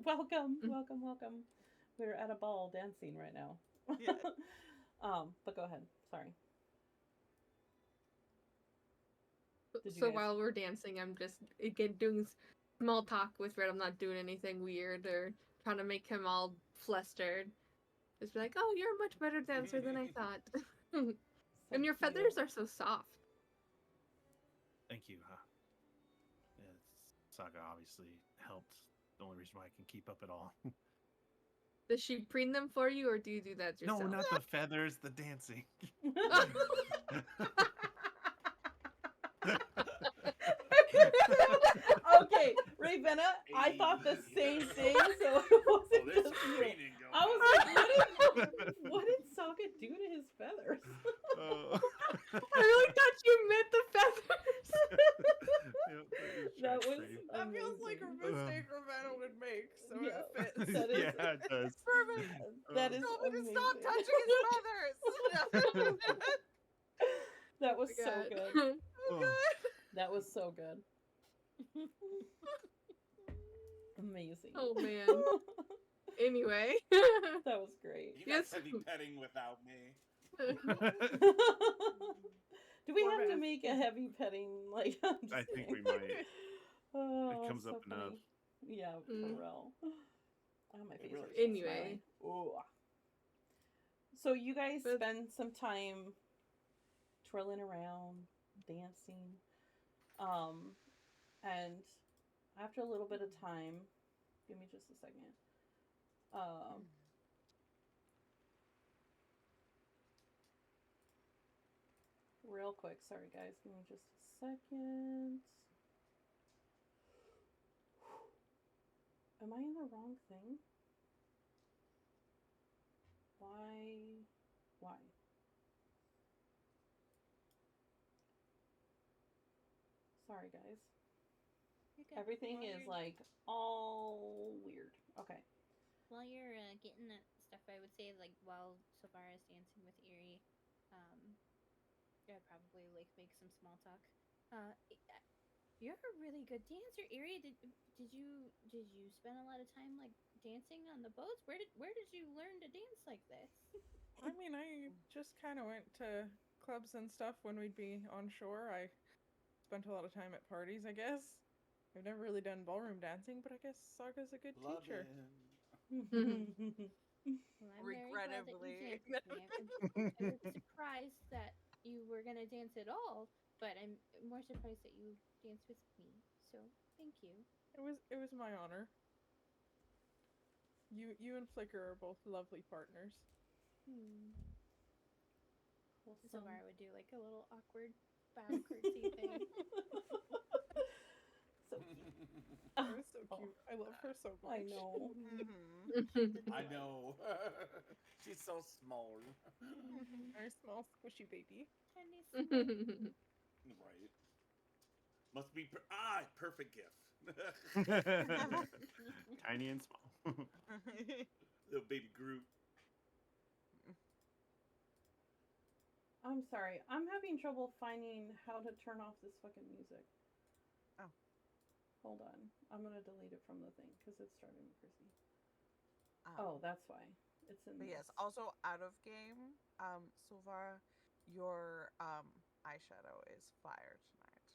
Welcome, welcome, welcome. We're at a ball dancing right now. Yeah. But go ahead. Sorry. Did you So guys- while we're dancing, I'm just again doing small talk with Red. I'm not doing anything weird or trying to make him all flustered. Just be like, "Oh, you're a much better dancer than I thought." So And your cute. feathers are so soft. Thank you. Yeah, Saga obviously helped. The only reason why I can keep up at all. Does she preen them for you, or do you do that yourself? No, not the feathers, the dancing. Okay, Ravenna, I thought the same thing, so it Oh, wasn't there's just some you. training going I was on. like, what did Saga do to his feathers? I really thought you meant the feathers. That was That feels like a amazing. mistake Ravenna would make, so Yeah, it fits. that is- Yeah, it does. Perfect. That is Tell me to amazing. stop touching his feathers. That was Oh so my good. God. Oh. That was so good. Amazing. Oh man. Anyway. That was great. You guys Yes. heavy petting without me. Do we Poor have to Beth. make a heavy petting? Like, I'm just I think kidding. we might. Oh, It comes so up enough. funny. Yeah, for Mm. real. Oh, my It face really hurts. does. Anyway. Ooh. So you guys But- spend some time twirling around, dancing, and after a little bit of time, give me just a second. Real quick, sorry guys, give me just a second. Am I in the wrong thing? Why? Sorry guys. You're good. Everything While is you're- like all weird. Okay. While you're getting that stuff, I would say like while Silvara is dancing with Eerie, I'd probably like make some small talk. You're a really good dancer, Eerie. Did you spend a lot of time like dancing on the boats? Where did you learn to dance like this? I mean, I just kind of went to clubs and stuff when we'd be on shore. I spent a lot of time at parties, I guess. I've never really done ballroom dancing, but I guess Saga's a good teacher. Well, I'm Regrettably. very glad that you danced with me. I was surprised that you were gonna dance at all, but I'm more surprised that you danced with me. So thank you. It was my honor. You and Flicker are both lovely partners. Silvara would do like a little awkward bow curtsy thing. So cute. That was so cute. I love her so much. I know. Mhm. I know. She's so small. Our small squishy baby. Tiny small. Right. Must be perfect gift. Tiny and small. Little baby Groot. I'm sorry. I'm having trouble finding how to turn off this fucking music. Oh. Hold on. I'm gonna delete it from the thing because it's starting me crazy. Oh, that's why. It's in But this. yes, also out of game, Silvara, your eyeshadow is fire tonight.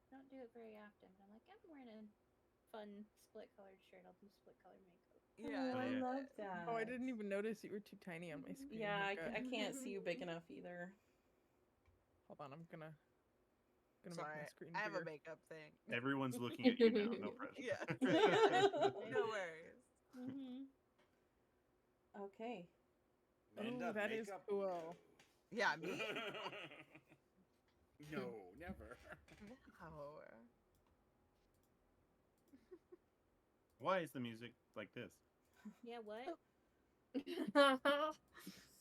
Don't do it very often, but I'm like, I'm wearing a fun split colored shirt. I'll do split colored makeup. Yeah, Oh, I yeah. love that. Oh, I didn't even notice you were too tiny on my screen. Yeah, Okay. I can't see you big enough either. Hold on, I'm gonna make Sorry, my screen I have a bigger. makeup thing. Everyone's looking at you now. No pressure. Yeah. No worries. Mm-hmm. Okay. Men Oh, up that is makeup. cool. Yeah, me? No, never. No. Why is the music like this? Yeah, what?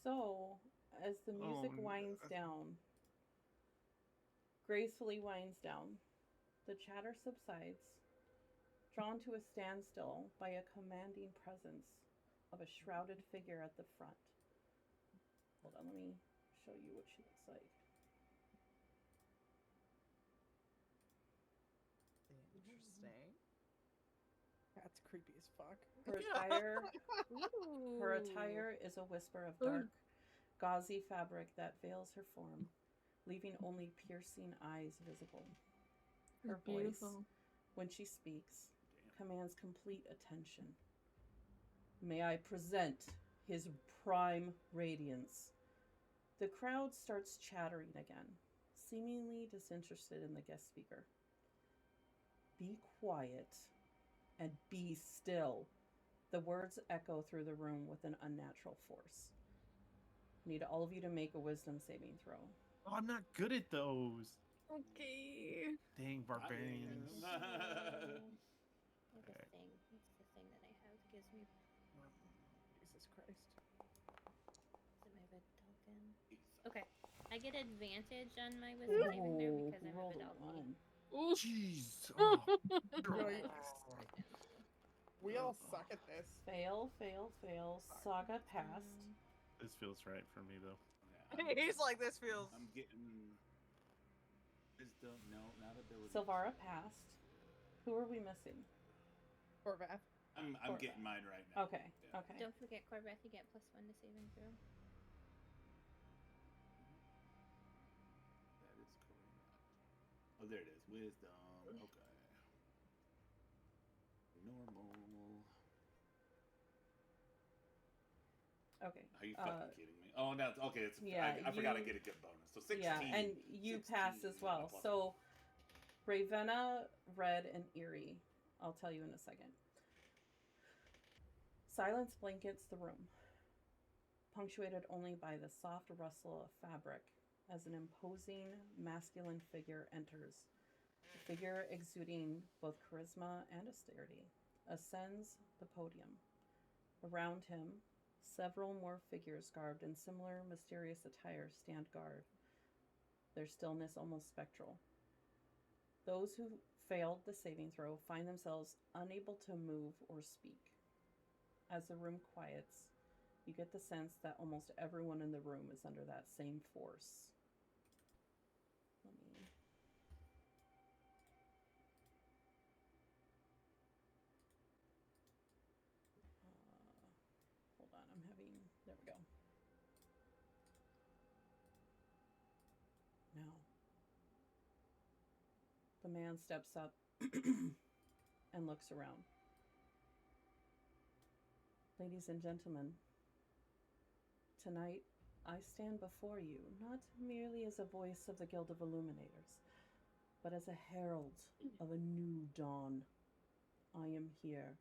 So, as the music Oh, winds down, gracefully winds down, the chatter subsides, drawn to a standstill by a commanding presence of a shrouded figure at the front. Hold on, let me show you what she looks like. Interesting. That's creepy as fuck. Her attire is a whisper of dark, gauzy fabric that veils her form, leaving only piercing eyes visible. Her voice, when she speaks, commands complete attention. May I present his prime radiance? The crowd starts chattering again, seemingly disinterested in the guest speaker. Be quiet and be still. The words echo through the room with an unnatural force. I need all of you to make a wisdom saving throw. Oh, I'm not good at those. Okay. Dang barbarians. What a Okay. thing. It's the thing that I have. Gives me. Jesus Christ. Is it my red token? Okay. I get advantage on my wisdom saving throw because I'm a rolled bit a alpha. one. Jeez. Oh. Yikes. We all suck at this. Fail, fail, fail. Saga passed. This feels right for me though. Yeah, He's like, this feels. I'm getting. Wisdom, no, not ability. Silvara passed. Who are we missing? Corvath. I'm Corvath. getting mine right now. Okay, Yeah. okay. Don't forget, Corvette, you get +1 to saving throw. That is correct. Oh, there it is. Wisdom. Okay. Normal. Okay. Are you fucking kidding me? Oh, no. Okay, it's yeah, I forgot to you- get a good bonus. So 16. Yeah, and you passed as 16 well. plus- So, Ravenna, Red, and Eerie. I'll tell you in a second. Silence blankets the room, punctuated only by the soft rustle of fabric as an imposing masculine figure enters. The figure exuding both charisma and austerity ascends the podium. Around him, several more figures garbed in similar mysterious attire stand guard, their stillness almost spectral. Those who failed the saving throw find themselves unable to move or speak. As the room quiets, you get the sense that almost everyone in the room is under that same force. Let me... hold on, I'm having... There we go. Now. The man steps up and looks around. Ladies and gentlemen, tonight I stand before you not merely as a voice of the Guild of Illuminators, but as a herald of a new dawn. I am here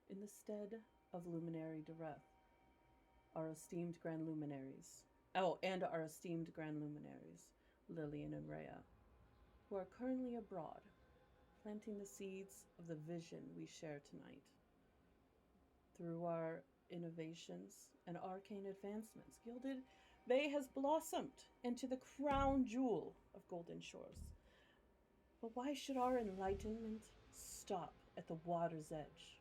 in the stead of Luminary Dareth, our esteemed Grand Luminaries. Oh, and our esteemed Grand Luminaries, Lillian and Rhea, who are currently abroad, planting the seeds of the vision we share tonight. Through our innovations and arcane advancements, Gilded Bay has blossomed into the crown jewel of Golden Shores. But why should our enlightenment stop at the water's edge?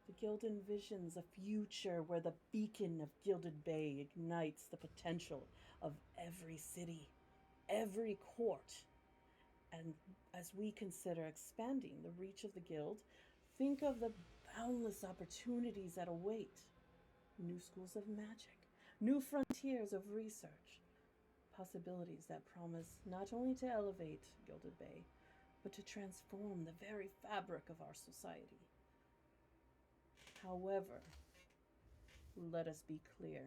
The Guild envisions a future where the beacon of Gilded Bay ignites the potential of every city, every court. And as we consider expanding the reach of the Guild, think of the boundless opportunities that await. New schools of magic, new frontiers of research, possibilities that promise not only to elevate Gilded Bay, but to transform the very fabric of our society. However, let us be clear.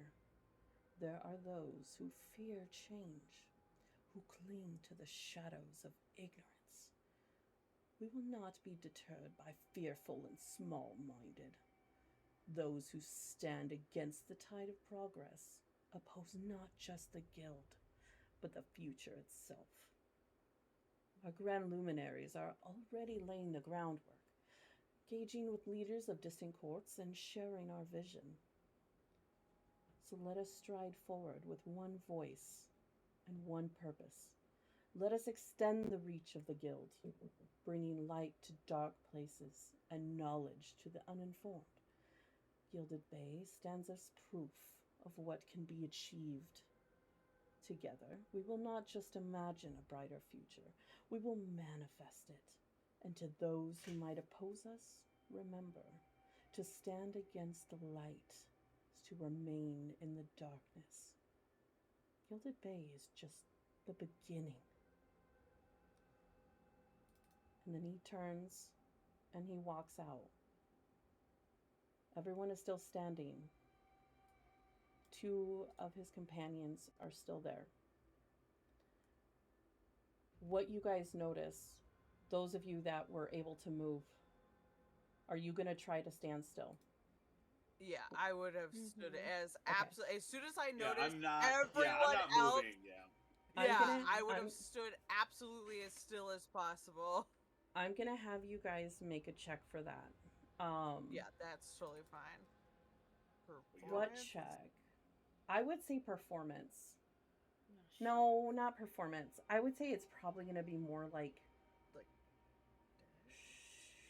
There are those who fear change, who cling to the shadows of ignorance. We will not be deterred by fearful and small-minded. Those who stand against the tide of progress oppose not just the guild, but the future itself. Our grand luminaries are already laying the groundwork, engaging with leaders of distant courts and sharing our vision. So let us stride forward with one voice and one purpose. Let us extend the reach of the guild, bringing light to dark places and knowledge to the uninformed. Gilded Bay stands as proof of what can be achieved. Together, we will not just imagine a brighter future, we will manifest it. And to those who might oppose us, remember, to stand against the light is to remain in the darkness. Gilded Bay is just the beginning. And then he turns and he walks out. Everyone is still standing. 2 of his companions are still there. What you guys notice, those of you that were able to move, are you going to try to stand still? Yeah, I would have stood as absolutely as soon as I Yeah, noticed I'm not. everyone I'm not else. moving. Yeah. Yeah, I would have stood absolutely as still as possible. I'm going to have you guys make a check for that. Yeah, that's totally fine. What check? I would say performance. No, not performance. I would say it's probably going to be more like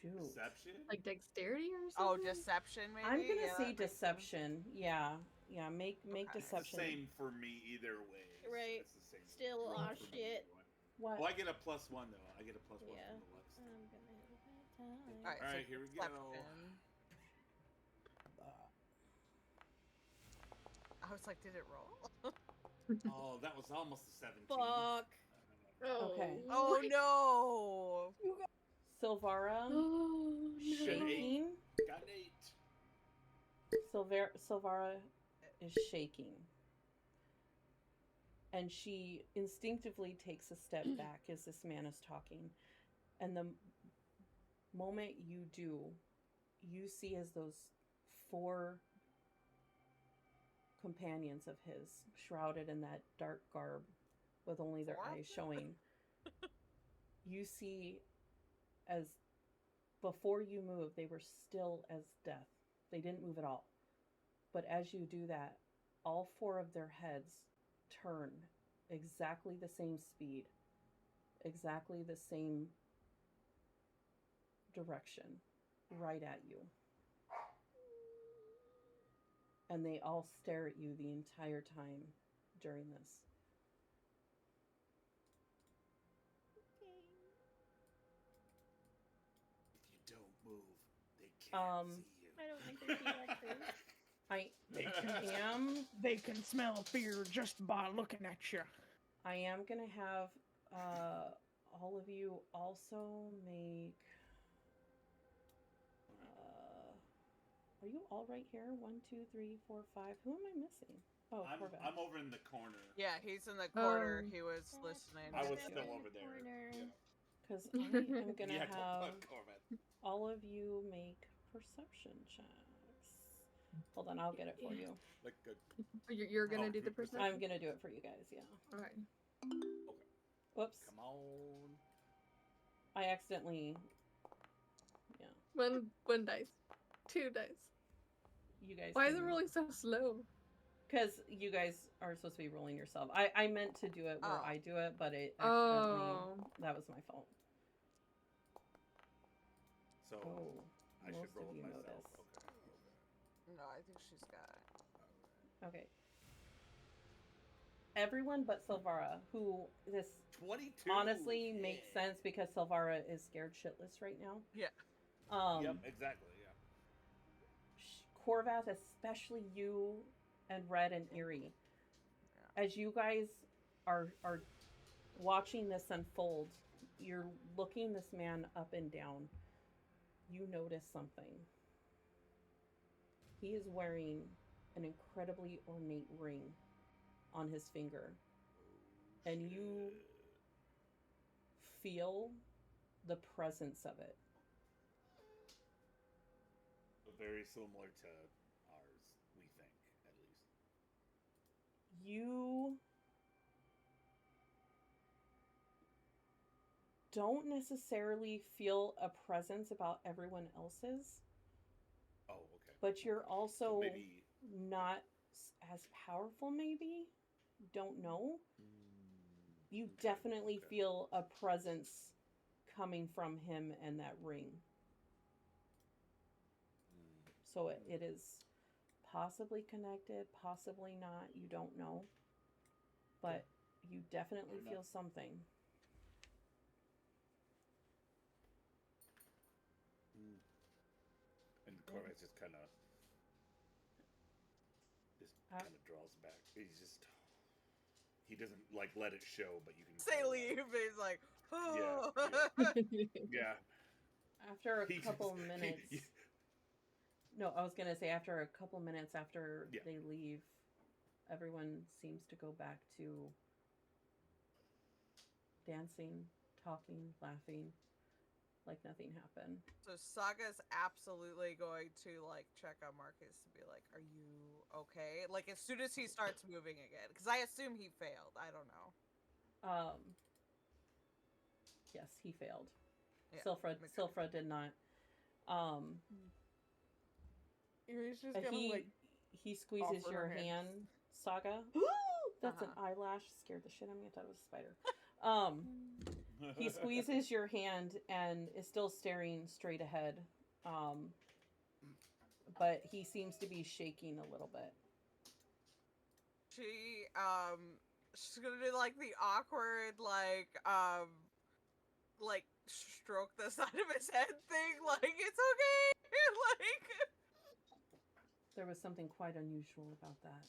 shoot. Deception? Like dexterity or Oh, something? deception maybe? I'm going to Yeah, say that makes sense. deception. Yeah. Yeah, make Okay. deception. Same for me either way. Right. It's the same. Still roll aw for me shit. either way. What? Oh, I get a +1 though. I get a +1 Yeah. from the left. I'm gonna have a bad time. All Alright, so here we go. deception. I was like, did it roll? Oh, that was almost a 17. Fuck. Okay. Oh no! Silvara, Oh, no. shaking. Got an 8. Silvara is shaking. And she instinctively takes a step back as this man is talking. And the moment you do, you see as those 4 companions of his, shrouded in that dark garb with only their eyes showing, you see as before you move, they were still as death. They didn't move at all. But as you do that, all 4 of their heads turn exactly the same speed, exactly the same direction, right at you. And they all stare at you the entire time during this. If you don't move, they can't see you. I don't think they see like this. They can smell fear just by looking at you. I am gonna have all of you also make. Are you all right here? 1, 2, 3, 4, 5. Who am I missing? Oh, Corvette. I'm over in the corner. Yeah, he's in the corner. He was listening. I was Yeah. still over there. Because I am gonna Yeah, have Corvette. all of you make perception checks. Hold on, I'll get it for you. Like good. You're gonna do the perception? I'm gonna do it for you guys. Yeah. Okay. Whoops. Come on. I accidentally. Yeah. One dice. 2 dice. You guys. Why is it rolling so slow? Because you guys are supposed to be rolling yourself. I meant to do it where I do it, but it accidentally. Oh. That was my fault. So I should most roll of it you know myself. this. Okay. No, I think she's got it. Okay. Everyone but Silvara, who this 22. honestly makes sense because Silvara is scared shitless right now. Yeah. Yep, exactly. Yeah. Corvath, especially you and Red and Eerie, as you guys are watching this unfold, you're looking this man up and down. You notice something. He is wearing an incredibly ornate ring on his finger. And you feel the presence of it. Very similar to ours, we think, at least. you don't necessarily feel a presence about everyone else's, Oh, okay. but you're So also maybe. not as powerful, maybe? Don't know. You Okay, definitely okay. feel a presence coming from him and that ring. So it is possibly connected, possibly not. You don't know. But you definitely Fair feel enough. something. And Corvette just kind of draws back. He doesn't like let it show, but you can Say tell, leave. He's like, Yeah, oh. yeah. After a He couple just- minutes. No, I was going to say after a couple minutes after Yeah. they leave, everyone seems to go back to dancing, talking, laughing, like nothing happened. So Saga's absolutely going to like check on Marcus to be like, "Are you okay?" Like as soon as he starts moving again, because I assume he failed. I don't know. Yes, he failed. Yeah, Silfra did not. Erie's just gonna like he squeezes offer your her hand, hands. Saga. That's an eyelash. Scared the shit out of me. I thought it was a spider. He squeezes your hand and is still staring straight ahead. But he seems to be shaking a little bit. She's gonna do like the awkward like stroke the side of his head thing, like it's okay. Like there was something quite unusual about that.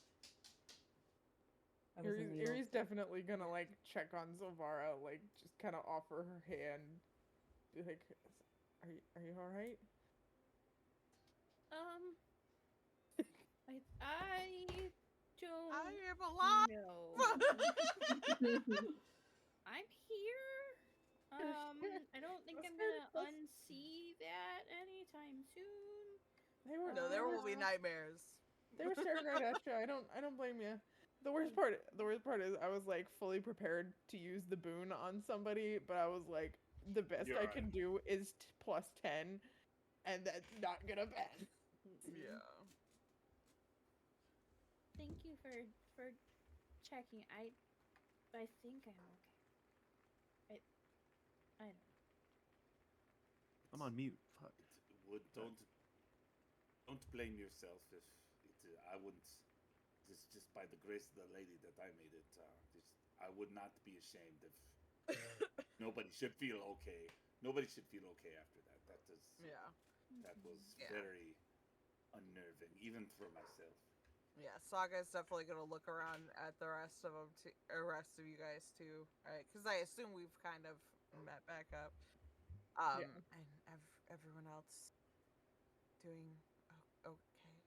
I was Erie's definitely gonna like check on Zilvara, like just kind of offer her hand, be like, "Are you all right?" I don't. I am alive. No. I'm here. I don't think I'm gonna unsee that anytime soon. No, there will be nightmares. They were staring right at you. I don't blame you. The worst part is I was like fully prepared to use the boon on somebody, but I was like, the best I can do is plus 10, and that's not gonna pass. Yeah. Thank you for checking. I think I'm okay. I don't know. I'm on mute. Fuck. Don't blame yourself if I wouldn't. Just by the grace of the lady that I made it. I would not be ashamed if nobody should feel okay. Nobody should feel okay after that. That was very unnerving, even for myself. Yeah, Saga's definitely gonna look around at the rest of them, rest of you guys too, right? Because I assume we've kind of met back up. And everyone else doing okay.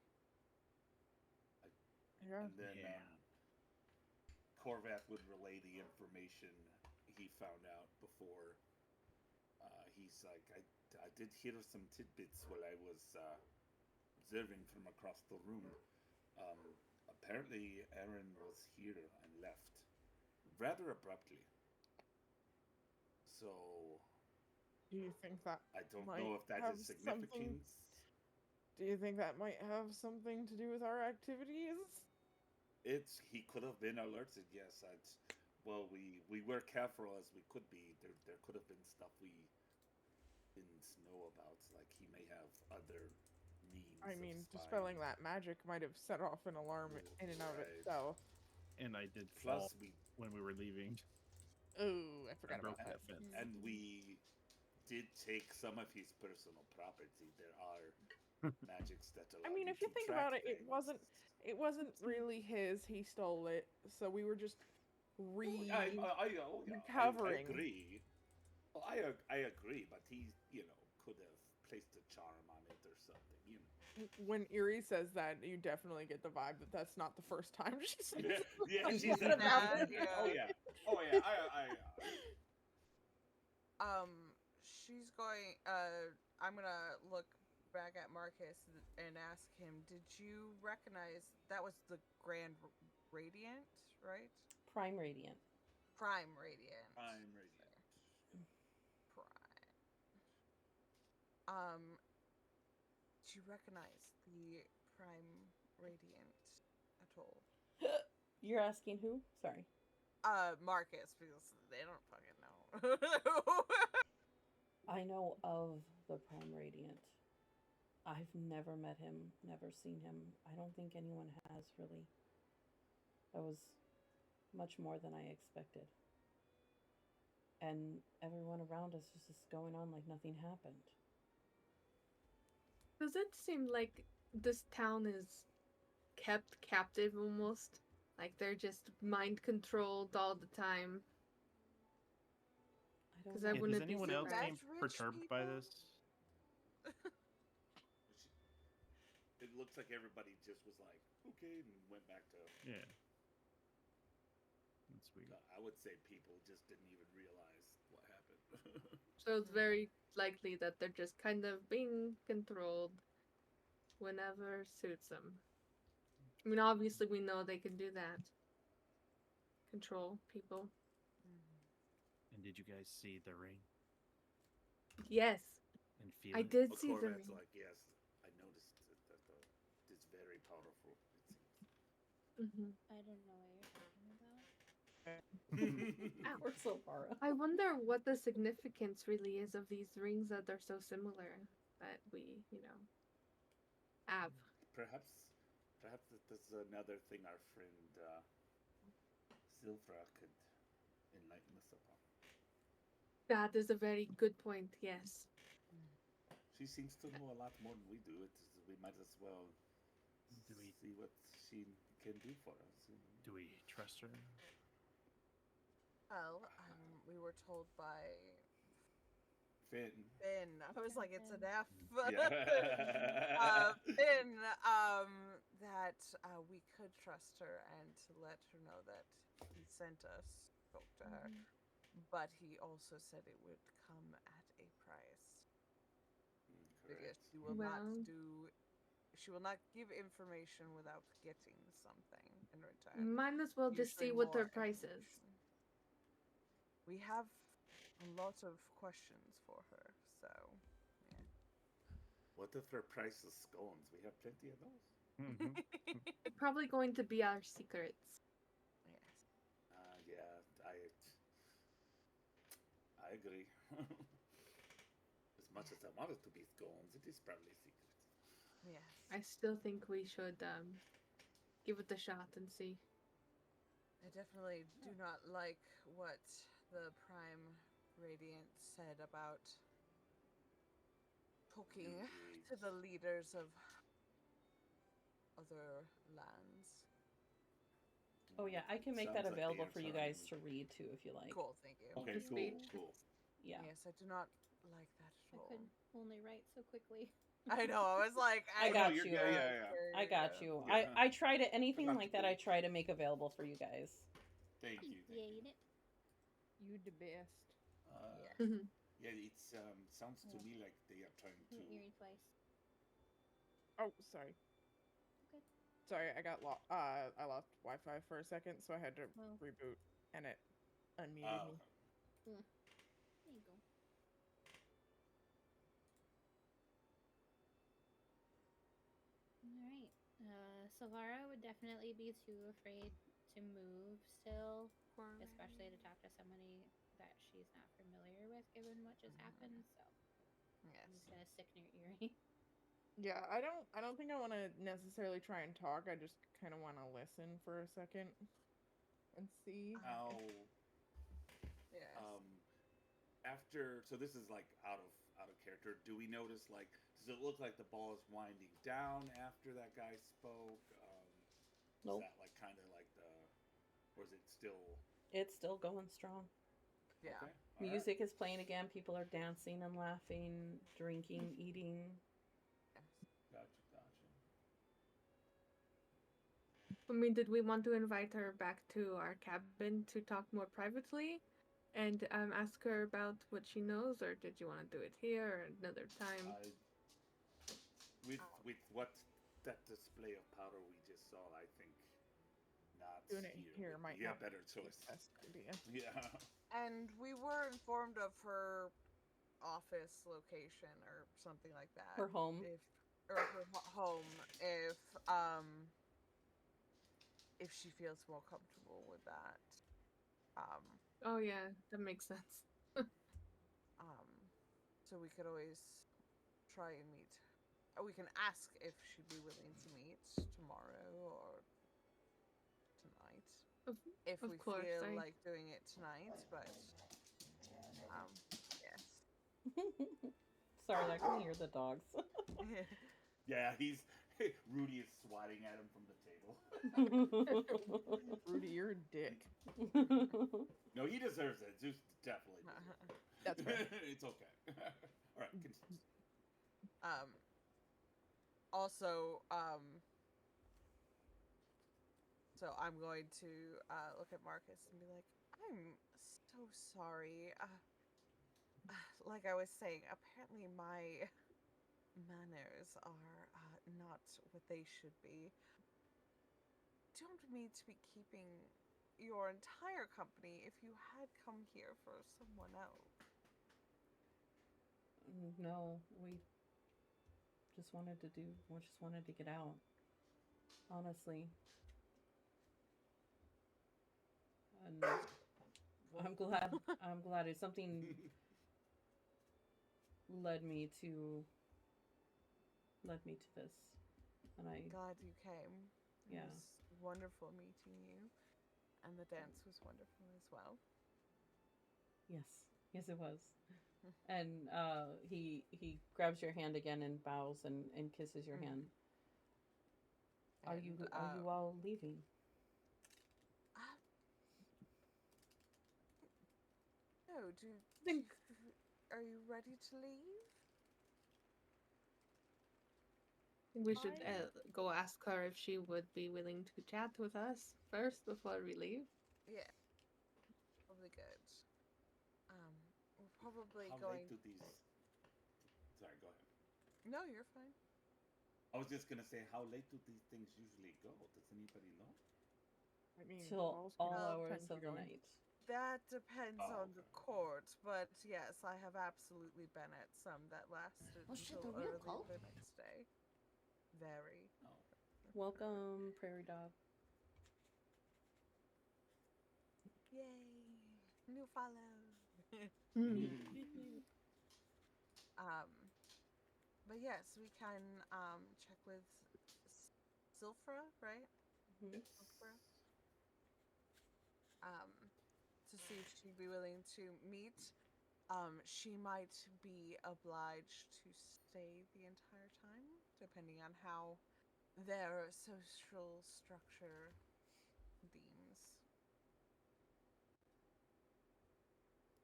And then Corvat would relay the information he found out before. He's like, I did hear some tidbits while I was observing from across the room. Apparently, Aaron was here and left rather abruptly. So, do you think that I don't know if that is significant. Do you think that might have something to do with our activities? He could have been alerted. Yes, we were careful as we could be. There could have been stuff we didn't know about. Like he may have other means. I mean, dispelling that magic might have set off an alarm in and of itself. And I did fall when we were leaving. Oh, I forgot about that. And we did take some of his personal property. There are magics that allow. I mean, if you think about it, it wasn't really his. He stole it, so we were just recovering. I agree. Well, I agree, but he, could have placed a charm on it or something, When Erie says that, you definitely get the vibe that that's not the first time she says yeah, she said that. Oh yeah. She's going. I'm gonna look back at Marcus and ask him, did you recognize that was the Grand Radiant, right? Prime Radiant. Prime Radiant. I'm ready. Prime. Do you recognize the Prime Radiant at all? You're asking who? Sorry. Marcus, because they don't fucking know. I know of the Prime Radiant. I've never met him, never seen him. I don't think anyone has, really. That was much more than I expected. And everyone around us was just going on like nothing happened. Does it seem like this town is kept captive almost? Like they're just mind controlled all the time? I don't 'Cause know. I Yeah, wouldn't does be anyone else surprised. seem perturbed by this? It looks like everybody just was like, okay, and went back to. Yeah. That's weird. I would say people just didn't even realize what happened. So it's very likely that they're just kind of being controlled whenever suits them. I mean, obviously we know they can do that. Control people. And did you guys see the ring Yes, and feel I it? did see the Corvet's ring. like, yes, I noticed that it's very powerful. It Hmm. I don't know what you're talking about. seems. We're so far up. I wonder what the significance really is of these rings that are so similar that we, have. perhaps this is another thing our friend Silvra could enlighten us upon. That is a very good point, yes. She seems to know a lot more than we do. We might as well Do we- see what she can do for us. Do we trust her? Well, we were told by Finn. Finn. I was like, it's an F. Yeah. Finn, that we could trust her and to let her know that he sent us, spoke to her. But he also said it would come at a price. Because she will not Well- do. She will not give information without getting something in return. Might as well just see Usually what their more price is. information. We have a lot of questions for her, so yeah. What if their price is scones? We have plenty of those. Mm-hmm. They're probably going to be our secrets. Yes. Yeah, I agree. As much as I want it to be scones, it is probably secret. Yes. I still think we should give it a shot and see. I definitely do not like what the Prime Radiant said about talking to the leaders of other lands. Oh yeah, I can make Sounds that like they available are for you trying- guys to read too if you like. Cool, thank you. Okay, The cool, speech. cool. Yeah. Yes, I do not like that at I all. could only write so quickly. I know. I was like, I Oh, no, got you're you. good, yeah. I got you. Yeah. I try to anything got like you. that I try to make available for you guys. Thank you. Thank you. Appreciate it. You the best. Yeah, it sounds to me like they are trying to. Hit Erie twice. Oh, sorry. Okay. Sorry, I got I lost Wi-Fi for a second, so I had to Oh. reboot, and it unmuted me. There you go. Alright. Savara would definitely be too afraid to move still, especially to talk to somebody that she's not familiar with given what just happened, so I'm Yes. just gonna stick near Erie. Yeah, I don't think I want to necessarily try and talk. I just kind of want to listen for a second and see. How Yes. after so this is like out of character. Do we notice like does it look like the ball is winding down after that guy spoke? Nope. Is that like kind of like the or is it still It's still going strong. Yeah. okay? All right. Music is playing again. People are dancing and laughing, drinking, eating. Gotcha. I mean, did we want to invite her back to our cabin to talk more privately and ask her about what she knows, or did you want to do it here or another time? With what that display of powder we just saw, I think not Doing it here might be a not better be the choice. best idea. Yeah. And we were informed of her office location or something like that. Her home. Or her home if she feels more comfortable with that. Oh yeah, that makes sense. So we could always try and meet. We can ask if she'd be willing to meet tomorrow or tonight. If Of we course, feel like doing it tonight, but yes. Sorry, I can hear the dogs. Yeah, Rudy is swatting at him from the table. Rudy, you're a dick. No, he deserves it. Zeus definitely deserves it. That's fair. It's okay. All right, continue. Also, so I'm going to look at Marcus and be like, I'm so sorry. Like I was saying, apparently my manners are not what they should be. Don't mean to be keeping your entire company if you had come here for someone else. No, we just wanted to get out. Honestly. And I'm glad it's something led me to this. And I Glad you came. Yeah. It was wonderful meeting you. And the dance was wonderful as well. Yes it was. And he grabs your hand again and bows and kisses your hand. Are you all leaving? No, are you ready to leave? We should go ask her if she would be willing to chat with us first before we leave. Yeah. Probably good. We're probably How going. late do these? Sorry, go ahead. No, you're fine. I was just gonna say, how late do these things usually go? Does anybody know? I mean, Till balls all can hours tend to of the go in. night. That depends Oh, on the court, but yes, I have absolutely been at some that lasted Oh shit, until the real early cult? the next day. Very. Oh. Welcome, Prairie Dog. Yay! New follow. But yes, we can check with Silfra, right? Mhm. Silfra. To see if she'd be willing to meet. She might be obliged to stay the entire time, depending on how their social structure deems.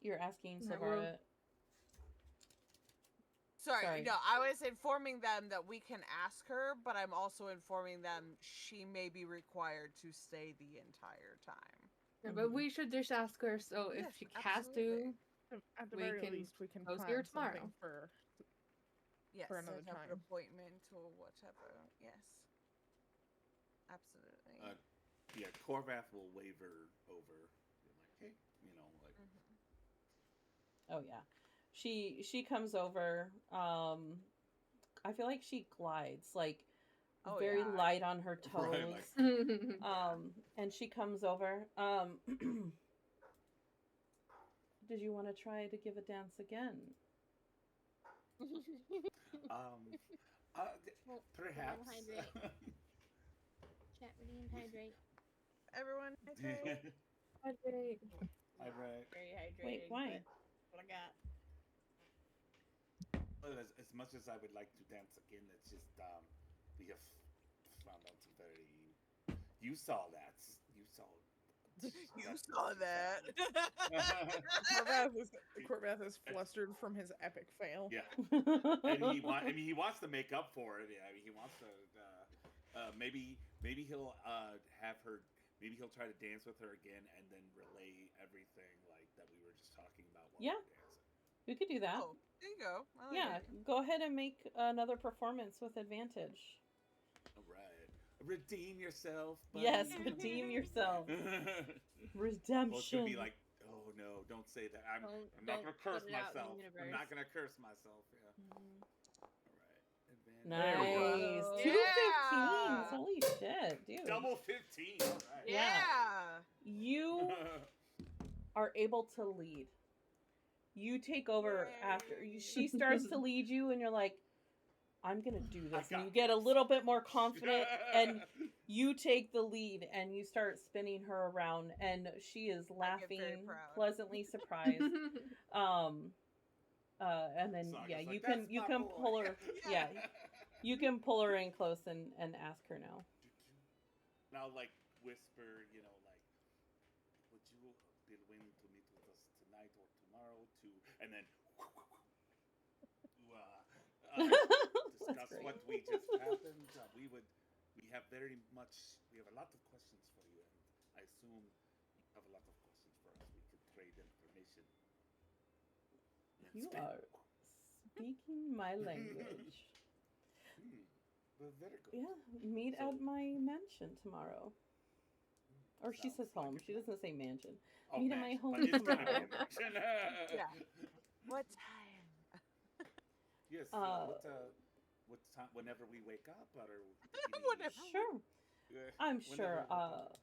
You're asking Yeah, Silvara. Sorry, no, I was informing them that we can ask her, but I'm also informing them she may be required to stay the entire time. Yeah, but we should just ask her, so if Yes, she has absolutely. to, At the we very can least, we can go plan see her tomorrow. something for Yes, another set up an time. appointment or whatever. Yes, absolutely. Yeah, Corvath will waver over. Like, hey, like. Oh yeah, she comes over. I feel like she glides like very light on her toes. Right, and she comes over. Did you want to try to give a dance again? Perhaps. Chat redeem, hydrate. Everyone, hydrate. Hydrate. Hydrate. Very hydrated. Wait, why? What I got? Well, as much as I would like to dance again, it's just we have found out some very. You saw that. You saw. You saw that. Corvath is flustered from his epic fail. Yeah, and he wants to make up for it. Yeah, I mean, he wants to. Maybe he'll have her. Maybe he'll try to dance with her again, and then relay everything like that we were just talking about while we were dancing. We could do that. Oh, there you go. Yeah, go ahead and make another performance with advantage. All right. redeem yourself. Buddy. Yes, redeem yourself. Well, it's gonna Redemption. be like, oh no, don't say that. I'm Don't not gonna curse put it out in the myself. I'm universe. not gonna curse myself. Yeah. Mhm. All right. Nice. There we go. 2 Yeah. 15s. Holy shit, dude. Double 15. All right. Yeah. You are able to lead. You take over after. She starts to lead you, and you're like, I'm going to do this. And you get a little bit more confident, and you take the lead, and you start spinning her around, and she is very laughing, proud. pleasantly surprised. And then, Saga's yeah, like, you "That's my can boy." pull her, yeah, you can pull her in close and ask her now. Now, like, whisper, like, would you be willing to meet with us tonight or tomorrow to, and then, discuss great. what we just happened. We have we have a lot of questions for you, and I assume you have a lot of questions for us. We could trade information. You are speaking my language. Well, very good. Yeah, meet So- at my mansion tomorrow. Or she Sounds says like home. it. She doesn't say mansion. Oh, meet at my man, home but it's gonna be tomorrow. a mansion. Yeah. What time? Yes. What time? Whenever we wake up, or Whenever. Sure. I'm whenever sure. we wake up.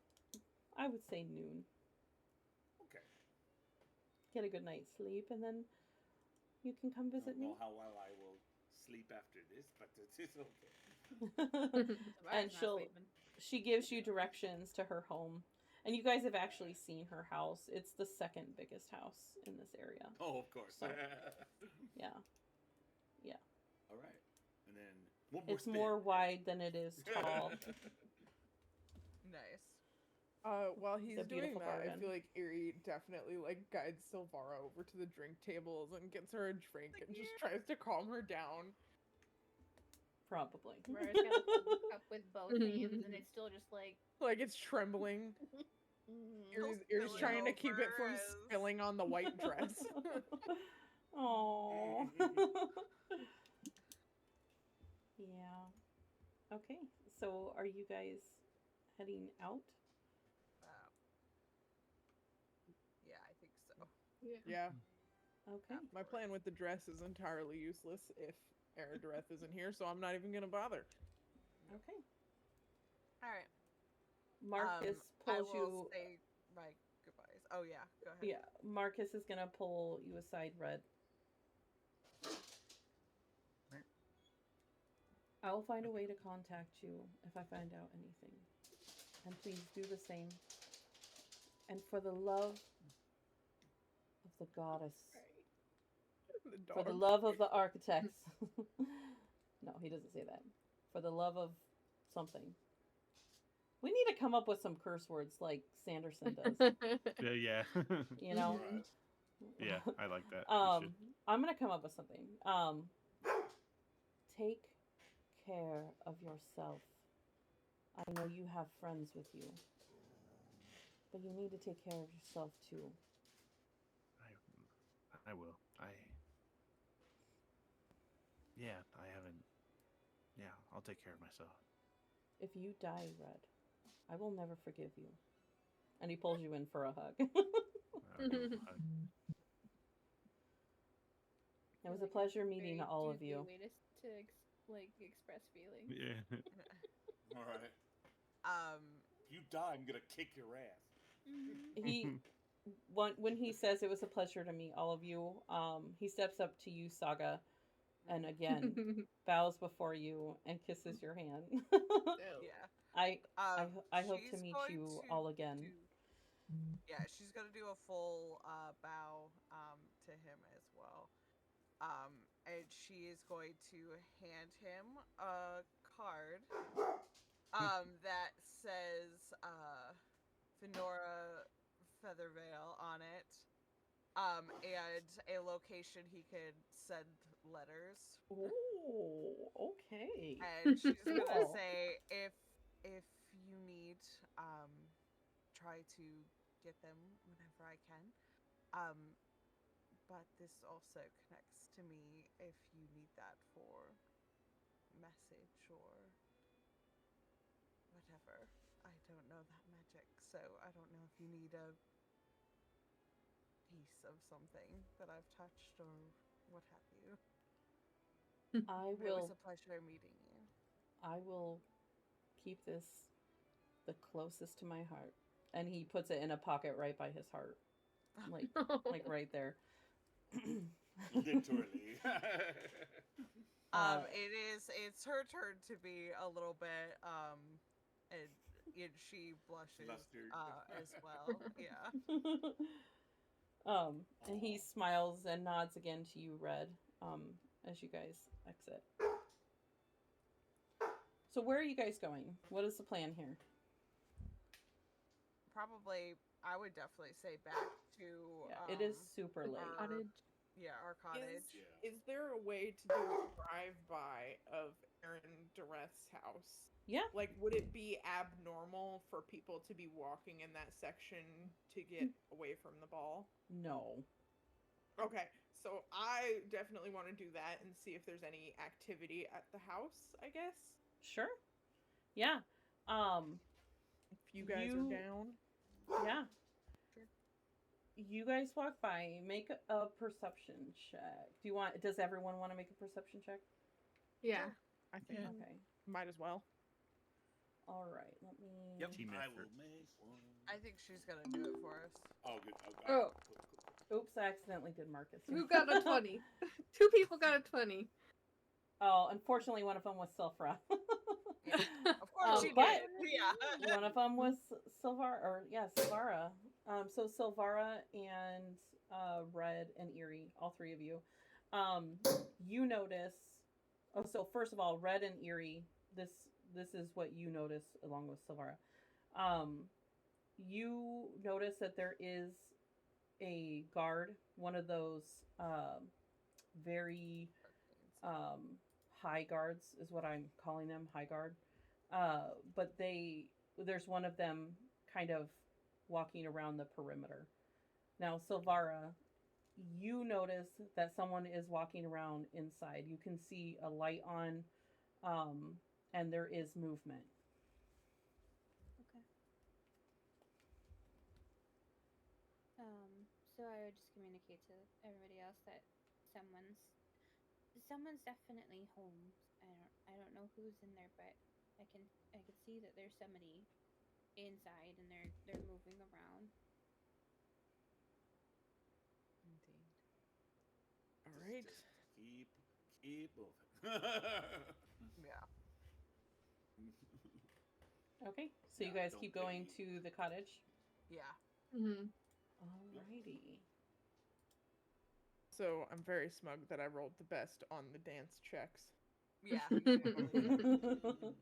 I would say noon. Okay. Get a good night's sleep, and then you can come visit I don't me. know how well I will sleep after this, but it's okay. And Survive's not sleeping. she gives you directions to her home. And you guys have actually seen her house. It's the second biggest house in this area. Oh, of course. So, yeah. All right. And then one more It's more wide than it is tall. Nice. While he's a doing beautiful that, I garden. feel like Erie definitely like guides Silvara over to the drink tables and gets her a drink and just tries to calm her down. Probably. Where it's got a cup with both hands, and it's still just like. Like it's trembling. Erie's spilling trying to keep it from over as- spilling on the white dress. Oh. Yeah. Okay. So are you guys heading out? Yeah, I think so. Yeah, Okay. my plan with the dress is entirely useless if Eridreth isn't here, so I'm not even gonna bother. Okay. All right. Marcus I pulls will you. say my goodbyes. Oh yeah, go ahead. Yeah. Marcus is gonna pull you aside, Red. I will find a way to contact you if I find out anything. And please do the same. And for the love of the goddess, The for the dog. love of the architects. No, he doesn't say that. For the love of something. We need to come up with some curse words like Sanderson does. Yeah. You know? Right. Yeah, I like that. We should. I'm gonna come up with something. Take care of yourself. I know you have friends with you, but you need to take care of yourself too. I will. Yeah, I haven't. Yeah, I'll take care of myself. If you die, Red, I will never forgive you. And he pulls you in for a hug. I'll give him a hug. It was a pleasure meeting Very all of douchey you. way to express feelings. Yeah. All right. If you die, I'm gonna kick your ass. He when he says it was a pleasure to meet all of you, he steps up to you, Saga, and again bows before you and kisses your hand. Yeah. I hope to she's meet going you to all again. Yeah, she's gonna do a full bow to him as well. And she is going to hand him a card that says Fenora Feathervale on it. And a location he could send letters. Oh, okay. And she's gonna Cool. say if you need try to get them whenever I can. But this also connects to me if you need that for message or whatever. I don't know that magic, so I don't know if you need a piece of something that I've touched or what have you. I But it was will. a pleasure meeting you. I will keep this the closest to my heart. And he puts it in a pocket right by his heart, like right there. Literally. It's her turn to be a little bit and she blushes Flustered. as well. Yeah. And he smiles and nods again to you, Red, as you guys exit. So where are you guys going? What is the plan here? Probably, I would definitely say back to Yeah, it is super late. our- Cottage. Yeah, our cottage. Is there a way to do a drive-by of Aaron Dureth's house? Yeah. Like, would it be abnormal for people to be walking in that section to get away from the ball? No. Okay, so I definitely want to do that and see if there's any activity at the house, I guess. Sure. Yeah. If you guys are down. Yeah. Sure. You guys walk by. Make a perception check. Does everyone want to make a perception check? Yeah. I think Yeah. Okay. might as well. All right. Let me. Yep. Team I effort. will make one. I think she's gonna do it for us. Oh, good. Oh, Oh. cool. Oops, I accidentally did Marcus. Who got a 20? 2 people got a 20. Oh, unfortunately, one of them was Silfra. Yeah. Of course she but did. Yeah. one of them was Silvara. So Silvara and Red and Eerie, all three of you, you notice. Oh, so first of all, Red and Eerie, this is what you notice along with Silvara. You notice that there is a guard, one of those very high guards is what I'm calling them, high guard. But there's one of them kind of walking around the perimeter. Now, Silvara, you notice that someone is walking around inside. You can see a light on, and there is movement. Okay. So I would just communicate to everybody else that someone's definitely home. I don't know who's in there, but I can see that there's somebody inside and they're moving around. Indeed. All right. Keep moving. Yeah. Okay, so you Yeah, guys don't keep going leave. to the cottage. Yeah. Mm-hmm. Alrighty. So I'm very smug that I rolled the best on the dance checks. Yeah. You definitely-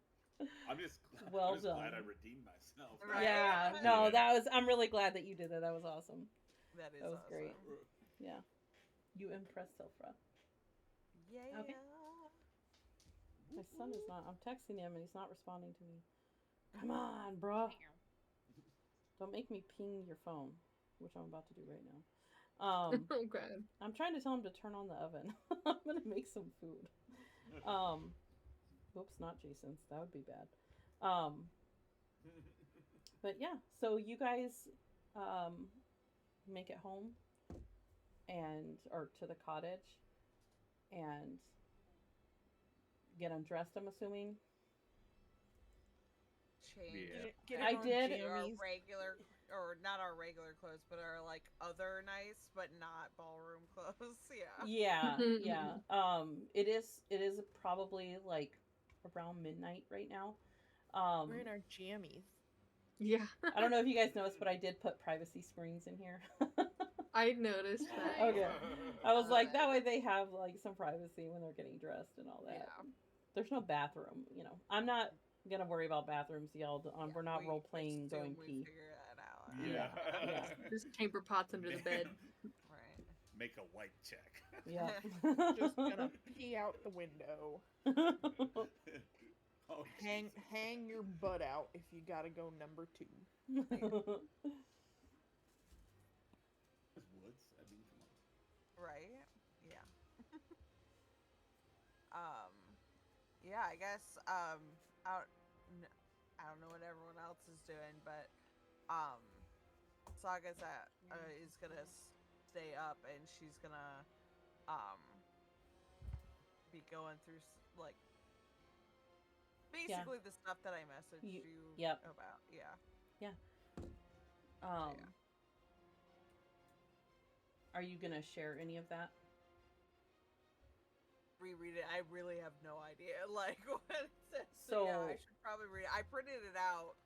I'm just Well glad I done. redeemed myself. Right. Yeah, no, I'm really glad that you did that. That was awesome. That is That was awesome. great. Yeah. You impressed Silfra. Yeah. Okay. My son is not. I'm texting him and he's not responding to me. Come on, bro. Don't make me ping your phone, which I'm about to do right now. Oh, God. I'm trying to tell him to turn on the oven. I'm gonna make some food. Oops, not Jason's. That would be bad. But yeah, so you guys make it home or to the cottage and get undressed, I'm assuming. Change. Yeah. Get I it on did- Our jammies. regular, or not our regular clothes, but our like other nights, but not ballroom clothes. Yeah. Yeah. It is probably like around midnight right now. We're in our jammies. Yeah. I don't know if you guys noticed, but I did put privacy screens in here. I noticed that. Okay. I was like, Love that it. way they have like some privacy when they're getting dressed and all that. Yeah. There's no bathroom, I'm not gonna worry about bathrooms, y'all. Yeah, We're not we role playing assume going we pee. figure that out. Yeah. Yeah. There's chamber pots under the bed. Right. Make a white check. Yeah. Just gonna pee out the window. Oh, Hang Jesus. your butt out if you gotta go number 2. It's woods. I mean, come on. Right. Yeah. Yeah. I guess out I don't know what everyone else is doing, but Saga's is gonna stay up, and she's gonna be going through like basically the stuff that I messaged you about. Yeah. Yeah. Are you gonna share any of that? Reread it. I really have no idea like what it says. So yeah, I should probably read it. I printed it out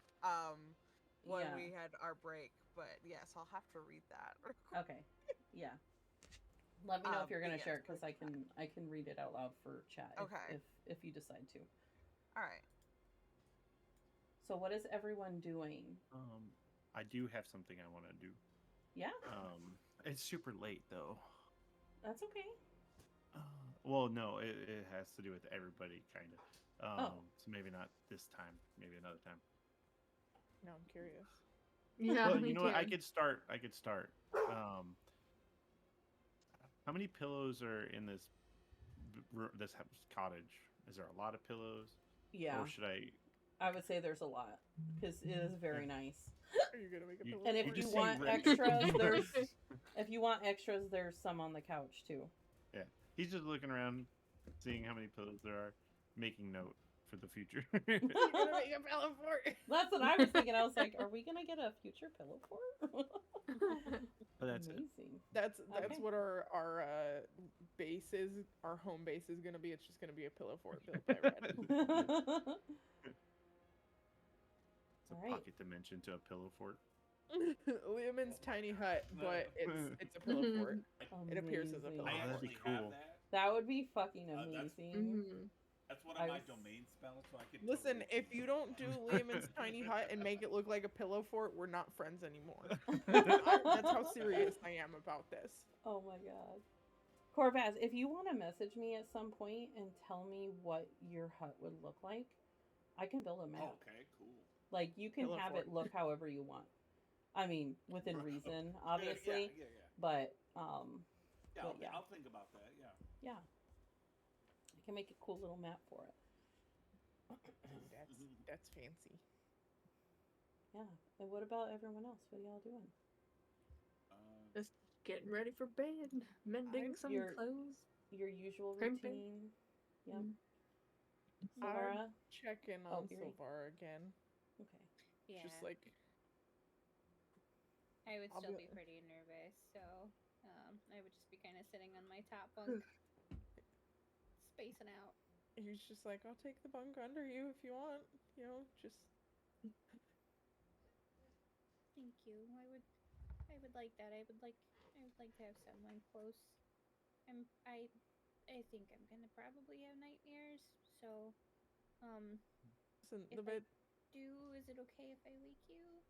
when we had our break, but yes, I'll have to read that. Okay. Yeah. Let me know if you're gonna share it, because I can read it out loud for chat. If you decide to. All right. So what is everyone doing? I do have something I want to do. Yeah. It's super late though. That's okay. Well, no, it has to do with everybody, kind of. So maybe not this time. Maybe another time. No, I'm curious. Yeah, well, you know what? I could start. How many pillows are in this cottage? Is there a lot of pillows? Yeah. Or should I? I would say there's a lot, because it is very nice. Are you gonna make a pillow? And if you want extras, there's some on the couch too. Yeah, he's just looking around, seeing how many pillows there are, making note for the future. You're gonna make a pillow fort. That's what I was thinking. I was like, are we gonna get a future pillow fort? But that's amazing. That's what our base is. Our home base is gonna be. It's just gonna be a pillow fort built by Red. It's a pocket dimension to a pillow fort. Leomin's tiny hut, but it's a pillow fort. It appears as a pillow fort. That'd be cool. That would be fucking amazing. That's one of my domain spells, so I could. Listen, if you don't do Leomin's tiny hut and make it look like a pillow fort, we're not friends anymore. That's how serious I am about this. Oh my god. Corvaz, if you want to message me at some point and tell me what your hut would look like, I can build a map. Okay, cool. Like, you can have it look however you want. I mean, within reason, obviously. Yeah. But, I'll think about that, Yeah. I can make a cool little map for it. That's fancy. Yeah. And what about everyone else? What are y'all doing? Just getting ready for bed, mending some clothes. Your usual Crimping. routine. Yep. Silvara? Check in on Silvara again. Okay. Yeah. Just like... I would still be pretty nervous, so I would just be kind of sitting on my top bunk, spacing out. He's just like, I'll take the bunk under you if you want. You know, just... Thank you. I would like that. I would like to have someone close. I think I'm gonna probably have nightmares. So, listen, if the bed. is it okay if I wake you?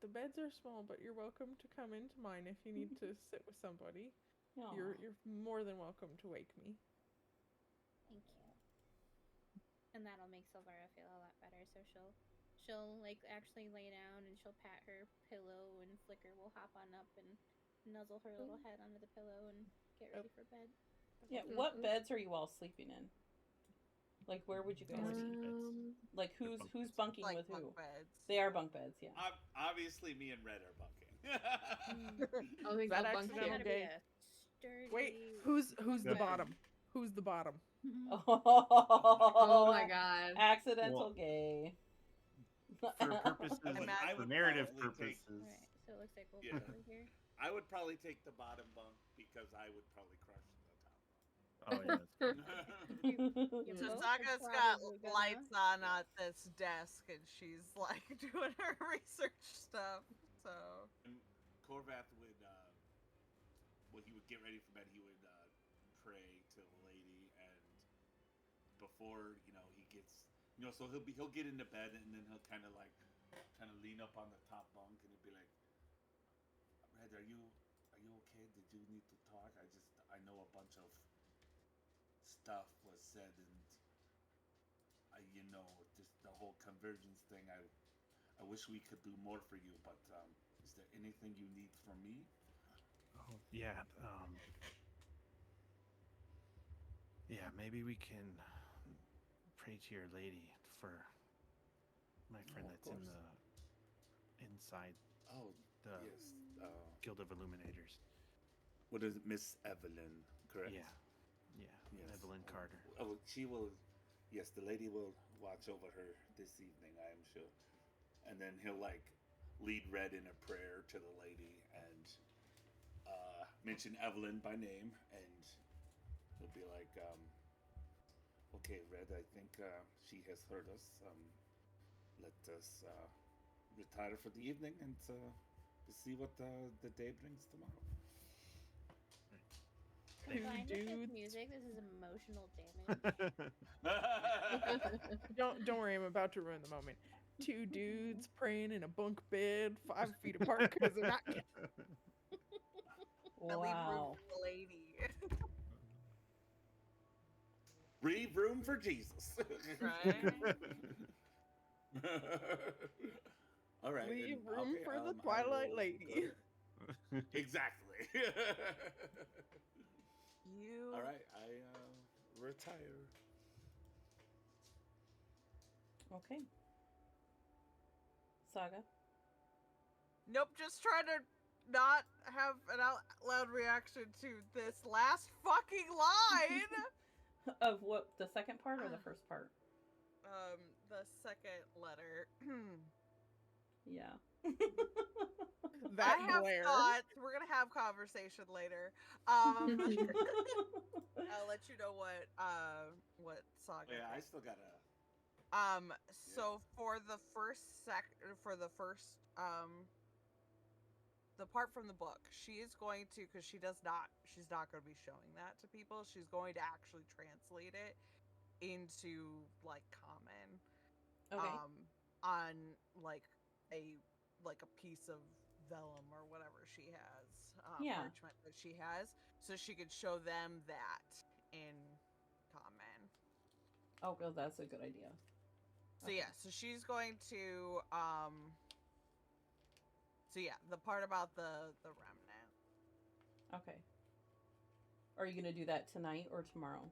The beds are small, but you're welcome to come into mine if you need to sit with somebody. Aww. You're more than welcome to wake me. Thank you. And that'll make Silvara feel a lot better. So she'll like actually lay down and she'll pat her pillow, and Flicker will hop on up and nuzzle her little head under the pillow and get ready for bed. Yeah, what beds are you all sleeping in? Like, where would you guys be? Like, who's bunking with who? Beds. They are bunk beds, yeah. Obviously, me and Red are bunking. I think that I'll actually bunk Gotta here. be a sturdy... Wait, who's the bottom? Who's the bottom? Oh my god. Accidental gay. For purposes, for narrative purposes. Right, so it looks like we'll be over here. I would probably take the bottom bunk because I would probably crush the top bunk. Oh yeah. So Saga's got lights on at this desk, and she's like doing her research stuff. So and Corvath would, when he would get ready for bed, he would pray to the lady, and before he gets, so he'll get into bed, and then he'll kind of lean up on the top bunk, and he'll be like, Red, are you okay? Did you need to talk? I know a bunch of stuff was said, and just the whole convergence thing. I wish we could do more for you, but is there anything you need from me? Oh yeah. Yeah, maybe we can pray to your lady for My friend of that's in course. the inside Oh, the yes. Guild of Illuminators. What is it, Miss Evelyn? Correct. Yeah. Yeah. Yes. Evelyn Carter. Oh, she will. Yes, the lady will watch over her this evening, I am sure. And then he'll like lead Red in a prayer to the lady and mention Evelyn by name, and he'll be like, "Okay, Red, I think she has heard us. Let us retire for the evening and see what the day brings tomorrow." Combined with this dudes. music, this is emotional damage. Don't worry, I'm about to ruin the moment. 2 dudes praying in a bunk bed, 5 feet apart because they're not. I leave room Wow. for the lady. Leave room for Jesus. Right? All right. Leave and- room okay, for the I Twilight will Lady. go. Exactly. You. All right, I retire. Okay. Saga. Nope, just trying to not have an out loud reaction to this last fucking line. Of what? The second part or the first part? The second letter. Yeah. That I have glare. thoughts. We're gonna have conversation later. I'll let you know what Saga. Oh, yeah, I thinks. still gotta. So for the first the part from the book, she is going to, because she's not going to be showing that to people. She's going to actually translate it into like common, Okay. on like a piece of vellum or whatever she has, Yeah. parchment that she has, so she could show them that in common. Oh, well, that's a good idea. So yeah, so she's going to so yeah, the part about the remnant. Okay. Are you gonna do that tonight or tomorrow?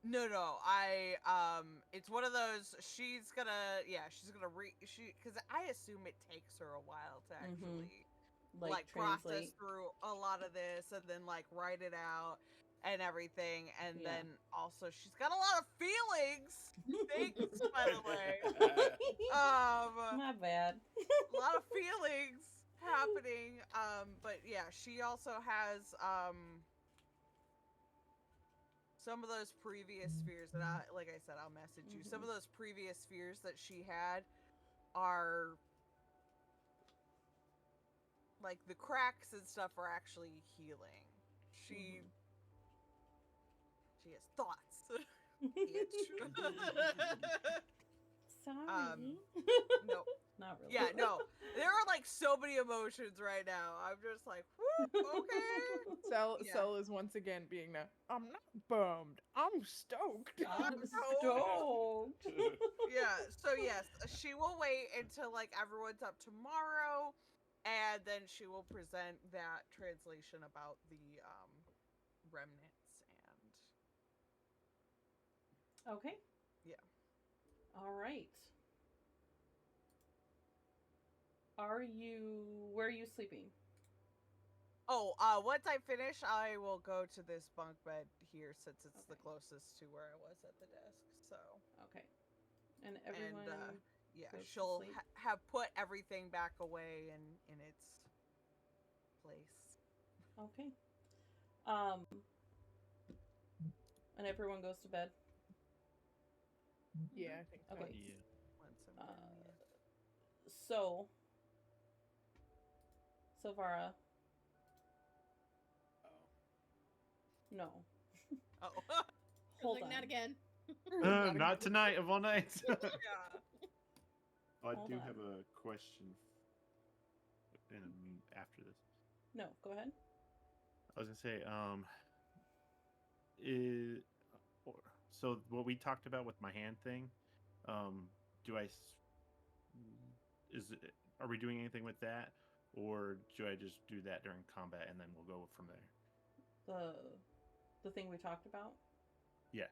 No, it's one of those, she's gonna because I assume it takes her a while to actually like process translate. through a lot of this and then like write it out and everything, and Yeah. then also she's got a lot of feelings. Thanks, by the way. My bad. A lot of feelings happening. But yeah, she also has some of those previous fears that like I said, I'll message you. Some of those previous fears that she had are like the cracks and stuff are actually healing. She has thoughts. Sorry. Nope. Not really. Yeah, no. There are like so many emotions right now. I'm just like, whoop, okay. Cell Yeah. is once again being the I'm not bummed. I'm stoked. I'm stoked. Yeah, so yes, she will wait until like everyone's up tomorrow, and then she will present that translation about the remnants and Okay. yeah. All right. Where are you sleeping? Oh, once I finish, I will go to this bunk bed here since it's the Okay. closest to where I was at the desk. So Okay. And everyone and yeah, goes to she'll sleep? have put everything back away in its place. Okay. And everyone goes to bed. Yeah, I think so. Okay. Yeah. Once I'm done, yeah. So, Silvara, no. Oh. Hold like, on. not again. Not tonight of all nights. Yeah. I Hold do on. have a question after this. No, go ahead. I was gonna say, so what we talked about with my hand thing, are we doing anything with that, or do I just do that during combat and then we'll go from there? The thing we talked about? Yeah.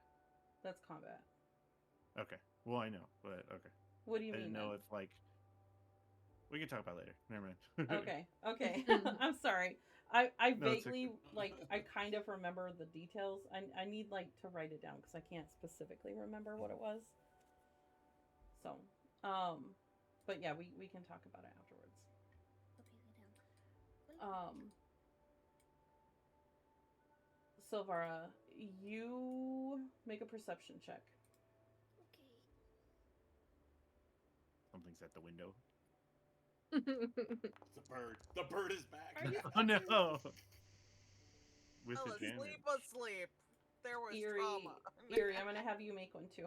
That's combat. Okay. Well, I know, but okay. What do you I mean? didn't know then? if like we can talk about it later. Never mind. Okay, okay. I'm sorry. I No, it's vaguely okay. like I kind of remember the details. I need like to write it down because I can't specifically remember what it was. So, but yeah, we can talk about it afterwards. Silvara, you make a perception check. Okay. Something's at the window. It's a bird. The bird is back. Are you Oh no! With Fell advantage. asleep. There was Eerie, trauma. Eerie, I'm gonna have you make one too.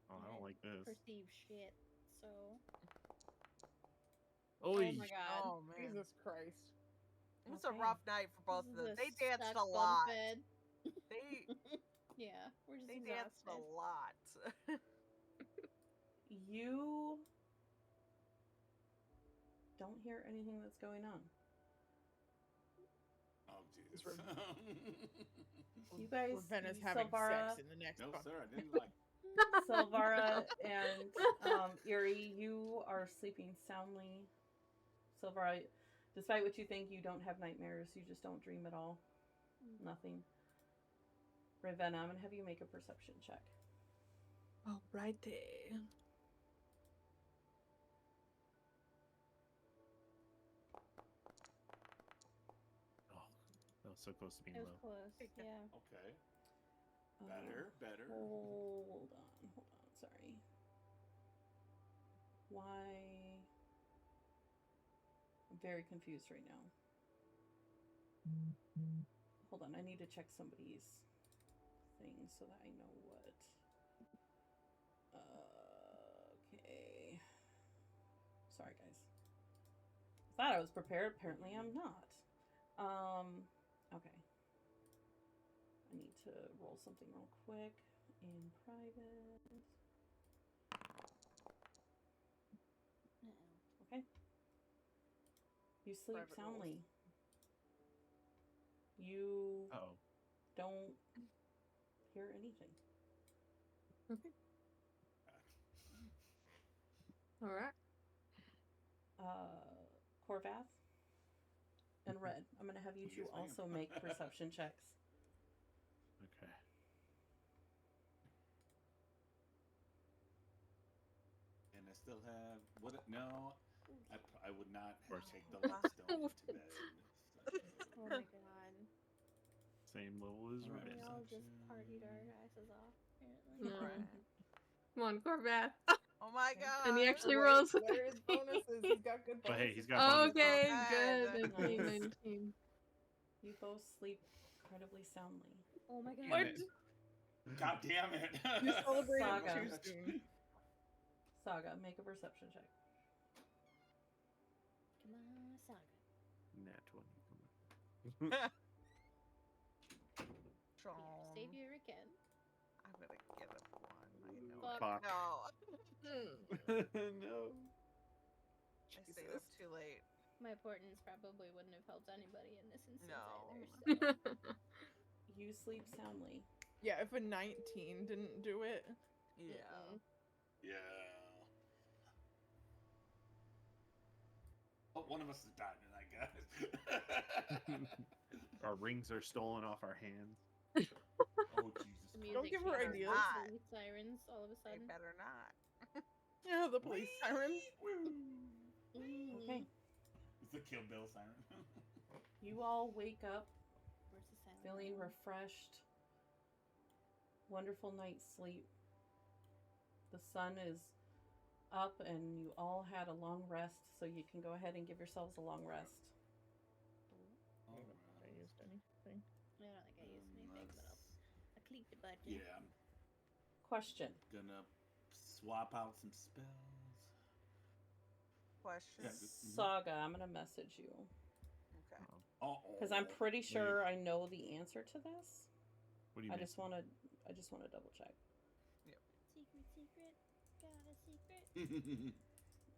Oh, I don't like this. Perceive shit. So. Oh Oy. my god. Oh man, Jesus Christ. it was a Okay. rough night for both of This them. is They danced stuck a bunk lot. bed. They Yeah, we're just they danced a exhausted. lot. You don't hear anything that's going on. Oh Jesus. You guys, Ravenna's having Silvara, sex in the next No, bunk. sir, I didn't like. Silvara and Eerie, you are sleeping soundly. Silvara, despite what you think, you don't have nightmares. You just don't dream at all. Nothing. Ravenna, I'm gonna have you make a perception check. Alrighty. Oh, that was so close to being It was low. close. Yeah. Okay. Uh, Better. Hold on. Sorry. Why? I'm very confused right now. Hold on, I need to check somebody's thing so that I know what. Okay. Sorry, guys. Thought I was prepared. Apparently, I'm not. Okay. I need to roll something real quick in private. Okay. You sleep Private rolls. soundly. You Oh, don't hear anything. Alright. Corvath and Red, I'm gonna have you two Yes, ma'am. also make perception checks. okay. And I still have what? No, I would not course. take the last stone into bed. Oh my god. Same level as Alright. We Red. all just Perception. partied our asses off, apparently. No. Right. Come on, Corvath. Oh my god. And he actually Wait, rolls with what are his bonuses? He's got good bonuses. But hey, he's got bonuses. Okay, Good. good. 19, Nice. 19. You both sleep incredibly soundly. Oh my god. Damn it. God damn it! You celebrated Saga. too soon. Saga, make a perception check. Come on, Saga. Nat 20. Sean, Save you again. I'm gonna get a one. I know. Fuck. Fuck. No, No. I stayed up too late. My portents probably wouldn't have helped anybody in this instance No. either. So. You sleep soundly. Yeah, if a 19 didn't do it. Yeah. Yeah. Oh, one of us is dying tonight, guys. Our rings are stolen off our hands. Oh Jesus! The Christ. music Don't give her better ideas. not. Police sirens all of a They sudden. better not. Yeah, the police sirens. Okay. It's the Kill Bill siren. You all wake up Where's the silent feeling alarm? refreshed. Wonderful night's sleep. The sun is up and you all had a long rest, so you can go ahead and give yourselves a long rest. I don't think I used anything. I don't think I used anything, but I'll click the button. Yeah, I'm Question. gonna swap out some spells. Question. Yeah. Saga, I'm gonna message you. Okay. Because I'm pretty sure I know the answer to this. What do you I mean? just wanna double check. Secret. Got a secret.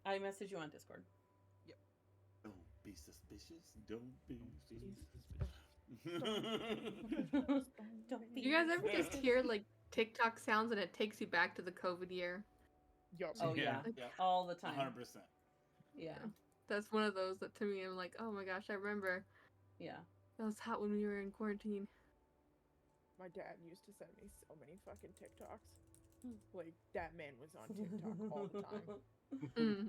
I message you on Discord. Don't be suspicious. Don't be Don't be You guys ever just hear like TikTok sounds and it takes you back to the COVID year? Yup. Oh yeah, Yeah. all the time. 100%. Yeah, That's one of those that to me, I'm like, oh my gosh, I remember yeah. that was hot when we were in quarantine. My dad used to send me so many fucking TikToks. Like, that man was on TikTok all the time. Mm.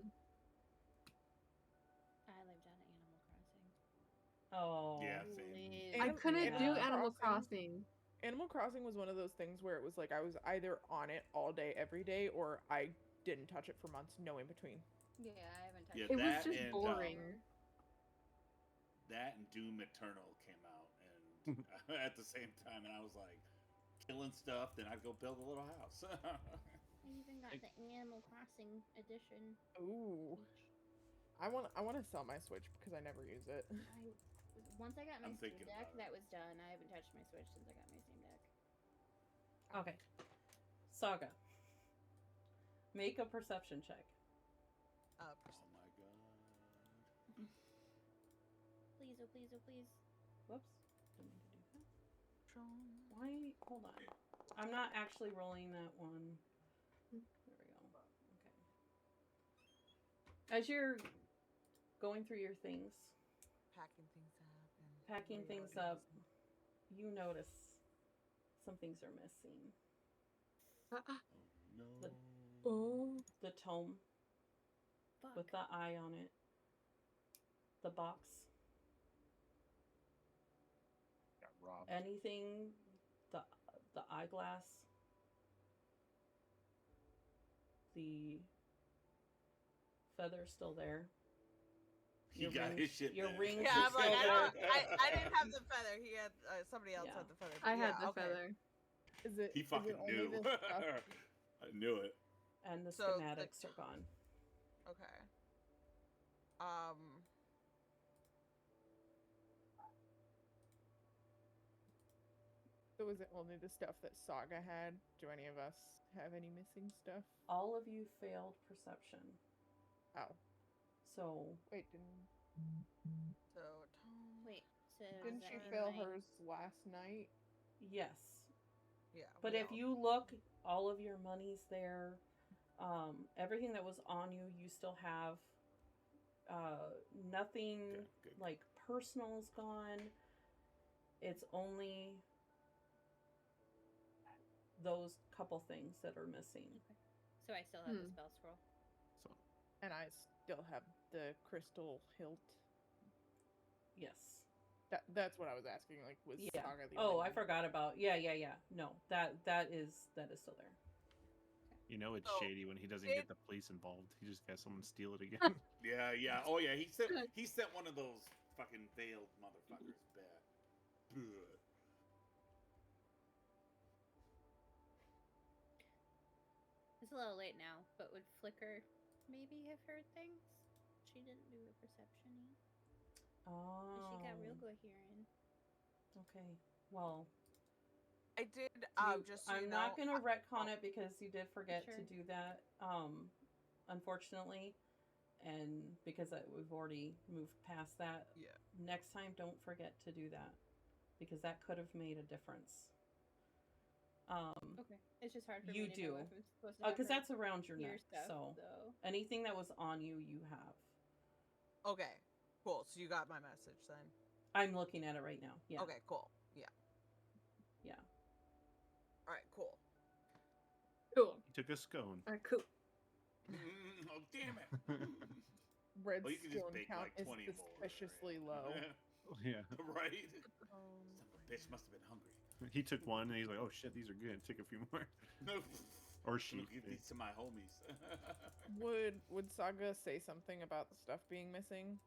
I lived on Animal Crossing. Oh. Yeah, same. I Anim- couldn't do Yeah. Animal Crossing. Animal Crossing was one of those things where it was like I was either on it all day, every day, or I didn't touch it for months, no in between. Yeah, I haven't touched Yeah, It was that just and, boring. That and Doom Eternal came out and at the same time, and I was like killing stuff. Then I'd go build a little house. I even got the Animal Crossing edition. Ooh. I want to sell my Switch because I never use it. Once I got my I'm Steam thinking Deck, about it. that was done. I haven't touched my Switch since I got my Steam Deck. Okay. Saga. Make a perception check. Oh my god. Please, oh please, oh please. Whoops. Didn't mean to do that. Why? Hold on. I'm not actually rolling that one. There we go. Okay. As you're going through your things, Packing packing things up and things up, you notice some things are missing. Oh no. Oh. The tome Fuck. with the eye on it. The box. Got robbed. Anything, the eyeglass, the feather's still there. He got his shit Your back. rings Yeah, are I'm like, still I there. don't. I didn't have the feather. He had somebody else Yeah. had the feather. I had Yeah, the okay. feather. Is it? He is fucking it only knew. the stuff? I knew it. And the So the schematics are gone. Okay. So is it only the stuff that Saga had? Do any of us have any missing stuff? All of you failed perception. Oh, So wait, didn't So Wait, so didn't does she that mean fail my- hers last night? yes. yeah. But we if all- you look, all of your money's there. Everything that was on you, you still have. Nothing Good. like personal is gone. It's only those couple things that are missing. So I still have the Hmm. spell scroll. So And I still have the crystal hilt. Yes. That's what I was asking. Like, was Yeah. Saga the Oh, only I one? forgot about. Yeah. No, that is still there. You know it's So, shady when he doesn't did- get the police involved. He just got someone steal it again. Yeah. Oh yeah. He sent one of those fucking veiled motherfuckers back. Ugh. It's a little late now, but would Flicker maybe have heard things? She didn't do a perception. Oh. She got real good hearing. Okay. Well, I did. Just so I'm you not know, gonna retcon it because you did forget Sure. to do that. Unfortunately, and because we've already moved past that. Yeah. Next time, don't forget to do that because that could have made a difference. Okay. It's just hard for You me to know do. if I'm supposed to have Because her that's around your hear neck. stuff, So though. anything that was on you, you have. Okay. Cool. So you got my message then. I'm looking at it right now. Yeah. Okay. Cool. Yeah. Yeah. All right. Cool. Cool. He took a scone. Alright, cool. Oh damn it. Red Well, you can just stone bake count like is 20 more. suspiciously low. Yeah. Right. Son of a bitch must have been hungry. He took one and he's like, oh shit, these are good. Take a few more. Or she. Look, give these to my homies. Would Saga say something about the stuff being missing?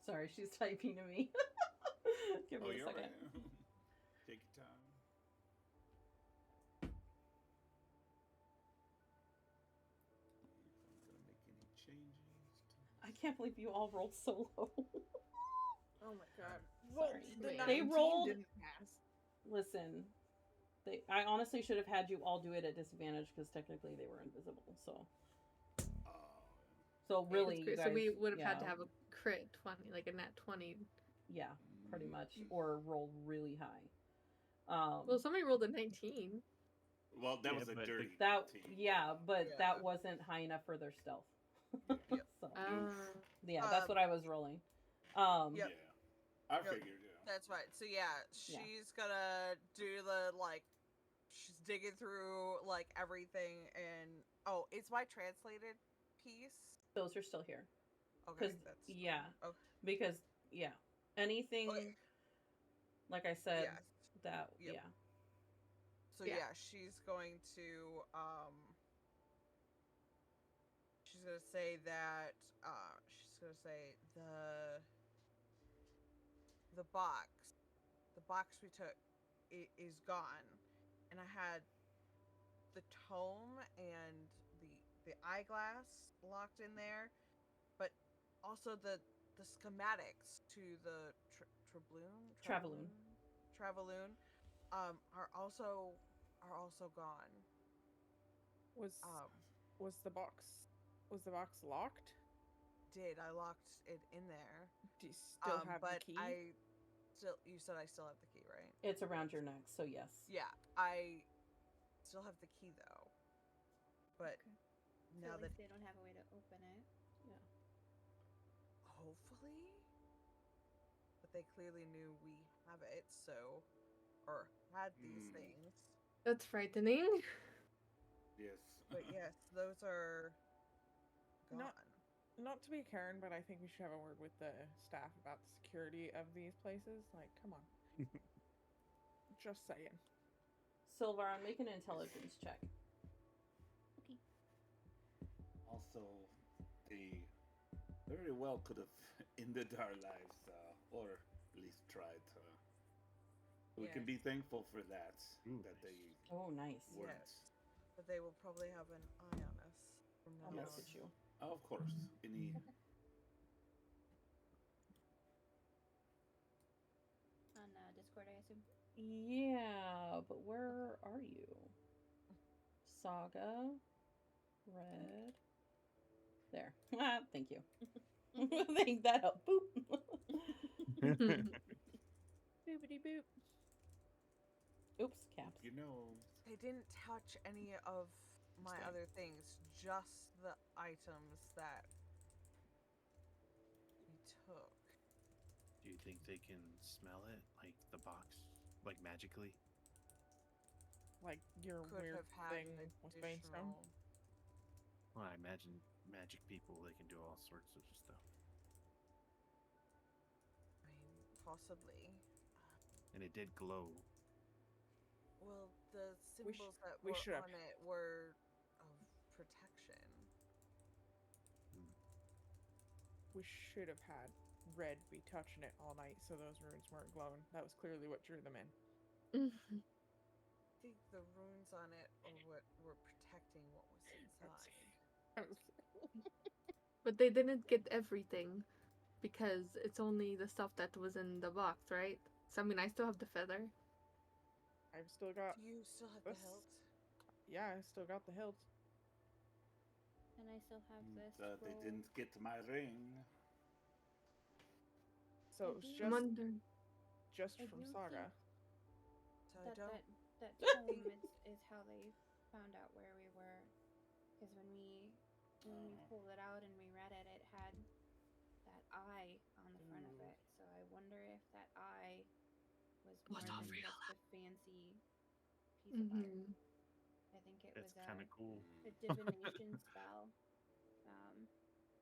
Sorry, she's typing to me. Give Oh, me a you're second. right. Take your time. I'm gonna make any changes. I can't believe you all rolled so low. Oh my god. Sorry. The They 19 rolled- didn't pass. Listen, I honestly should have had you all do it at disadvantage because technically they were invisible. So Oh, So really, you That's great. guys, So we would have had to yeah, have a crit 20, like a nat 20. yeah, pretty Mm, much, or roll really high. Well, somebody rolled a 19. Well, that Yeah, was a but the- dirty that team. yeah, but Yeah. that wasn't high enough for their stealth. Yeah. So Uh, that's what I was rolling. Um, Yep. Yeah. I Yep. figured, yeah. That's right. So yeah, she's gonna do the like. She's digging through like everything, and oh, is my translated piece? those are still here. Okay, Because that's yeah, okay. because yeah, anything Okay. like I said Yes. that Yep. yeah. So Yeah. yeah, she's going to she's gonna say that she's gonna say the box we took is gone, and I had the tome and the eyeglass locked in there, but also the schematics to the Travaloon. Travaloon are also gone. Was Um the box locked? I locked it in there. Do you still have the But key? you said I still have the key, right? It's around your neck, so yes. Yeah, I still have the key though. But Okay. now so at that least they don't have a way to open it. Yeah. hopefully, but they clearly knew we have it, so or had these Hmm. things. that's frightening. Yes. But yes, those are gone. Not to be Karen, but I think we should have a word with the staff about the security of these places. Like, come on. Just saying. Sylvaron, make an intelligence check. Okay. Also, they very well could have ended our lives, or at least tried to. We can Yes. be thankful for that. Ooh, that they Oh, nice. weren't. Yes. But they will probably have an eye on us from now I'll Yes. message you. Oh, of course. Any. On Discord, I assume. Yeah, but where are you? Saga. Red. There. Thank you. Thank that up. Boop. Boopity boop. Oops, caps. You know. They didn't touch any of my Same. other things, just the items that we took. Do you think they can smell it, like the box, like magically? Like your Could weird have had thing an with Banestone. additional. Well, I imagine magic people, they can do all sorts of stuff. I mean, possibly. And it did glow. Well, the We symbols that we were should have- on it were of protection. We should have had Red be touching it all night so those runes weren't glowing. That was clearly what drew them in. I think the runes on it are what were protecting what was inside. But they didn't get everything because it's only the stuff that was in the box, right? So I mean, I still have the feather. I've still got. Do you still have the this- hilt? Yeah, I still got the hilt. And I still have this. They scroll. didn't get my ring. So it was Mhm. just Wonder. just I from do Saga. So I that don't. that tome is how they found out where we were. Because when we pulled it out and we read it, it had that eye on the front of it. So I wonder if that eye was more Was than not just real. a fancy piece of art. Mhm. I think it That's was kind of cool. a divination spell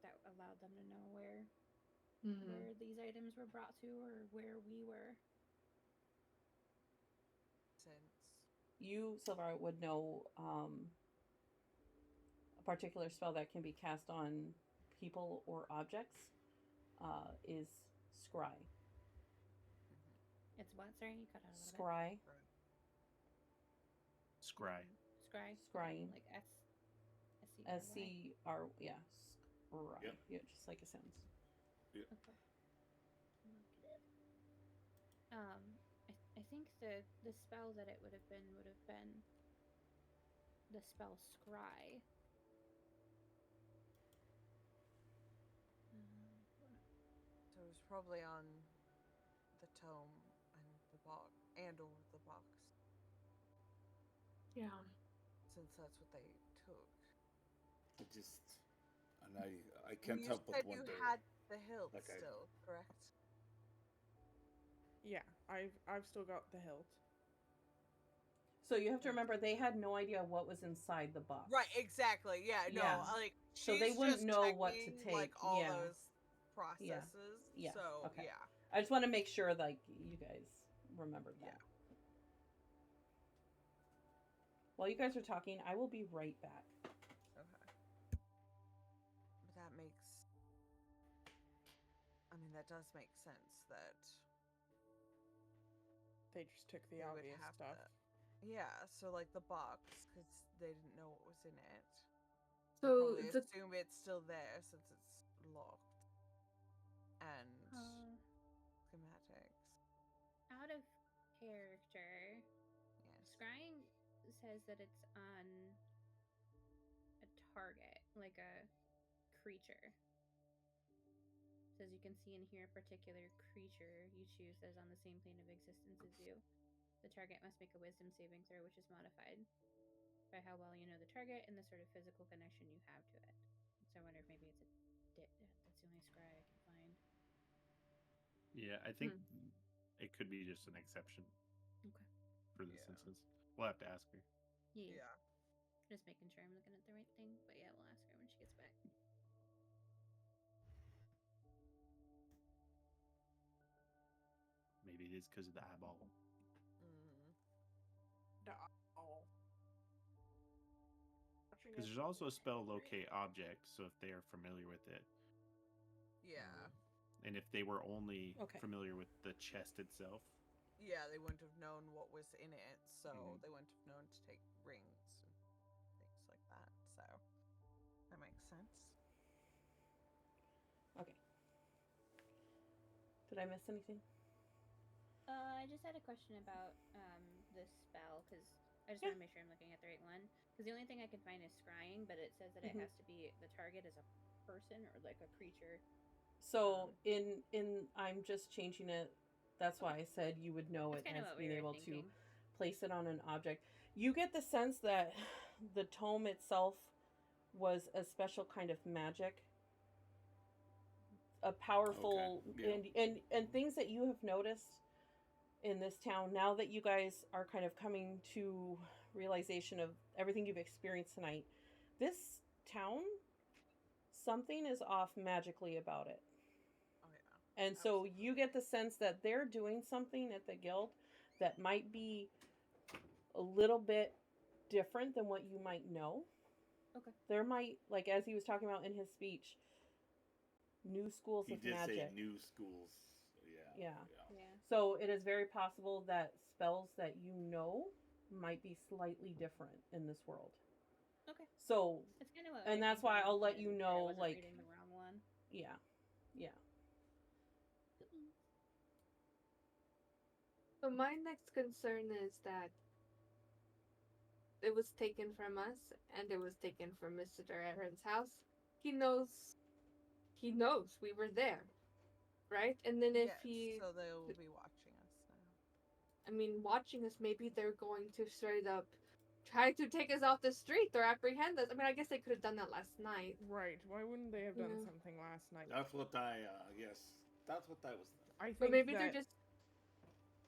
that allowed them to know where these items were brought to or where we were. Since You, Sylvaron, would know a particular spell that can be cast on people or objects is scry. It's what? Sorry, you cut out a little Scry. Scry. bit. Scry. Scrying. Like SCR. Yeah. Scry. Yep. Yeah, just like it sounds. Okay. I think the spell that it would have been the spell scry. was probably on the tome and the box, or the box, Yeah. since that's what they took. I can't You help but said wonder. you had the hilt like I- still, correct? Yeah, I've still got the hilt. So you have to remember they had no idea what was inside the box. Right, exactly. Yeah, no, Yeah. like So they she's wouldn't just know what to checking, like take, all yeah. those processes. Yeah, So okay. yeah. I just want to make sure, like, you guys remembered that. While you guys are talking, I will be right back. Okay. But that makes. I mean, that does make sense that They just took the they would obvious have stuff. to. Yeah, so like the box, because they didn't know what was in it. So Probably the assume it's still there since it's locked. And schematics. Out of character, Yes. scrying says that it's on a target, like a creature. Says you can see and hear a particular creature you choose that is on the same plane of existence as you. The target must make a wisdom saving throw, which is modified by how well you know the target and the sort of physical connection you have to it. So I wonder if maybe it's that's the only scry I can find. Yeah, I think it could be just an exception. Okay. For this Yeah. instance, we'll have to ask her. Yeah. Just making sure I'm looking at the right thing. But yeah, we'll ask her when she gets back. Maybe it is because of the eyeball. Because there's also a spell locate object, so if they are familiar with it. Yeah. And if they were only Okay. familiar with the chest itself. Yeah, they wouldn't have known what was in it, so Mhm. they wouldn't have known to take rings and things like that. So that makes sense. Okay. Did I miss anything? I just had a question about this spell because I just want to make sure I'm looking at the right one. Because the only thing I can find is scrying, but it says that it has to be the target is a person or like a creature. So in I'm just changing it. That's why I said you would know it That's kinda as what we being were able to thinking. place it on an object. You get the sense that the tome itself was a special kind of magic, a powerful Okay, yeah. and things that you have noticed in this town now that you guys are kind of coming to realization of everything you've experienced tonight. This town, something is off magically about it. Oh yeah. And so you get the sense that they're doing something at the guild that might be a little bit different than what you might know. Okay. There might, like as he was talking about in his speech, new schools He of did magic. say new schools. Yeah. Yeah. So it is very possible that spells that you know might be slightly different in this world. Okay. So That's kind of what. and I that's think why I I'll let wanted you to make know, sure I wasn't like, reading the wrong one. yeah. So my next concern is that it was taken from us and it was taken from Mr. Aaron's house. He knows we were there, right? And then if he, so they will be watching us now. I mean, watching us, maybe they're going to straight up try to take us off the street or apprehend us. I mean, I guess they could have done that last night. Right. Why wouldn't they have done Yeah. something last night? That's what I that's what I was. I think But maybe that, they're just.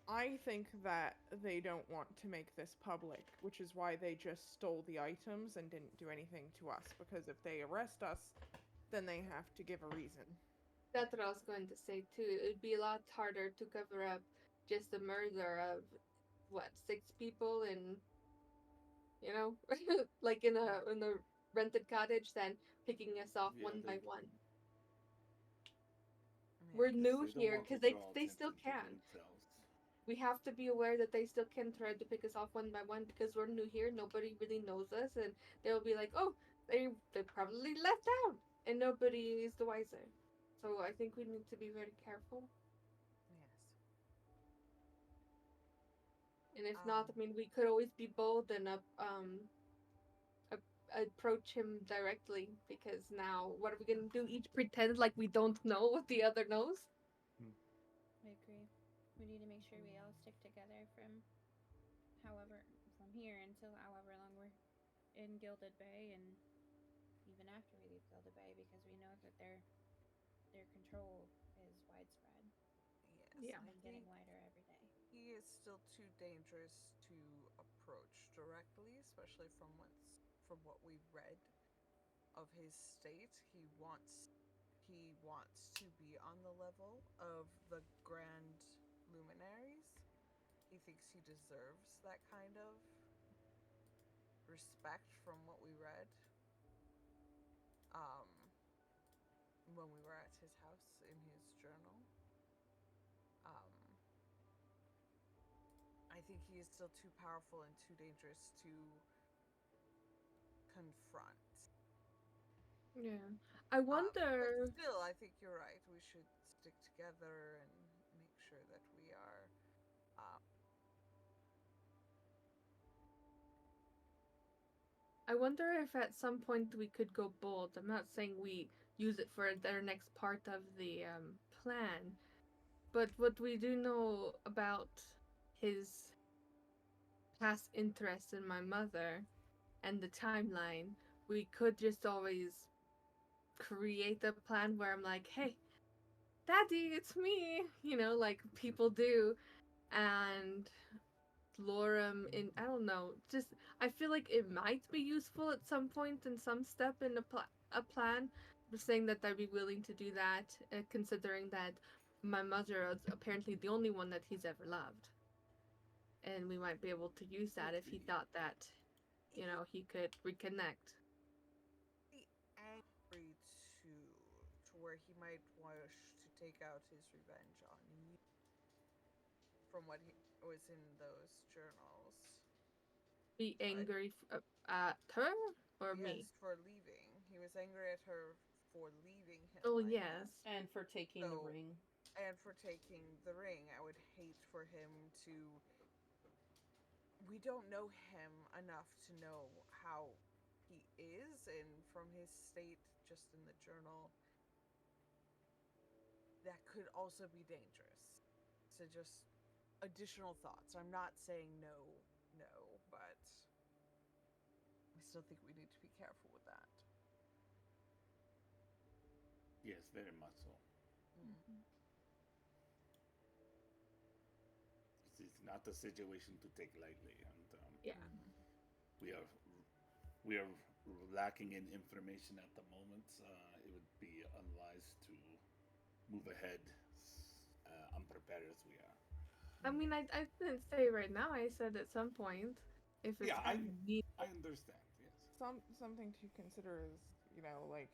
I think that they don't want to make this public, which is why they just stole the items and didn't do anything to us. Because if they arrest us, then they have to give a reason. That's what I was going to say too. It'd be a lot harder to cover up just the murder of 6 people in, like in a rented cottage than picking us off one by one. We're new here because they still can. We have to be aware that they still can try to pick us off one by one because we're new here. Nobody really knows us, and they'll be like, "Oh, they probably left town," and nobody is the wiser. So I think we need to be very careful. Yes. And if not, I mean, we could always be bold and approach him directly, because now what are we gonna do? Each pretend like we don't know what the other knows? We need to make sure we all stick together from here until however long we're in Gilded Bay, and even after we leave Gilded Bay, because we know that their control is widespread. Yes, Yeah. I And getting think wider every day. he is still too dangerous to approach directly, especially from what we've read of his state. He wants to be on the level of the grand luminaries. He thinks he deserves that kind of respect from what we read. When we were at his house in his journal. I think he is still too powerful and too dangerous to confront. Yeah. I wonder. But still, I think you're right. We should stick together and make sure that we are. I wonder if at some point we could go bold. I'm not saying we use it for their next part of the plan, but what we do know about his past interest in my mother and the timeline, we could just always create a plan where I'm like, hey, Daddy, it's me, like people do, and lure him in. I don't know, just I feel like it might be useful at some point in some step in a plan. I'm saying that I'd be willing to do that, considering that my mother is apparently the only one that he's ever loved. And we might be able to use that if he thought that, he could reconnect. Be angry to where he might wish to take out his revenge on you. From what was in those journals. Be angry at her or me? Yes, for leaving. He was angry at her for leaving him. Oh, yes. And for taking the ring. And for taking the ring. I would hate for him to. We don't know him enough to know how he is, and from his state just in the journal, that could also be dangerous. So just additional thoughts. I'm not saying no, but I still think we need to be careful with that. Yes, very much so. Mm-hmm. It's not a situation to take lightly, and Yeah. we are lacking in information at the moment. It would be unwise to move ahead unprepared as we are. I mean, I didn't say right now. I said at some point, if it's I understand. Yes. Something to consider is, like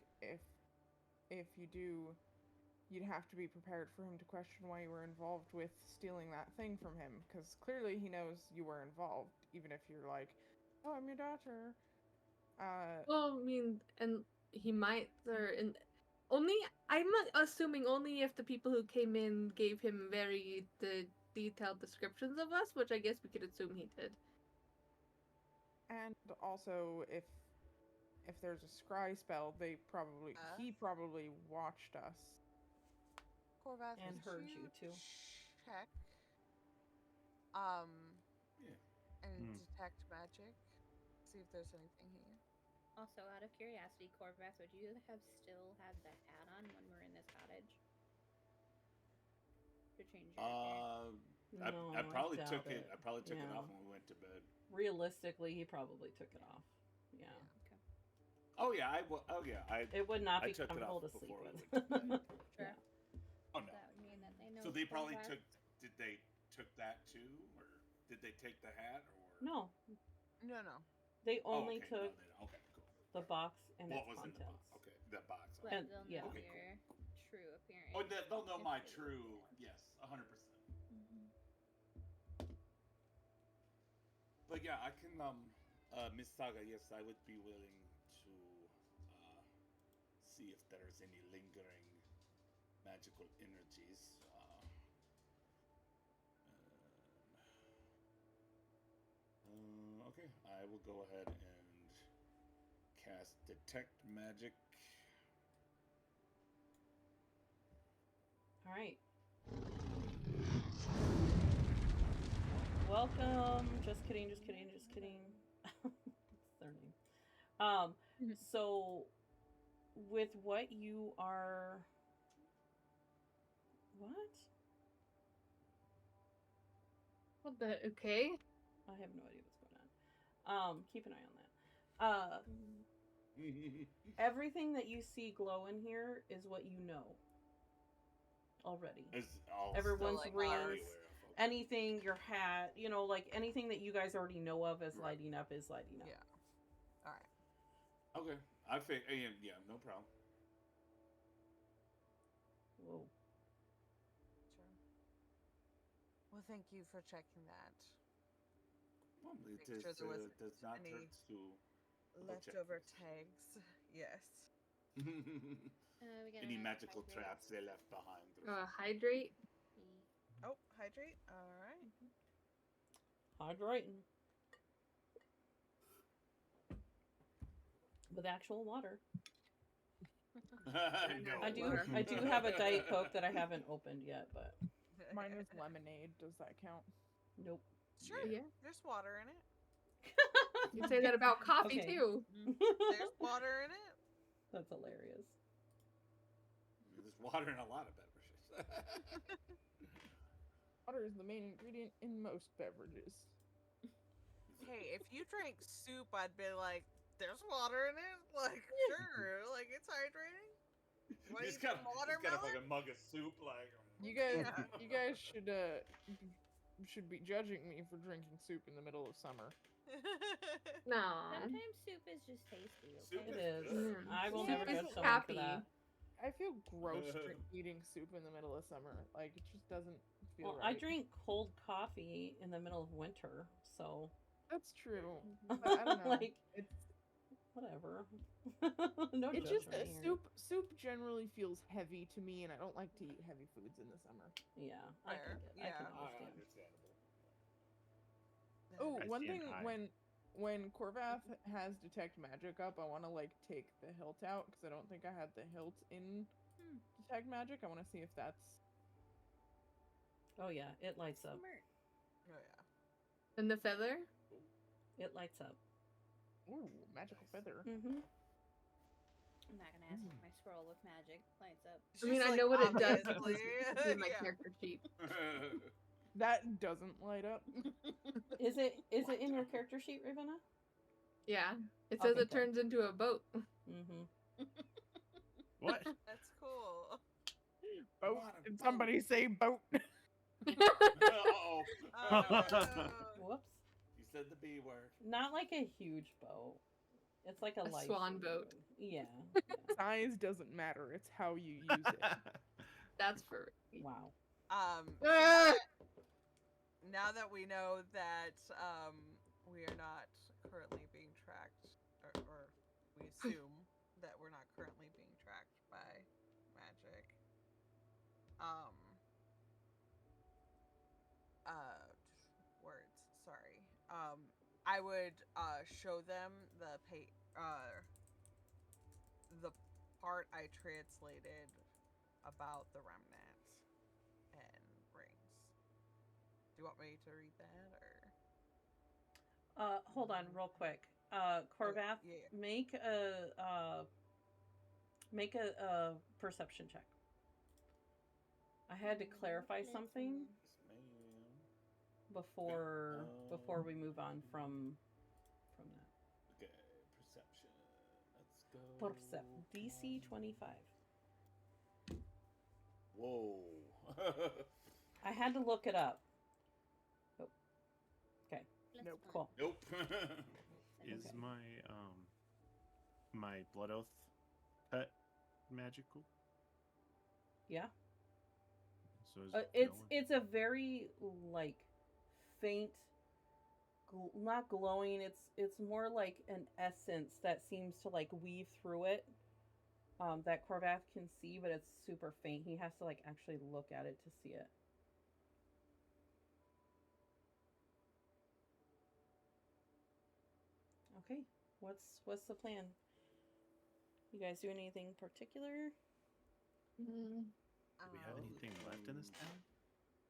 if you do, you'd have to be prepared for him to question why you were involved with stealing that thing from him, because clearly he knows you were involved, even if you're like, "Oh, I'm your daughter." Well, I mean, and he might, I'm assuming only if the people who came in gave him very detailed descriptions of us, which I guess we could assume he did. And also, if there's a scry spell, he probably watched us. Corvath, And heard you too. Check. And detect magic. See if there's anything here. Also, out of curiosity, Corvath, would you have still had the hat on when we're in this cottage? To change your appearance? No, I probably doubt took it. it. I probably took it Yeah. off when we went to bed. Realistically, he probably took it off. Yeah. Okay. Oh yeah, It would not I be took it comfortable off to sleep before we with. went to bed. Sure. Oh no. That would mean that they know. So they probably Corvath. Did they took that too, or did they take the hat, or No, No. they Oh, only okay. took No, they don't. Okay, cool. the box and What its was in the contents. box? Okay, that box. But Okay. And- they'll yeah. know Okay, your true appearance. Oh, they'll know if my they look true. at it. Yes, 100%. Mhm. But yeah, I can. Miss Saga, yes, I would be willing to see if there's any lingering magical energies. Okay, I will go ahead and cast Detect Magic. All right. welcome. Just kidding, just kidding, just kidding. That's their name. So with what you are... What? What the? Okay. I have no idea what's going on. Keep an eye on that. Everything that you see glow in here is what you know already. It's all Everyone's like, rings, anything, your hat, you know, like anything that you guys already know of as lighting up is lighting up. Yeah. All right. Okay. I think, yeah, no problem. Whoa. Sure. Well, thank you for checking that. Well, it Make sure there wasn't does not any hurt to leftover tags. Yes. We got Any another magical hydrate. traps they left behind. Hydrate. Oh, hydrate. All right. Hydrating. With actual water. No. I do have a Diet Coke that I haven't opened yet, but Mine was lemonade. Does that count? nope. Sure. Yeah. There's water in it. You say that about coffee Okay. too. There's water in it. That's hilarious. There's water in a lot of beverages. Water is the main ingredient in most beverages. Hey, if you drank soup, I'd be like, "There's water in it." Like, sure. Like, it's hydrating. What, He's you got eating a watermelon? fucking mug of soup, like. You guys, Yeah. you guys should be judging me for drinking soup in the middle of summer. No. Sometimes soup is just tasty. Soup Okay? It is is. good. I will Soup never is judge someone happy. for that. I feel gross eating soup in the middle of summer. Like, it just doesn't feel Well, right. I drink cold coffee in the middle of winter, so That's true. But I don't know. like It's whatever. No it's judgment just that here. soup generally feels heavy to me, and I don't like to eat heavy foods in the summer. Yeah, I Fair. can Yeah. understand. Understandable. Oh, I one stand thing high. when Corvath has detect magic up, I want to like take the hilt out because I don't think I had the hilt in detect magic. I want to see if that's Oh yeah, it lights up. Smart. Oh yeah. And the feather? It lights up. ooh magical feather. Mm-hmm. I'm not gonna ask if my scroll with magic lights up. I mean, She's I like, know what it does. obviously. It's in my Yeah. character sheet. That doesn't light up. Is it in your character sheet, Ravenna? Yeah. It says Okay, it good. turns into a boat. Mm-hmm. What? That's cool. Boat. What a Did boat. somebody say boat? Uh-oh. Oh, Whoops. You said the B word. Not like a huge boat. It's like a life swan boat. Yeah. Size doesn't matter. It's how you use it. That's for Wow. so Ah! now that we know that we are not currently being tracked, or we assume that we're not currently being tracked by magic, words, sorry. I would show them the part I translated about the remnants and rings. Do you want me to read that, or? Hold on, real quick. Corvath, yeah. make a perception check. I had to clarify something Yes, ma'am. before Okay, we move on from that. Okay, perception. Let's go. Percept DC 25. Whoa. I had to look it up. Oh. Okay, Let's Nope. go. cool. Nope. Is Okay. my blood oath cut magical? Yeah. So is It's a very like faint, not glowing. It's more like an essence that seems to like weave through it. That Corvath can see, but it's super faint. He has to like actually look at it to see it. Okay, what's the plan? You guys do anything particular? Mm. Do we have anything left in this town?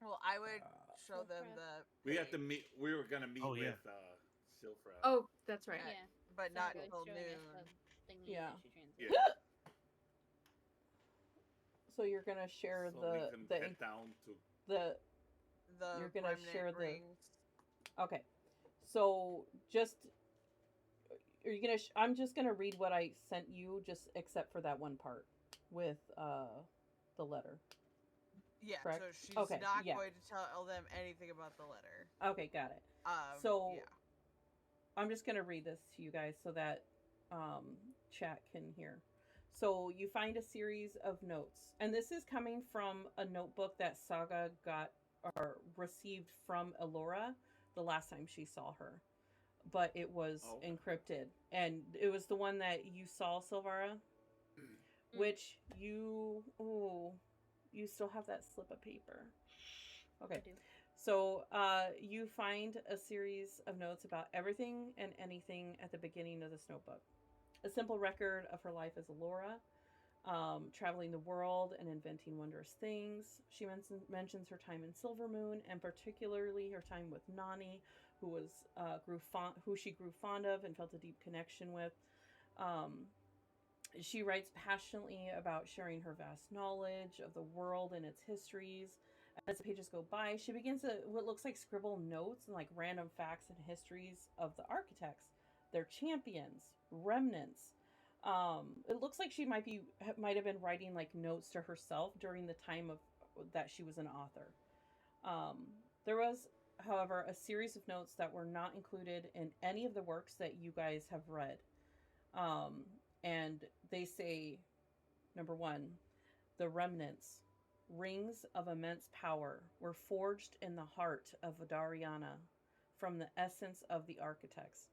Well, I would show them Silfra. the. We have to page. meet. We were gonna meet Oh, yeah. with Silfra. Oh, that's right. At- Yeah. but not Saga was till showing us noon. the thingy Yeah. that she translated. Yeah. So you're gonna share So we can head down to. the The You're gonna remnant share the- rings. okay. So just are you gonna? I'm just gonna read what I sent you, just except for that one part with the letter. Yeah, Correct? so she's Okay, not yeah. going to tell them anything about the letter. Okay, got it. So yeah. I'm just gonna read this to you guys so that chat can hear. So you find a series of notes, and this is coming from a notebook that Saga got or received from Elora the last time she saw her, but it was encrypted, and it was the one that you saw, Silvara, which you you still have that slip of paper. Okay. I do. So you find a series of notes about everything and anything at the beginning of this notebook. A simple record of her life as Elora, traveling the world and inventing wondrous things. She mentions her time in Silvermoon, and particularly her time with Nani, who she grew fond of and felt a deep connection with. She writes passionately about sharing her vast knowledge of the world and its histories. As the pages go by, she begins to what looks like scribble notes and like random facts and histories of the architects, their champions, remnants. It looks like she might have been writing like notes to herself during the time of that she was an author. There was, however, a series of notes that were not included in any of the works that you guys have read. And they say, number 1, the remnants, rings of immense power, were forged in the heart of Dariana from the essence of the architects.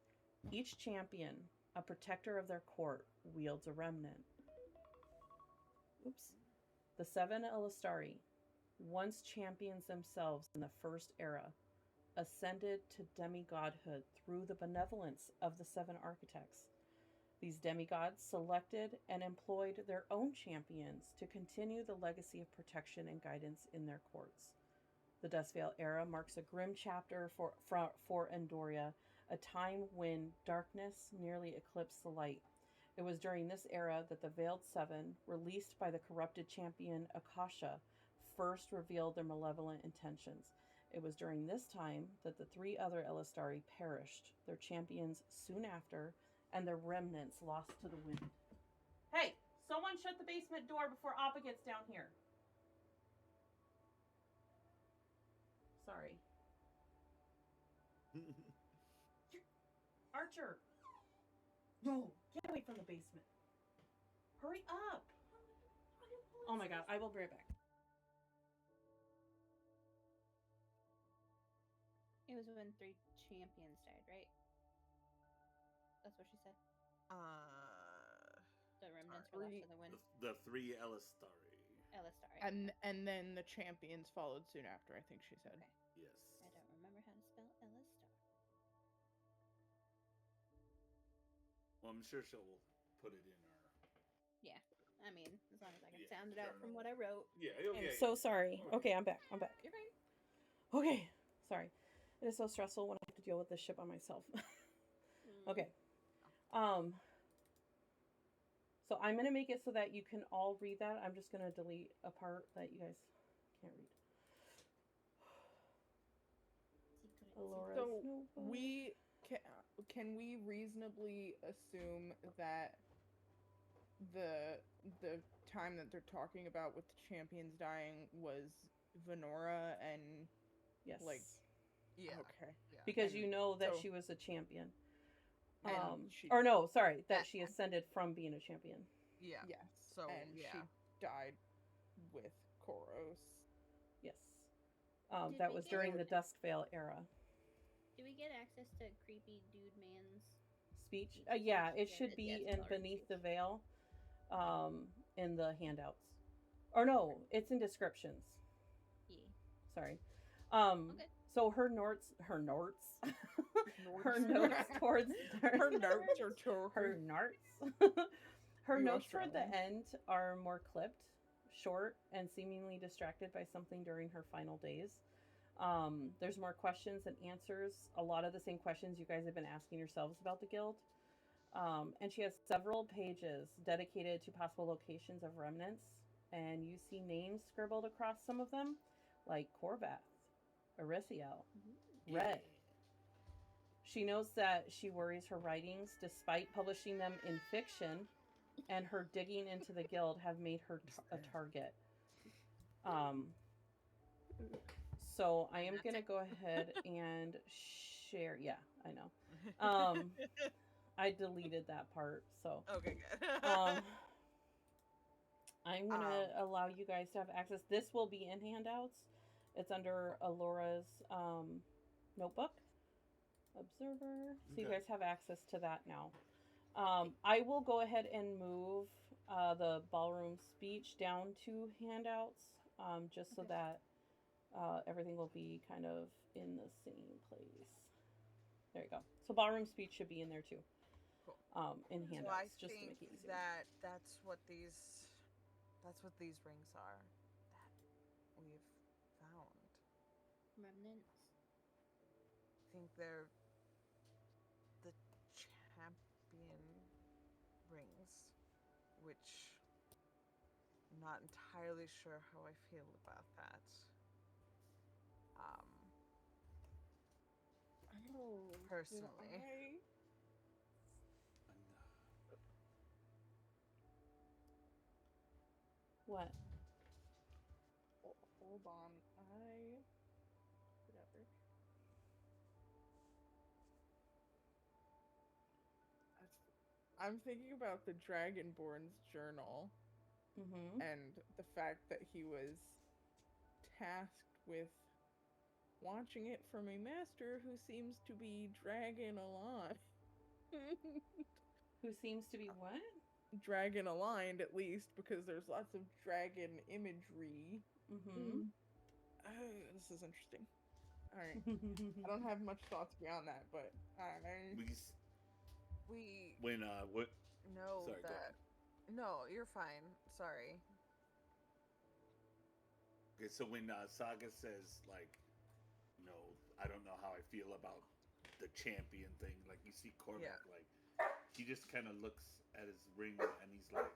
Each champion, a protector of their court, wields a remnant. Oops. The 7 Elistari, once champions themselves in the first era, ascended to demigodhood through the benevolence of the 7 architects. These demigods selected and employed their own champions to continue the legacy of protection and guidance in their courts. The Dustvale era marks a grim chapter for Endoria, a time when darkness nearly eclipsed the light. It was during this era that the Veiled Seven, released by the corrupted champion Akasha, first revealed their malevolent intentions. It was during this time that the 3 other Elistari perished, their champions soon after, and their remnants lost to the wind. Hey, someone shut the basement door before Appa gets down here. Sorry. Archer! No, get away from the basement. Hurry up! Oh my god, I will be right back. It was when 3 champions died, right? That's what she said. The remnants were lost to the wind. The 3 Elistari. Elistari. And then the champions followed soon after, I think she said. Okay. Yes. I don't remember how to spell Elistar. Well, I'm sure she'll put it in our. Yeah. I mean, as long as I can Yeah, sound it out from journal. what I wrote. Yeah. I'm so sorry. Okay, I'm back. You're fine. Okay, sorry. It is so stressful when I have to deal with this shit by myself. Okay. So I'm going to make it so that you can all read that. I'm just going to delete a part that you guys can't read. Alora's So notebook. we can we reasonably assume that the time that they're talking about with the champions dying was Venora and Yes. like Yeah. okay. Yeah. Because and you know that so- she was a champion. And she- Or no, sorry, that and- she ascended from being a champion. Yeah. Yes. So, and yeah. she died with Koros. Yes. Did That we was get during the it? Duskvale era. Do we get access to creepy dude man's? Speech? Speech. Yeah, it Yeah, should yeah, be it's in colored beneath the speech. veil, in the handouts. Or no, it's in descriptions. Yeah. Sorry. Okay. So her notes towards Her notes are too. her notes her You notes toward the Australian. end are more clipped, short, and seemingly distracted by something during her final days. There's more questions and answers. A lot of the same questions you guys have been asking yourselves about the guild. And she has several pages dedicated to possible locations of remnants. And you see names scribbled across some of them, like Corvath, Erisiel, Red. She knows that she worries her writings, despite publishing them in fiction, and her digging into the guild have made her a target. So I am going to go ahead and share. Yeah, I know. I deleted that part, so. Okay, good. I'm going to allow you guys to have access. This will be in handouts. It's under Alora's notebook. Observer. So you guys have access to that now. I will go ahead and move the ballroom speech down to handouts, just so that everything will be kind of in the same place. There you go. So ballroom speech should be in there too. Cool. In handouts, So I just think to make it easier. that's what these rings are that we've found. Remnants. I think they're the champion rings, which I'm not entirely sure how I feel about that. Oh, Personally. What? Hold on. Whatever. I'm thinking about the Dragonborn's journal and the fact that he was tasked with watching it from a master who seems to be dragon aligned. Who seems to be what? Dragon aligned, at least, because there's lots of dragon imagery. This is interesting. Alright. I don't have much thoughts beyond that, but We what? know Sorry, go that. ahead. No, you're fine. Sorry. Okay, so when Saga says, like, I don't know how I feel about the champion thing, like, you see Cormac, like, he just kind of looks at his ring and he's like,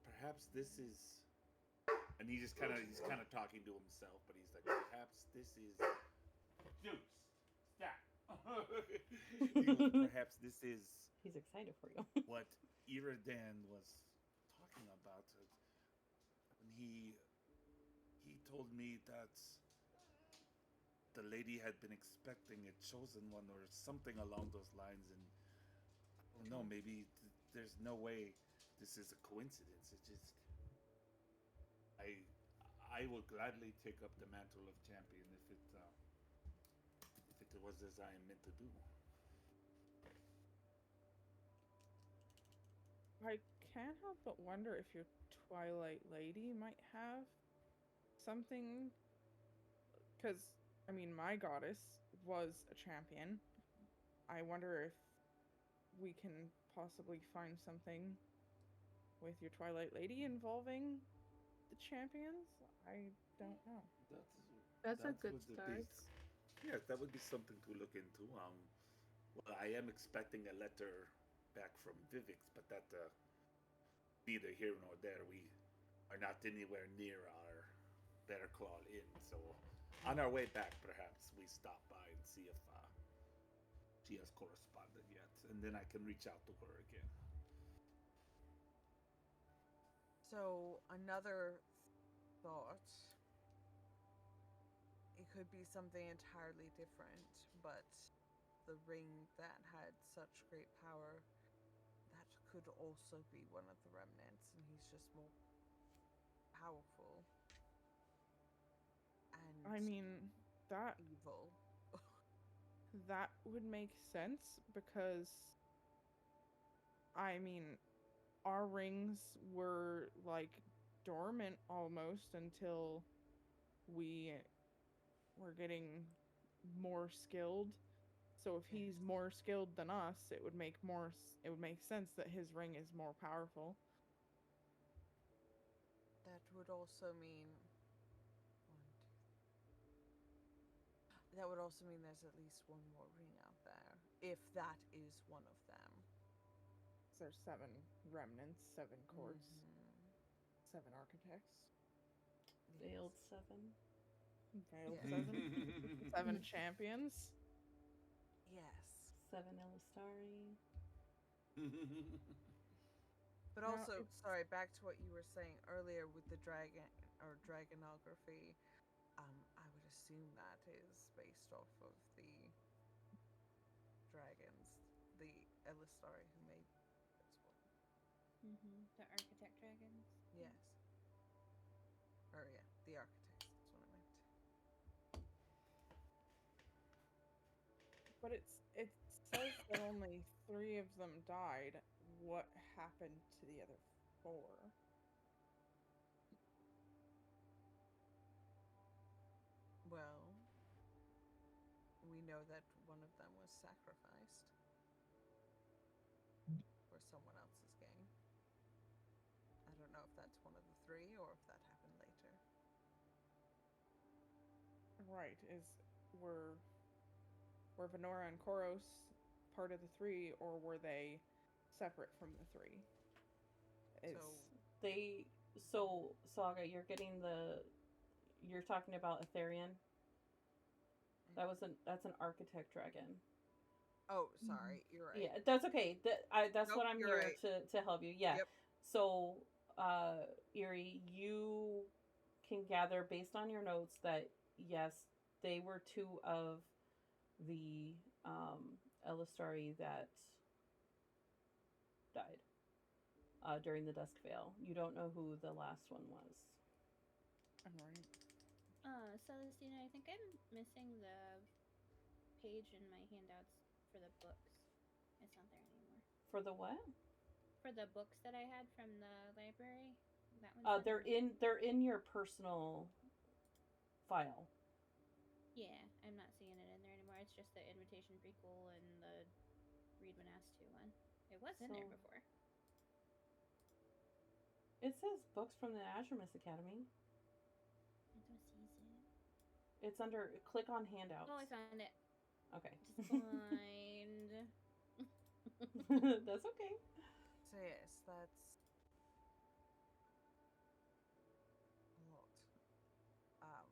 perhaps this is, and he's kind of talking to himself, but he's like, perhaps this is, Deuce, stop. Perhaps this is. He's excited for you. What Iradan was talking about. When he told me that the lady had been expecting a chosen one or something along those lines, and I don't know, maybe there's no way this is a coincidence. It's just I will gladly take up the mantle of champion if it was as I am meant to do. I can't help but wonder if your Twilight Lady might have something. Because, I mean, my goddess was a champion. I wonder if we can possibly find something with your Twilight Lady involving the champions. I don't know. That's a good start. Yes, that would be something to look into. Well, I am expecting a letter back from Vivix, but that neither here nor there. We are not anywhere near our Better Claw Inn, so on our way back, perhaps we stop by and see if she has corresponded yet, and then I can reach out to her again. So another thought. It could be something entirely different, but the ring that had such great power, that could also be one of the remnants, and he's just more powerful. And I mean, that evil. that would make sense because, I mean, our rings were like dormant almost until we were getting more skilled. So if he's more skilled than us, it would make sense that his ring is more powerful. That would also mean That would also mean there's at least one more ring out there, if that is one of them. There's 7 remnants, 7 courts, Mhm. 7 architects, Failed 7. failed Yeah. 7, 7 champions. Yes. 7 Elistari. But No, also, it's- sorry, back to what you were saying earlier with the dragon or dragonography. I would assume that is based off of the dragons, the Elistari who made this one. The architect dragons. Yes. Or yeah, the architects. That's what I meant. But it says that only 3 of them died. What happened to the other 4? Well, we know that one of them was sacrificed for someone else's gain. I don't know if that's one of the 3 or if that happened later. Right, were Venora and Koros part of the 3, or were they separate from the 3? So Saga, you're talking about Etherian. That's an architect dragon. Oh, sorry, you're right. Yeah, that's okay. That's Nope, what I'm you're here right. to help you. Yeah. Yep. So, Erie, you can gather based on your notes that yes, they were 2 of the Elistari that died during the Dusk Veil. You don't know who the last one was. I'm right. Celestina, I think I'm missing the page in my handouts for the books. It's not there anymore. For the what? For the books that I had from the library. That one's They're in your personal file. Yeah, I'm not seeing it in there anymore. It's just the invitation prequel and the read when asked to one. It was in there So- before. It says books from the Azuremist Academy. I don't see it. It's under click on handouts. Oh, I found it. Okay. Just find. That's okay. So yes, that's a lot.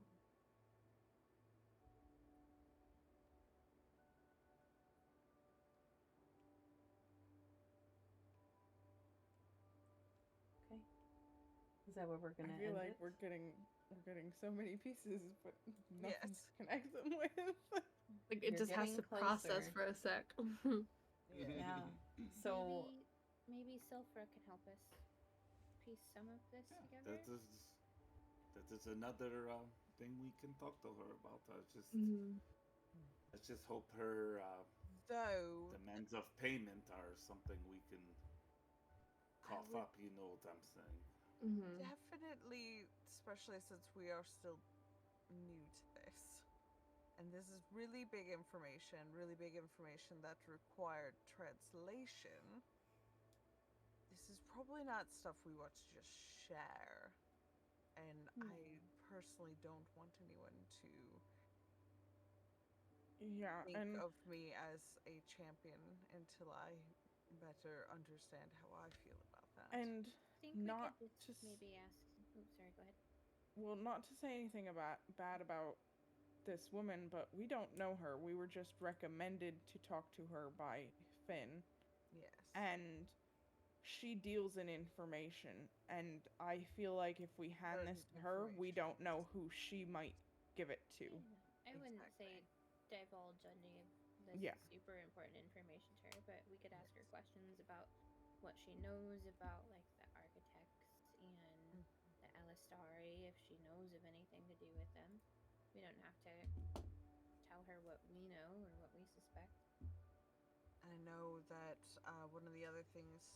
Okay. Is that what we're gonna I feel end like it? we're getting so many pieces, but nothing Yes. to connect them with. Like it You're just has to getting process closer. for a sec. Yeah. So Maybe Silfra can help us piece some of this together. That is another thing we can talk to her about. Mhm. Let's just hope her Though demands of payment are something we can cough would- up. You know what I'm saying? Mhm. definitely, especially since we are still new to this. And this is really big information that required translation. This is probably not stuff we want to just share. And I personally don't want anyone to Yeah, think and of me as a champion until I better understand how I feel about that. and I think not we could just maybe ask. Oh, sorry. Go ahead. well, not to say anything bad about this woman, but we don't know her. We were just recommended to talk to her by Finn, yes. and she deals in information. And I feel like if we hand Certain this to her, we information. don't know who she might give it to. I wouldn't say divulge any of this Yeah. super important information to her, but we could ask her questions about what she knows about like the architects and the Alistari, if she knows of anything to do with them. We don't have to tell her what we know or what we suspect. I know that one of the other things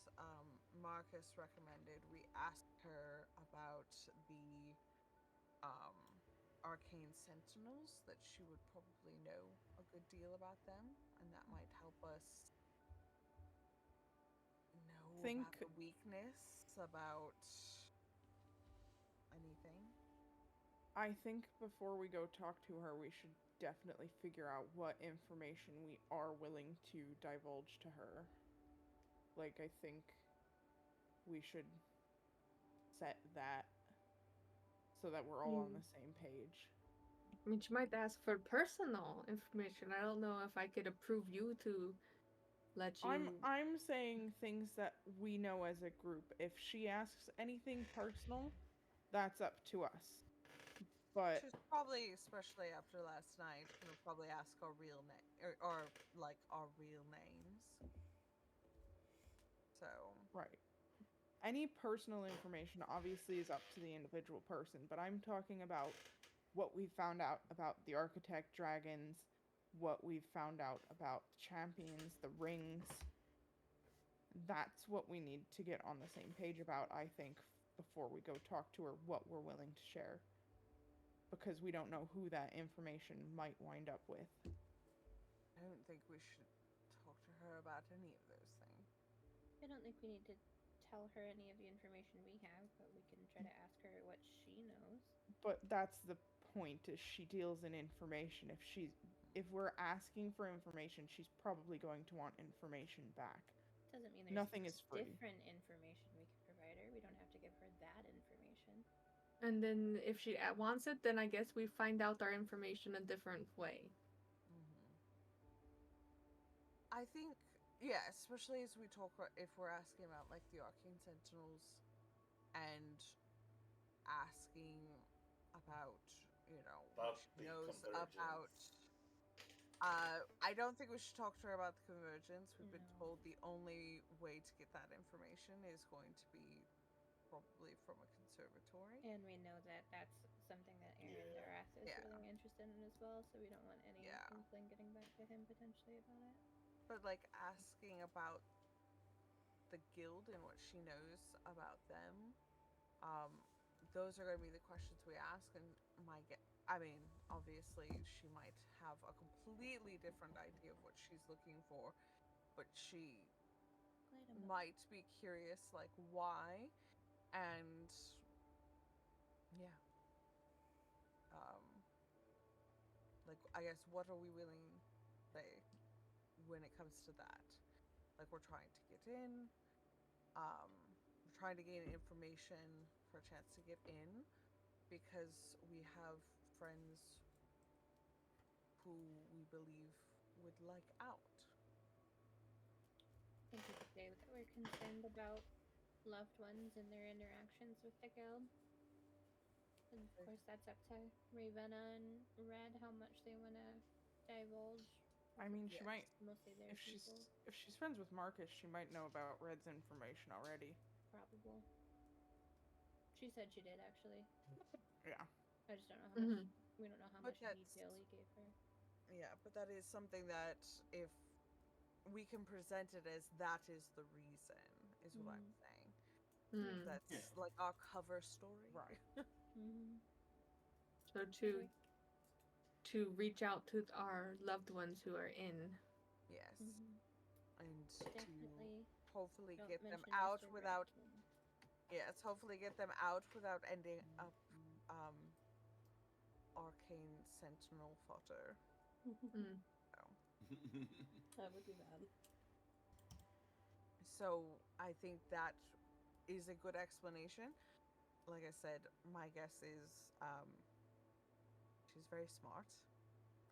Marcus recommended, we asked her about the arcane sentinels, that she would probably know a good deal about them, and that might help us know about the weakness, about anything. I think before we go talk to her, we should definitely figure out what information we are willing to divulge to her. Like, I think we should set that so that we're all on the same page. I mean, she might ask for personal information. I don't know if I could approve you to let you. I'm saying things that we know as a group. If she asks anything personal, that's up to us. But She's probably, especially after last night, gonna probably ask our real name or like our real names. So right. Any personal information obviously is up to the individual person, but I'm talking about what we found out about the architect dragons, what we've found out about the champions, the rings. That's what we need to get on the same page about, I think, before we go talk to her what we're willing to share. Because we don't know who that information might wind up with. I don't think we should talk to her about any of those things. I don't think we need to tell her any of the information we have, but we can try to ask her what she knows. But that's the point, is she deals in information. If we're asking for information, she's probably going to want information back. Doesn't mean there's Nothing is free. different information we can provide her. We don't have to give her that information. And then if she wants it, then I guess we find out our information a different way. I think, yeah, especially as we talk, if we're asking about like the Arcane Sentinels and asking about, About what the she knows convergence. about. I don't think we should talk to her about the convergence. We've been No. told the only way to get that information is going to be probably from a conservatory. And we know that that's something that Aaron Yeah. Darath is Yeah. really interested in as well, so we don't want any Yeah. inkling getting back to him potentially about it. But like asking about the guild and what she knows about them, those are going to be the questions we ask. And I mean, obviously she might have a completely different idea of what she's looking for, but she might be curious, like why, and yeah, like I guess what are we willing to say when it comes to that? Like we're trying to get in, we're trying to gain information for a chance to get in because we have friends who we believe would like out. I think we could say that we're concerned about loved ones and their interactions with the guild. And of course, that's up to Ravenna and Red how much they want to divulge. I mean, she Yes. might. Mostly their people. If she's friends with Marcus, she might know about Red's information already. Probable. She said she did actually. Yeah. I just don't know how much. We don't know how But much that's- detail he gave her. Yeah, but that is something that if we can present it as that is the reason, is what I'm saying. That's Yeah. like our cover story. Right. Mm-hmm. So to reach out to our loved ones who are in. Yes. Mm-hmm. And Definitely. to hopefully Don't get them mention out Mr. without Braxton. yes, hopefully get them out without ending up arcane sentinel fodder. That would be bad. So I think that is a good explanation. Like I said, my guess is she's very smart,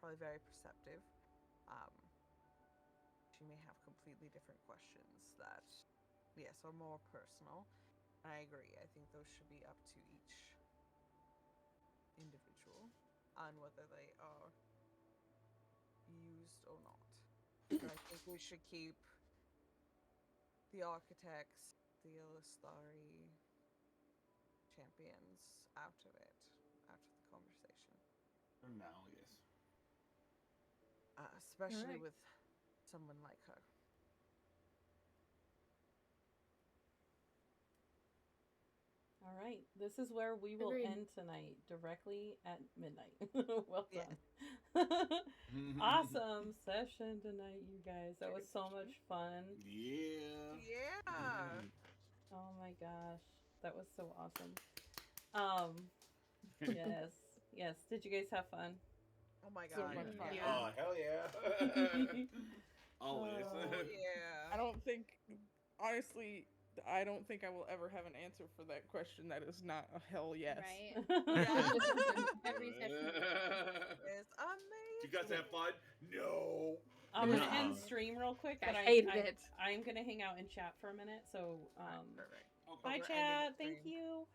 probably very perceptive. She may have completely different questions that, yes, are more personal. And I agree. I think those should be up to each individual on whether they are used or not. But I think we should keep the architects, the Illustari champions out of it, out of the conversation. For now, yes. Especially Alright. with someone like her. All right, this is where we will Agreed. end tonight, directly at midnight. Well Yeah. done. Awesome session tonight, you guys. That was so much fun. Yeah. Yeah. Oh my gosh, that was so awesome. Yes, Yes. Did you guys have fun? Oh my So god. much fun. Yeah. Oh, hell yeah. Always. Oh yeah. I don't think, honestly, I don't think I will ever have an answer for that question that is not a hell yes. Right. Yeah. Every session. It's amazing. You guys have fun? No. I'm gonna end Nuh-uh. stream real quick, I but hated it. I'm gonna hang out in chat for a minute. So Perfect. Okay. bye We're ending chat. the Thank stream. you.